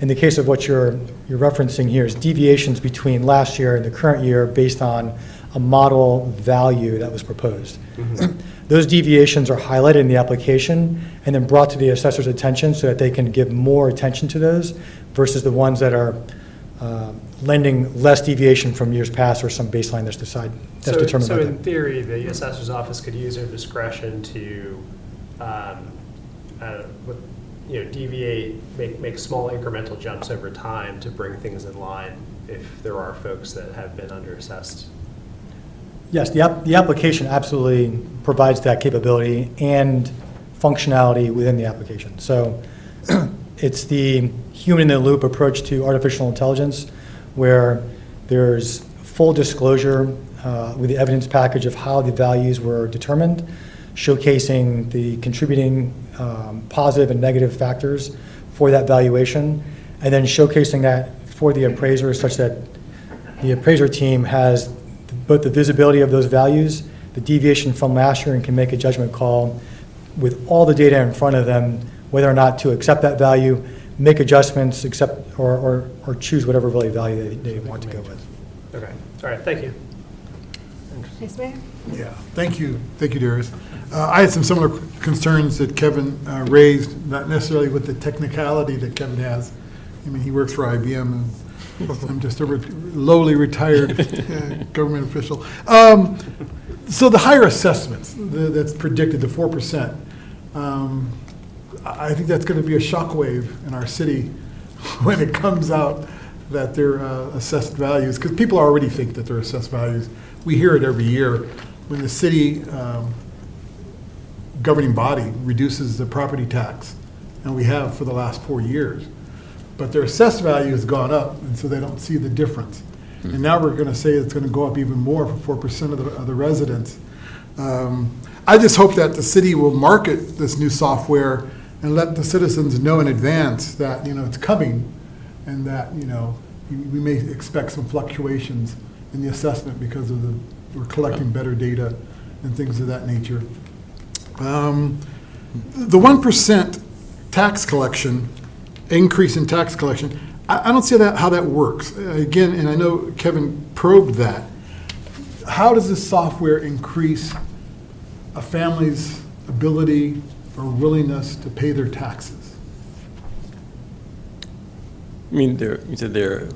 In the case of what you're referencing here is deviations between last year and the current year based on a model value that was proposed. Mm-hmm. Those deviations are highlighted in the application and then brought to the assessor's attention so that they can give more attention to those versus the ones that are lending less deviation from years past or some baseline that's determined so by in them. theory, the assessor's office could use their discretion to deviate, make small incremental jumps over time to bring things in line if there are folks that have been underassessed. Yes, the application absolutely provides that capability and functionality within the application. So it's the human-in-the-loop approach to artificial intelligence where there's full disclosure with the evidence package of how the values were determined, showcasing the contributing positive and negative factors for that valuation, and then showcasing that for the appraiser such that the appraiser team has both the visibility of those values, the deviation from last year, and can make a judgment call with all the data in front of them, whether or not to accept that value, make adjustments, accept, or choose whatever really value they want to go with. Okay, all right, thank you. Vice Mayor? Yeah, thank you, Darius. I had some similar concerns that Kevin raised, not necessarily with the technicality that Kevin has. I mean, he works for IBM, and I'm just a lowly retired government official. So the higher assessments that's predicted, the 4%, I think that's going to be a shockwave in our city when it comes out that they're assessed values, because people already think that they're assessed values. We hear it every year when the city governing body reduces the property tax, and we have for the last 4 years. But their assessed value has gone up, and so they don't see the difference. And now we're going to say it's going to go up even more for 4% of the residents. I just hope that the city will market this new software and let the citizens know in advance that, it's coming, and that, we may expect some fluctuations in the assessment because of we're collecting better data and things of that nature. The 1% tax collection, increase in tax collection, I don't see how that works. Again, and I know Kevin probed that. How does this software increase a family's ability or willingness to pay their taxes? I mean, you said they're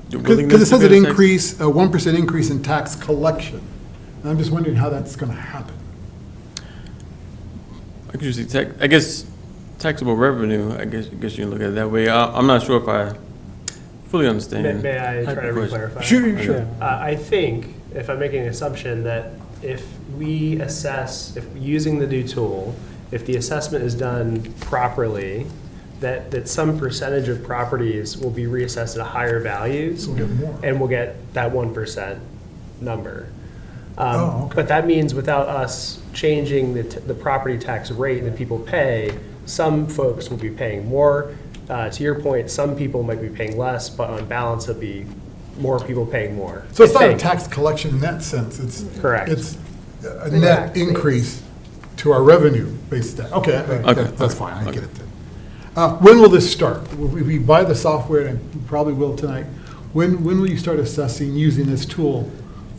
Because it says it increase, a 1% increase in tax collection. And I'm just wondering how that's going to happen. I could usually I guess taxable revenue, I guess you can look at it that way. I'm not sure if I fully understand. May I try to the question. re-clarify? Sure. I think, if I'm making an assumption, that if we assess, if using the new tool, if the assessment is done properly, that some percentage of properties will be reassessed at higher values. We'll get more. And we'll get that 1% number. Okay. But that means without us changing the property tax rate that people pay, some folks will be paying more. To your point, some people might be paying less, but on balance, it'll be more people paying more. So it's I not a think. tax collection in that sense. It's Correct. It's a net increase to our revenue based on. Okay, that's fine. I get it then. When will this start? We buy the software, and we probably will tonight. When will you start assessing using this tool?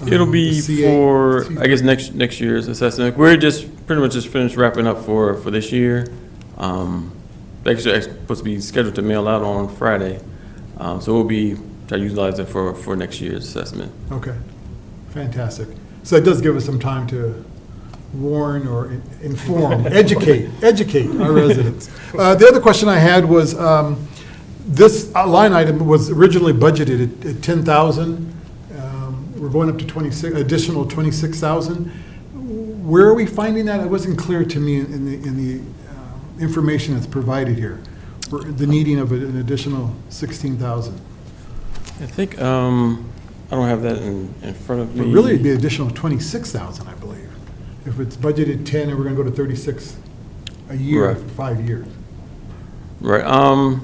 It'll be the for, CA? I guess, next year's assessment. We're just pretty much just finished wrapping up for this year. Actually, supposed to be scheduled to mail out on Friday. So we'll be trying to utilize it for next year's assessment. Okay, fantastic. So it does give us some time to warn or inform, educate our residents. The other question I had was, this line item was originally budgeted at 10,000. We're going up to additional 26,000. Where are we finding that? It wasn't clear to me in the information that's provided here. The needing of an additional 16,000. I think, I don't have that in front of me. But really, it'd be additional 26,000, I believe. If it's budgeted 10 and we're gonna go to 36 a year Right. for 5 years. Right. I'm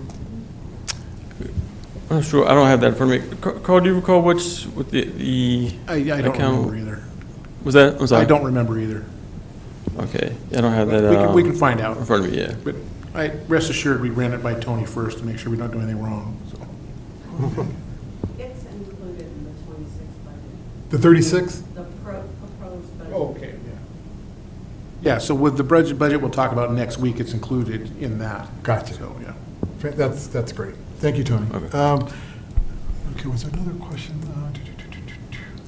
not sure. I don't have that in front of me. Carl, do you recall what the I don't account remember either. was that? I'm sorry. I don't remember either. Okay. I don't have that. We can find out. In front of me, yeah. But rest assured, we ran it by Tony first to make sure we don't do anything wrong, so. It's included in the 26 budget. The 36? The proposed budget. Okay, yeah. Yeah, so with the budget we'll talk about next week, it's included in that. Gotcha. So, yeah. That's great. Thank you, Tony. Okay. Okay, was there another question?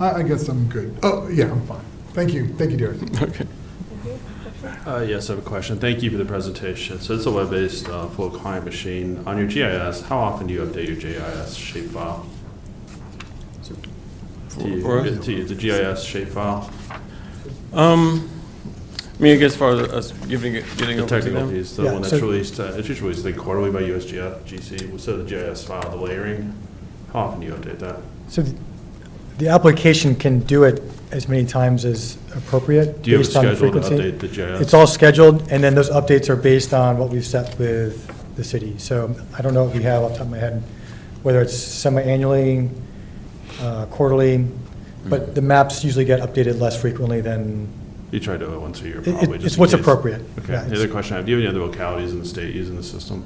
I guess I'm good. Oh, yeah, I'm fine. Thank you, Derek. Okay. Yes, I have a question. Thank you for the presentation. So it's a web-based full client machine. On your GIS, how often do you update your GIS shapefile? The GIS shapefile? I mean, I guess as far as us getting The over to technical them. piece, the Yeah, one that's so- released, it's usually released like quarterly by USGC. So the GIS file, the layering, how often do you update that? So the application can do it as many times as appropriate. Do you have a based on the schedule to frequency. update the GIS? It's all scheduled, and then those updates are based on what we've set with the city. So I don't know if we have off the top of my head, whether it's semi-annually, quarterly, but the maps usually get updated less frequently than You try to do it once a year, It- probably. it's just in what's case. appropriate. Okay. Yeah, The other question I have, do you have any other localities in the state using the system?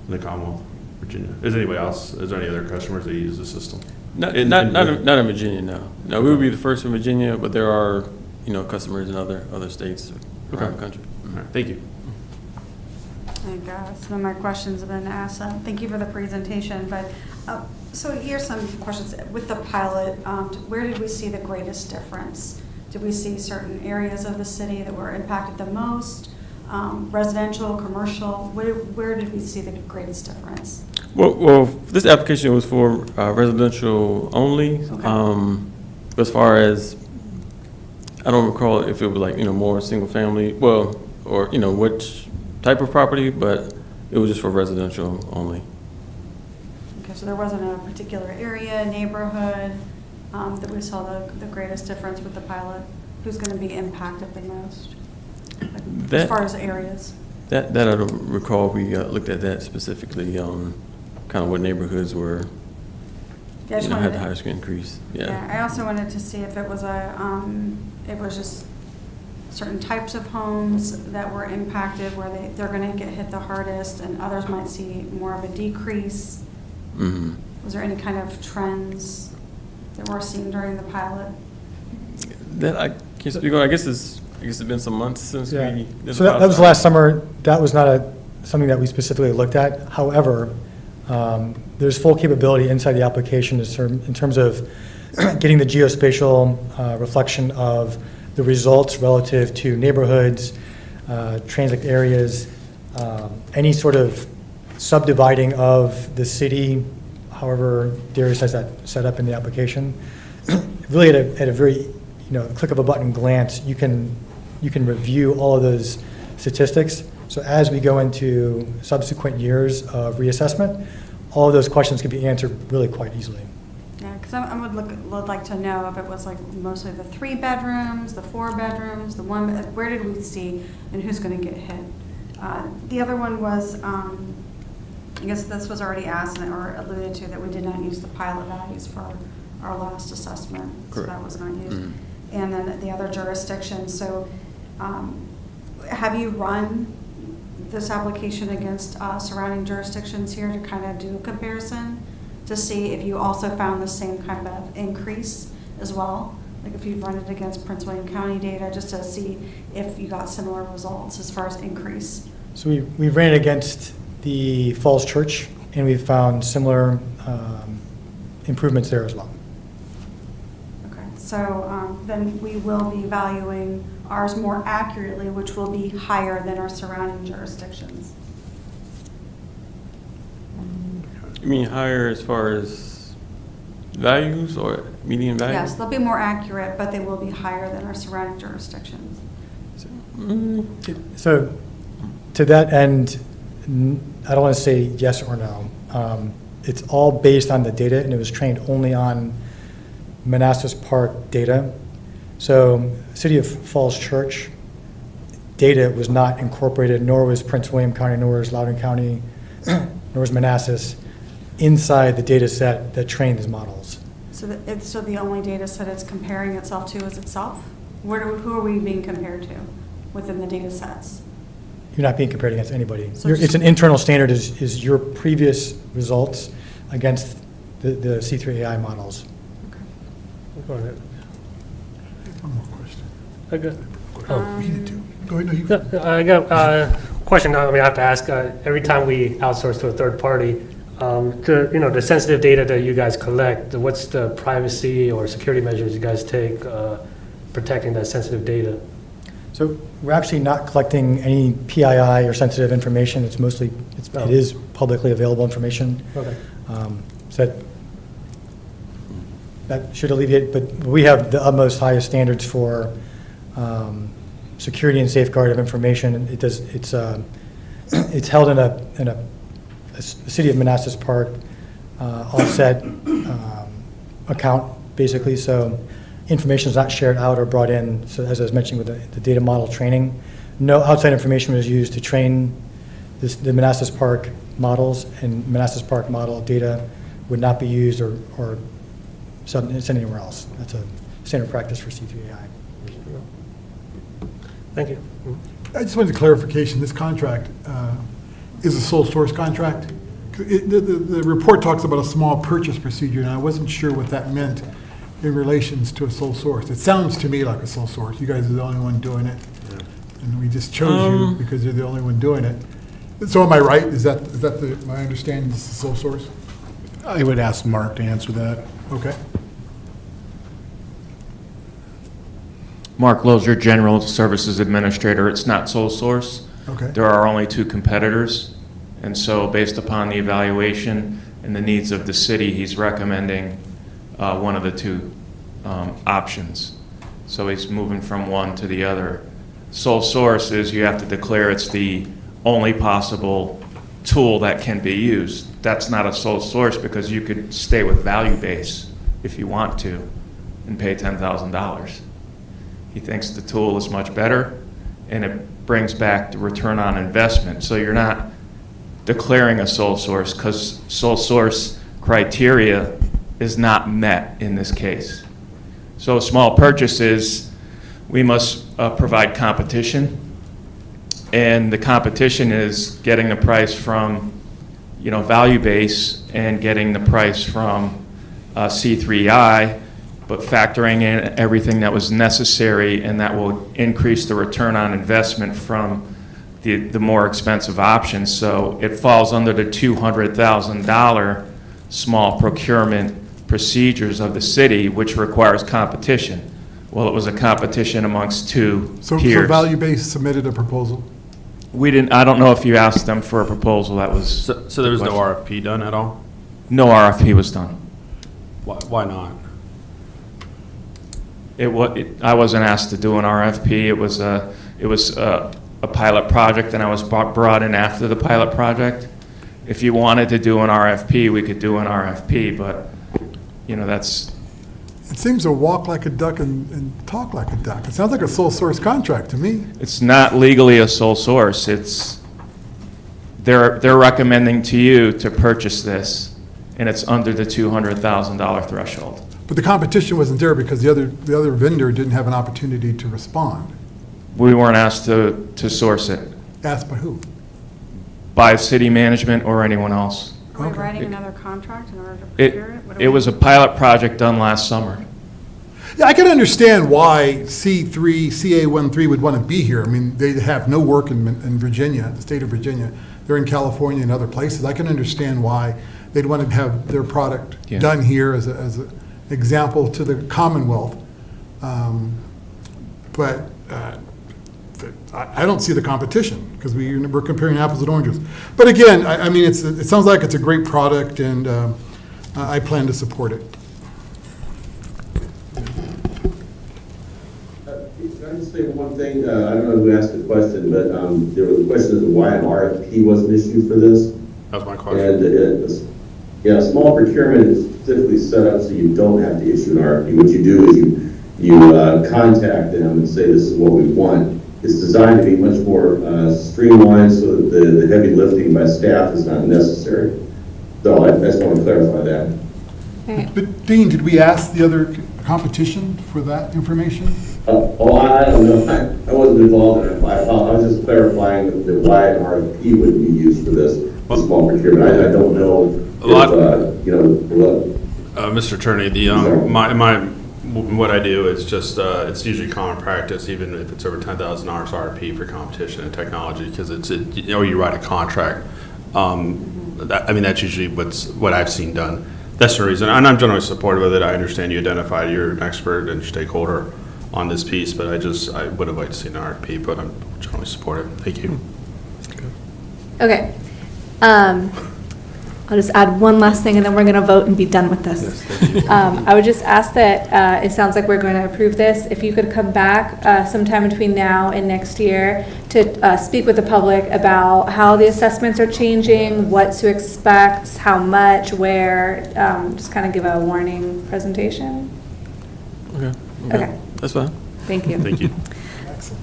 In the Commonwealth, Virginia? Is anybody else, is there any other customers that use the system? Not in Virginia, no. No, we would be the first in Virginia, but there are, customers in other states around the country. All right, thank you. I think some of my questions have been asked. Thank you for the presentation, but, so here's some questions. With the pilot, where did we see the greatest difference? Did we see certain areas of the city that were impacted the most? Residential, commercial, where did we see the greatest difference? Well, this application was for residential only. Okay. As far as, I don't recall if it was like, more single family, or, which type of property, but it was just for residential only. Okay, so there wasn't a particular area, neighborhood, that we saw the greatest difference with the pilot? Who's going to be impacted the most? As far as areas? That I don't recall. We looked at that specifically, kind of what neighborhoods were, Yeah, I just had wanted the to- highest increase. Yeah, I also wanted to see if it was it was just certain types of homes that were impacted where they're going to get hit the hardest and others might see more of a decrease. Mm-hmm. Was there any kind of trends that were seen during the pilot? That I can't speak on. I guess it's been some months since Yeah. we did So the that was pilot. last summer. That was not something that we specifically looked at. However, there's full capability inside the application in terms of getting the geospatial reflection of the results relative to neighborhoods, transit areas, any sort of subdividing of the city, however Darius has that set up in the application. Really at a very, click of a button glance, you can review all of those statistics. So as we go into subsequent years of reassessment, all of those questions can be answered really quite easily. Yeah, because I would like to know if it was like mostly the 3 bedrooms, the 4 bedrooms, the 1, where did we see and who's going to get hit? The other one was, I guess this was already asked or alluded to, that we did not use the pilot values for our last assessment. Correct. So that was not used. Mm-hmm. And then the other jurisdictions. So have you run this application against surrounding jurisdictions here to kind of do a comparison to see if you also found the same kind of increase as well? Like if you've run it against Prince William County data, just to see if you got similar results as far as increase. So we ran it against the Falls Church, and we found similar improvements there as well. Okay, so then we will be valuing ours more accurately, which will be higher than our surrounding jurisdictions. You mean higher as far as values or median value? Yes, they'll be more accurate, but they will be higher than our surrounding jurisdictions. So to that end, I don't want to say yes or no. It's all based on the data, and it was trained only on Manassas Park data. So City of Falls Church data was not incorporated, nor was Prince William County, nor was Loudoun County, nor was Manassas inside the data set that trained these models. So the only data set it's comparing itself to is itself? Who are we being compared to within the data sets? You're not being compared against anybody. So It's an internal standard, is your previous results against the C3AI models. Go ahead. One more question. I got, You need to. Go ahead, no, you. I got a question. I have to ask. Every time we outsource to a third party, the sensitive data that you guys collect, what's the privacy or security measures you guys take protecting that sensitive data? So we're actually not collecting any PII or sensitive information. It's mostly, it is publicly available information. Okay. So that should alleviate, but we have the utmost highest standards for security and safeguard of information. It's held in a City of Manassas Park offset account, basically. So information is not shared out or brought in. So as I was mentioning with the data model training, no outside information was used to train the Manassas Park models, and Manassas Park model data would not be used or sent anywhere else. That's a standard practice for C3AI. Thank you. I just wanted clarification, this contract is a sole source contract? The report talks about a small purchase procedure, and I wasn't sure what that meant in relations to a sole source. It sounds to me like a sole source. You guys are the only one doing it, and we just chose you because you're the only one doing it. So am I right? Is that my understanding is the sole source? I would ask Mark to answer that. Okay. Mark Lozier, General Services Administrator. It's not sole source. Okay. There are only two competitors. And so based upon the evaluation and the needs of the city, he's recommending one of the two options. So he's moving from one to the other. Sole source is you have to declare it's the only possible tool that can be used. That's not a sole source because you could stay with value base if you want to and pay $10,000. He thinks the tool is much better and it brings back the return on investment. So you're not declaring a sole source because sole source criteria is not met in this case. So small purchases, we must provide competition, and the competition is getting the price from, value base and getting the price from C3I, but factoring in everything that was necessary and that will increase the return on investment from the more expensive options. So it falls under the $200,000 small procurement procedures of the city, which requires competition. Well, it was a competition amongst two So peers. Value Base submitted a proposal? We didn't, I don't know if you asked them for a proposal. That was. So there was no RFP done at all? No RFP was done. Why not? I wasn't asked to do an RFP. It was a pilot project, and I was brought in after the pilot project. If you wanted to do an RFP, we could do an RFP, but, that's. It seems to walk like a duck and talk like a duck. It sounds like a sole source contract to me. It's not legally a sole source. They're recommending to you to purchase this, and it's under the $200,000 threshold. But the competition wasn't there because the other vendor didn't have an opportunity to respond. We weren't asked to source it. Asked by who? By city management or anyone else. Are we writing another contract in order to procure it? What do It we- was a pilot project done last summer. Yeah, I can understand why C3, CA13 would want to be here. I mean, they have no work in Virginia, the state of Virginia. They're in California and other places. I can understand why they'd want to have their product done here as an example to the Commonwealth. But I don't see the competition because we're comparing apples and oranges. But again, I mean, it sounds like it's a great product, and I plan to support it. Can I just say one thing? I don't know who asked the question, but there was a question as to why an RFP wasn't issued for this. That was my question. And small procurement is specifically set up so you don't have to issue an RFP. What you do is you contact them and say, this is what we want. It's designed to be much more streamlined so that the heavy lifting by staff is not necessary. So I just want to clarify that. But Dean, did we ask the other competition for that information? I don't know. I wasn't involved in it. I was just clarifying that why an RFP would be used for this small procurement. I don't know Mr. Attorney, what I do is just, it's usually common practice, even if it's over $10,000 RFP for competition and technology, because you write a contract. That's usually what I've seen done. That's the reason, and I'm generally supportive of it. I understand you identified you're an expert and stakeholder on this piece, but I would have liked to see an RFP, but I'm generally supportive. Thank you. Okay. I'll just add one last thing, and then we're going to vote and be done with this. I would just ask that, it sounds like we're going to approve this. If you could come back sometime between now and next year to speak with the public about how the assessments are changing, what to expect, how much, where, just kind of give a warning presentation. Okay. That's fine. Thank you. Thank you.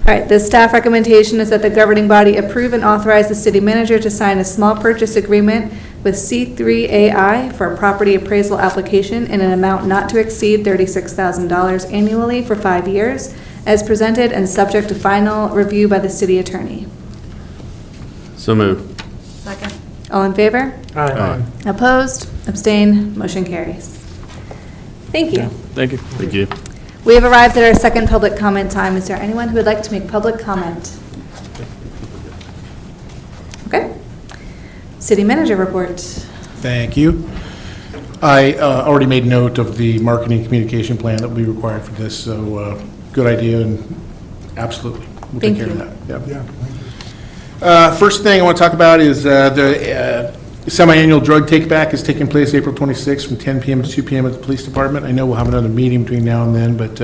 All right, the staff recommendation is that the governing body approve and authorize the city manager to sign a small purchase agreement with C3AI for a property appraisal application in an amount not to exceed $36,000 annually for 5 years as presented and subject to final review by the city attorney. So moved. Second. All in favor? Aye. Opposed? Abstained? Motion carries. Thank you. Thank you. Thank you. We have arrived at our second public comment time. Is there anyone who would like to make public comment? Okay. City manager report. Thank you. I already made note of the marketing communication plan that will be required for this, so good idea, and absolutely, we'll take Thank care you. of that. Yep. First thing I want to talk about is the semi-annual drug take-back is taking place April 26th from 10 p.m. to 2 p.m. at the police department. I know we'll have another meeting between now and then, but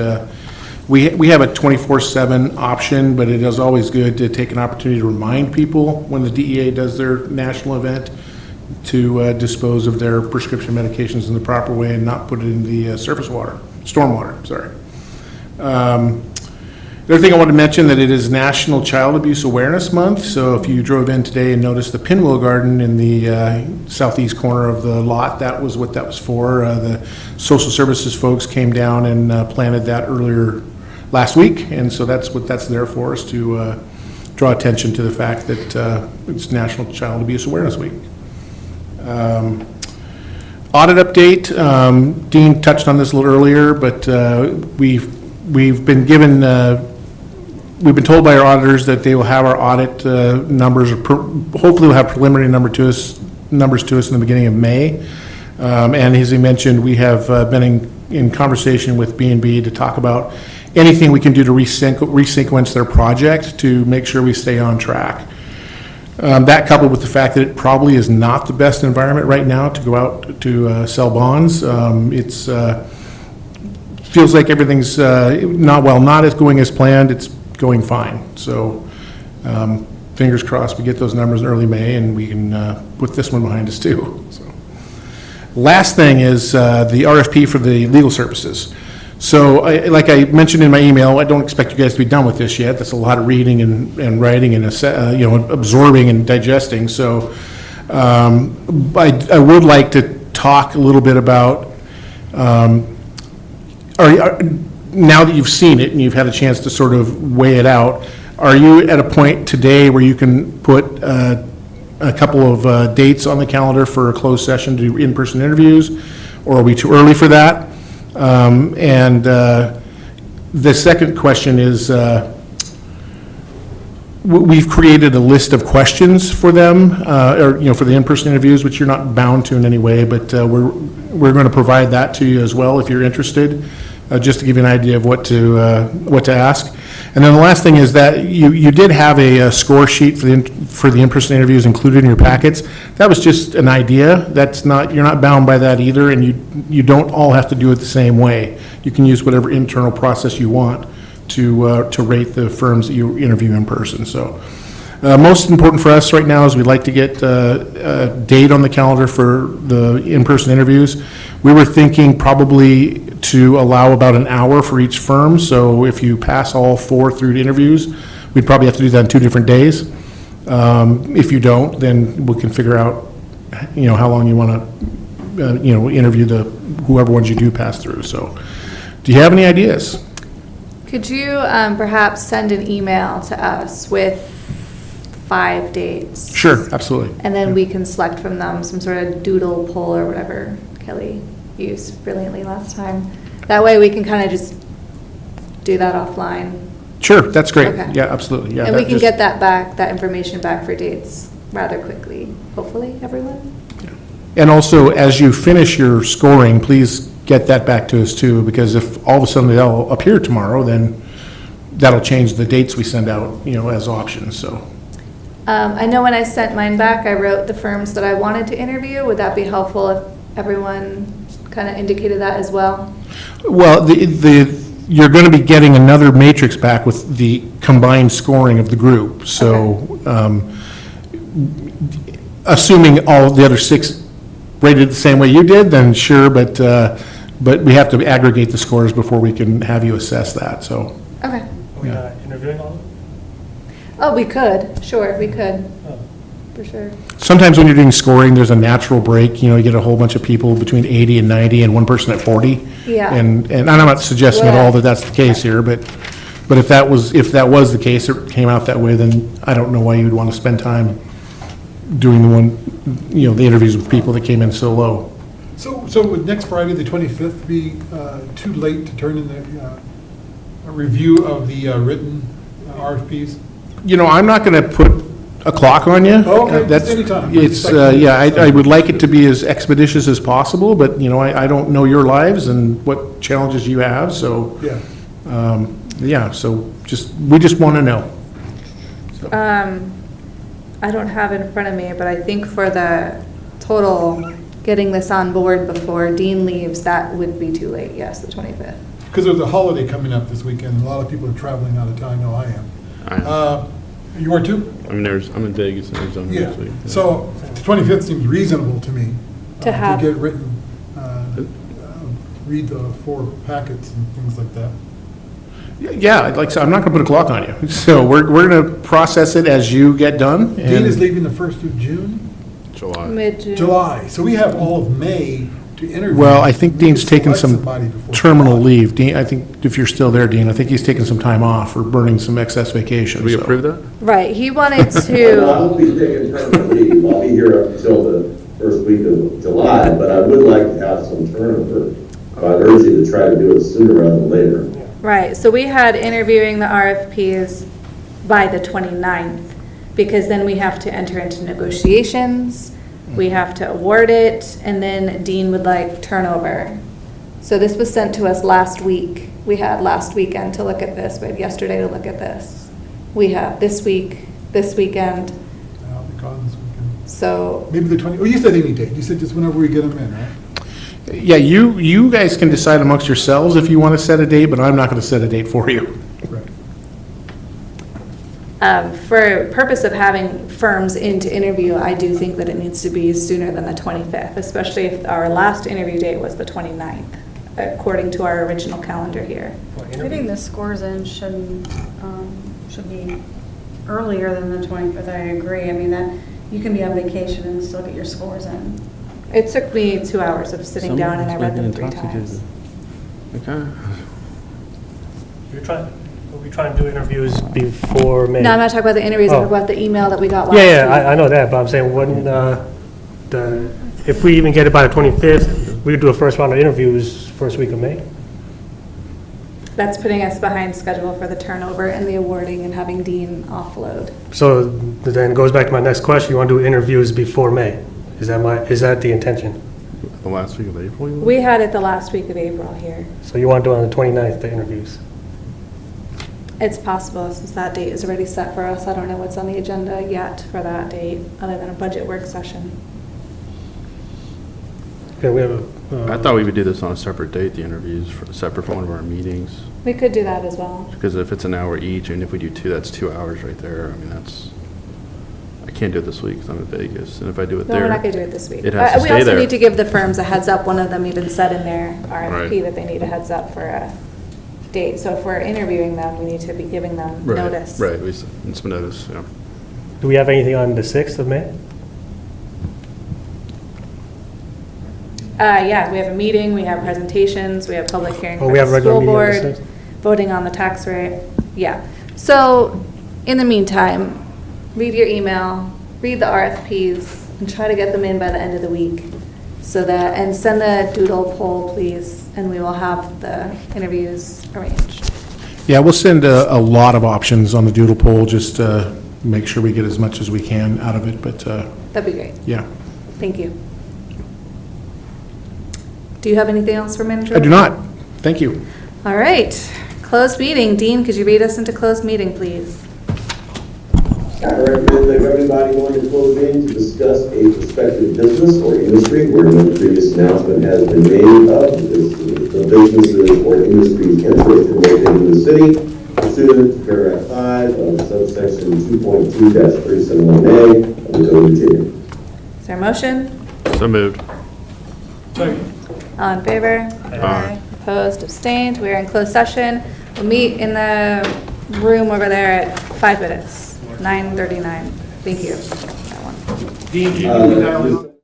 we have a 24/7 option, but it is always good to take an opportunity to remind people when the DEA does their national event to dispose of their prescription medications in the proper way and not put it in the surface water, stormwater, sorry. The other thing I want to mention that it is National Child Abuse Awareness Month, so if you drove in today and noticed the pinwheel garden in the southeast corner of the lot, that was what that was for. The social services folks came down and planted that earlier last week, and so that's what that's there for, is to draw attention to the fact that it's National Child Abuse Awareness Week. Audit update, Dean touched on this a little earlier, but we've been given, we've been told by our auditors that they will have our audit numbers, hopefully we'll have preliminary numbers to us in the beginning of May. And as he mentioned, we have been in conversation with B&B to talk about anything we can do to resequence their project to make sure we stay on track. That coupled with the fact that it probably is not the best environment right now to go out to sell bonds. It's feels like everything's not as going as planned. It's going fine. So fingers crossed we get those numbers in early May and we can put this one behind us too. So. Last thing is the RFP for the legal services. So like I mentioned in my email, I don't expect you guys to be done with this yet. That's a lot of reading and writing and absorbing and digesting. So I would like to talk a little bit about, now that you've seen it and you've had a chance to sort of weigh it out, are you at a point today where you can put a couple of dates on the calendar for a closed session to do in-person interviews, or are we too early for that? And the second question is, we've created a list of questions for them, for the in-person interviews, which you're not bound to in any way, but we're going to provide that to you as well if you're interested, just to give you an idea of what to ask. And then the last thing is that you did have a score sheet for the in-person interviews included in your packets. That was just an idea. You're not bound by that either, and you don't all have to do it the same way. You can use whatever internal process you want to rate the firms that you interview in person. So most important for us right now is we'd like to get a date on the calendar for the in-person interviews. We were thinking probably to allow about an hour for each firm. So if you pass all 4 through to interviews, we'd probably have to do that on 2 different days. If you don't, then we can figure out, how long you want to, interview whoever ones you do pass through. So do you have any ideas? Could you perhaps send an email to us with 5 dates? Sure, absolutely. And then we can select from them some sort of doodle poll or whatever Kelly used brilliantly last time. That way we can kind of just do that offline. Sure, that's great. Okay. Yeah, absolutely. Yeah, And we can get that information back for dates rather quickly, hopefully, everyone. And also, as you finish your scoring, please get that back to us too, because if all of a sudden they'll appear tomorrow, then that'll change the dates we send out, as options, so. I know when I sent mine back, I wrote the firms that I wanted to interview. Would that be helpful if everyone kind of indicated that as well? Well, you're going to be getting another matrix back with the combined scoring of the group. So, assuming all the other 6 rated the same way you did, then sure, but we have to aggregate the scores before we can have you assess that, so. Okay. Are we not interviewing all of them? Oh, we could. Sure, we could. For sure. Sometimes when you're doing scoring, there's a natural break, you get a whole bunch of people between 80 and 90 and one person at 40. Yeah. And I'm not suggesting at all that that's the case here, but But if that was the case, it came out that way, then I don't know why you would want to spend time doing the interviews with people that came in so low. So would next Friday, the 25th, be too late to turn in a review of the written RFPs? I'm not going to put a clock on you. Okay, That's, just anytime. I would like it to be as expeditious as possible, but, I don't know your lives and what challenges you have, so. Yeah. So we just want to know. I don't have it in front of me, but I think for the total, getting this on board before Dean leaves, that would be too late, yes, the 25th. Because there's a holiday coming up this weekend, and a lot of people are traveling out of town. I know I am. You are too? I'm in Vegas and Arizona Yeah. next week. So the 25th seems reasonable to me. To have- get written, read the 4 packets and things like that. Yeah, I'm not going to put a clock on you. So we're going to process it as you get done. Dean is leaving the 1st of June? July. Mid-June. July. So we have all of May to interview. Well, I think We Dean's could taken select some somebody before terminal July. leave. Dean, I think if you're still there, Dean, I think he's taking some time off or burning some excess vacation. Should we so. approve that? Right, he wanted I to, won't be taking permanent leave. I'll be here up until the first week of July, but I would like to have some turnover. I'd urge you to try to do it sooner rather than later. right, so we had interviewing the RFPs by the 29th, because then we have to enter into negotiations, we have to award it, and then Dean would like turnover. So this was sent to us last week. We had last weekend to look at this, we had yesterday to look at this. We have this week, this weekend, I'll be gone this weekend. so, Maybe the 20, you said any date. You said just whenever we get them in, right? Yeah, you guys can decide amongst yourselves if you want to set a date, but I'm not going to set a date for you. for purpose of having firms in to interview, I do think that it needs to be sooner than the 25th, especially if our last interview date was the 29th, according to our original calendar here. Getting the scores in should be earlier than the 25th, I agree. I mean, that, you can be on vacation and still get your scores in. It took me 2 hours of sitting down and I read them 3 times. Okay. Are we trying to do interviews before May? No, I'm not talking about the interviews, I'm Oh. talking about the email that we got last week. Yeah, I know that, but I'm saying when, if we even get it by the 25th, we could do a first round of interviews first week of May. That's putting us behind schedule for the turnover and the awarding and having Dean offload. So then it goes back to my next question, you want to do interviews before May? Is that the intention? The last week of April, you want? We had it the last week of April here. So you want to do on the 29th, the interviews? It's possible, since that date is already set for us. I don't know what's on the agenda yet for that date, other than a budget work session. Okay, we have I thought we would do this on a separate date, the interviews, separate from one of our meetings. We could do that as well. Because if it's an hour each, and if we do 2, that's 2 hours right there. I mean, I can't do it this week because I'm in Vegas. And if I do it No, there. we're not going to do it this week. It has to We stay also there. need to give the firms a heads up. One of them even said in their RFP Right. that they need a heads up for a date. So if we're interviewing them, we need to be giving them Right, notice. Right, we need some notice, yeah. Do we have anything on the 6th of May? Yeah, we have a meeting, we have presentations, we have public hearing Oh, for we have the a regular school meeting on the board, 6th? voting on the tax rate. Yeah. So in the meantime, read your email, read the RFPs, and try to get them in by the end of the week. So that, and send the doodle poll, please, and we will have the interviews arranged. Yeah, we'll send a lot of options on the doodle poll, just to make sure we get as much as we can out of it, but, That'd be great. yeah. Thank you. Do you have anything else for manager? I do not. Thank you. All right. Closed meeting. Dean, could you read us into closed meeting, please? I recommend that everybody go into closed meeting to discuss a prospective business or industry where no previous announcement has been made of the businesses or industries interested in located in the city, pursuant to paragraph 5 of subsection 2.2-371A of the Code of Virginia. Is there a motion? So moved. All in favor? Aye. Opposed, abstained. We are in closed session. We'll meet in the room over there at 5 minutes, 9:39. Thank you. That one. Dean, do you need to dial in?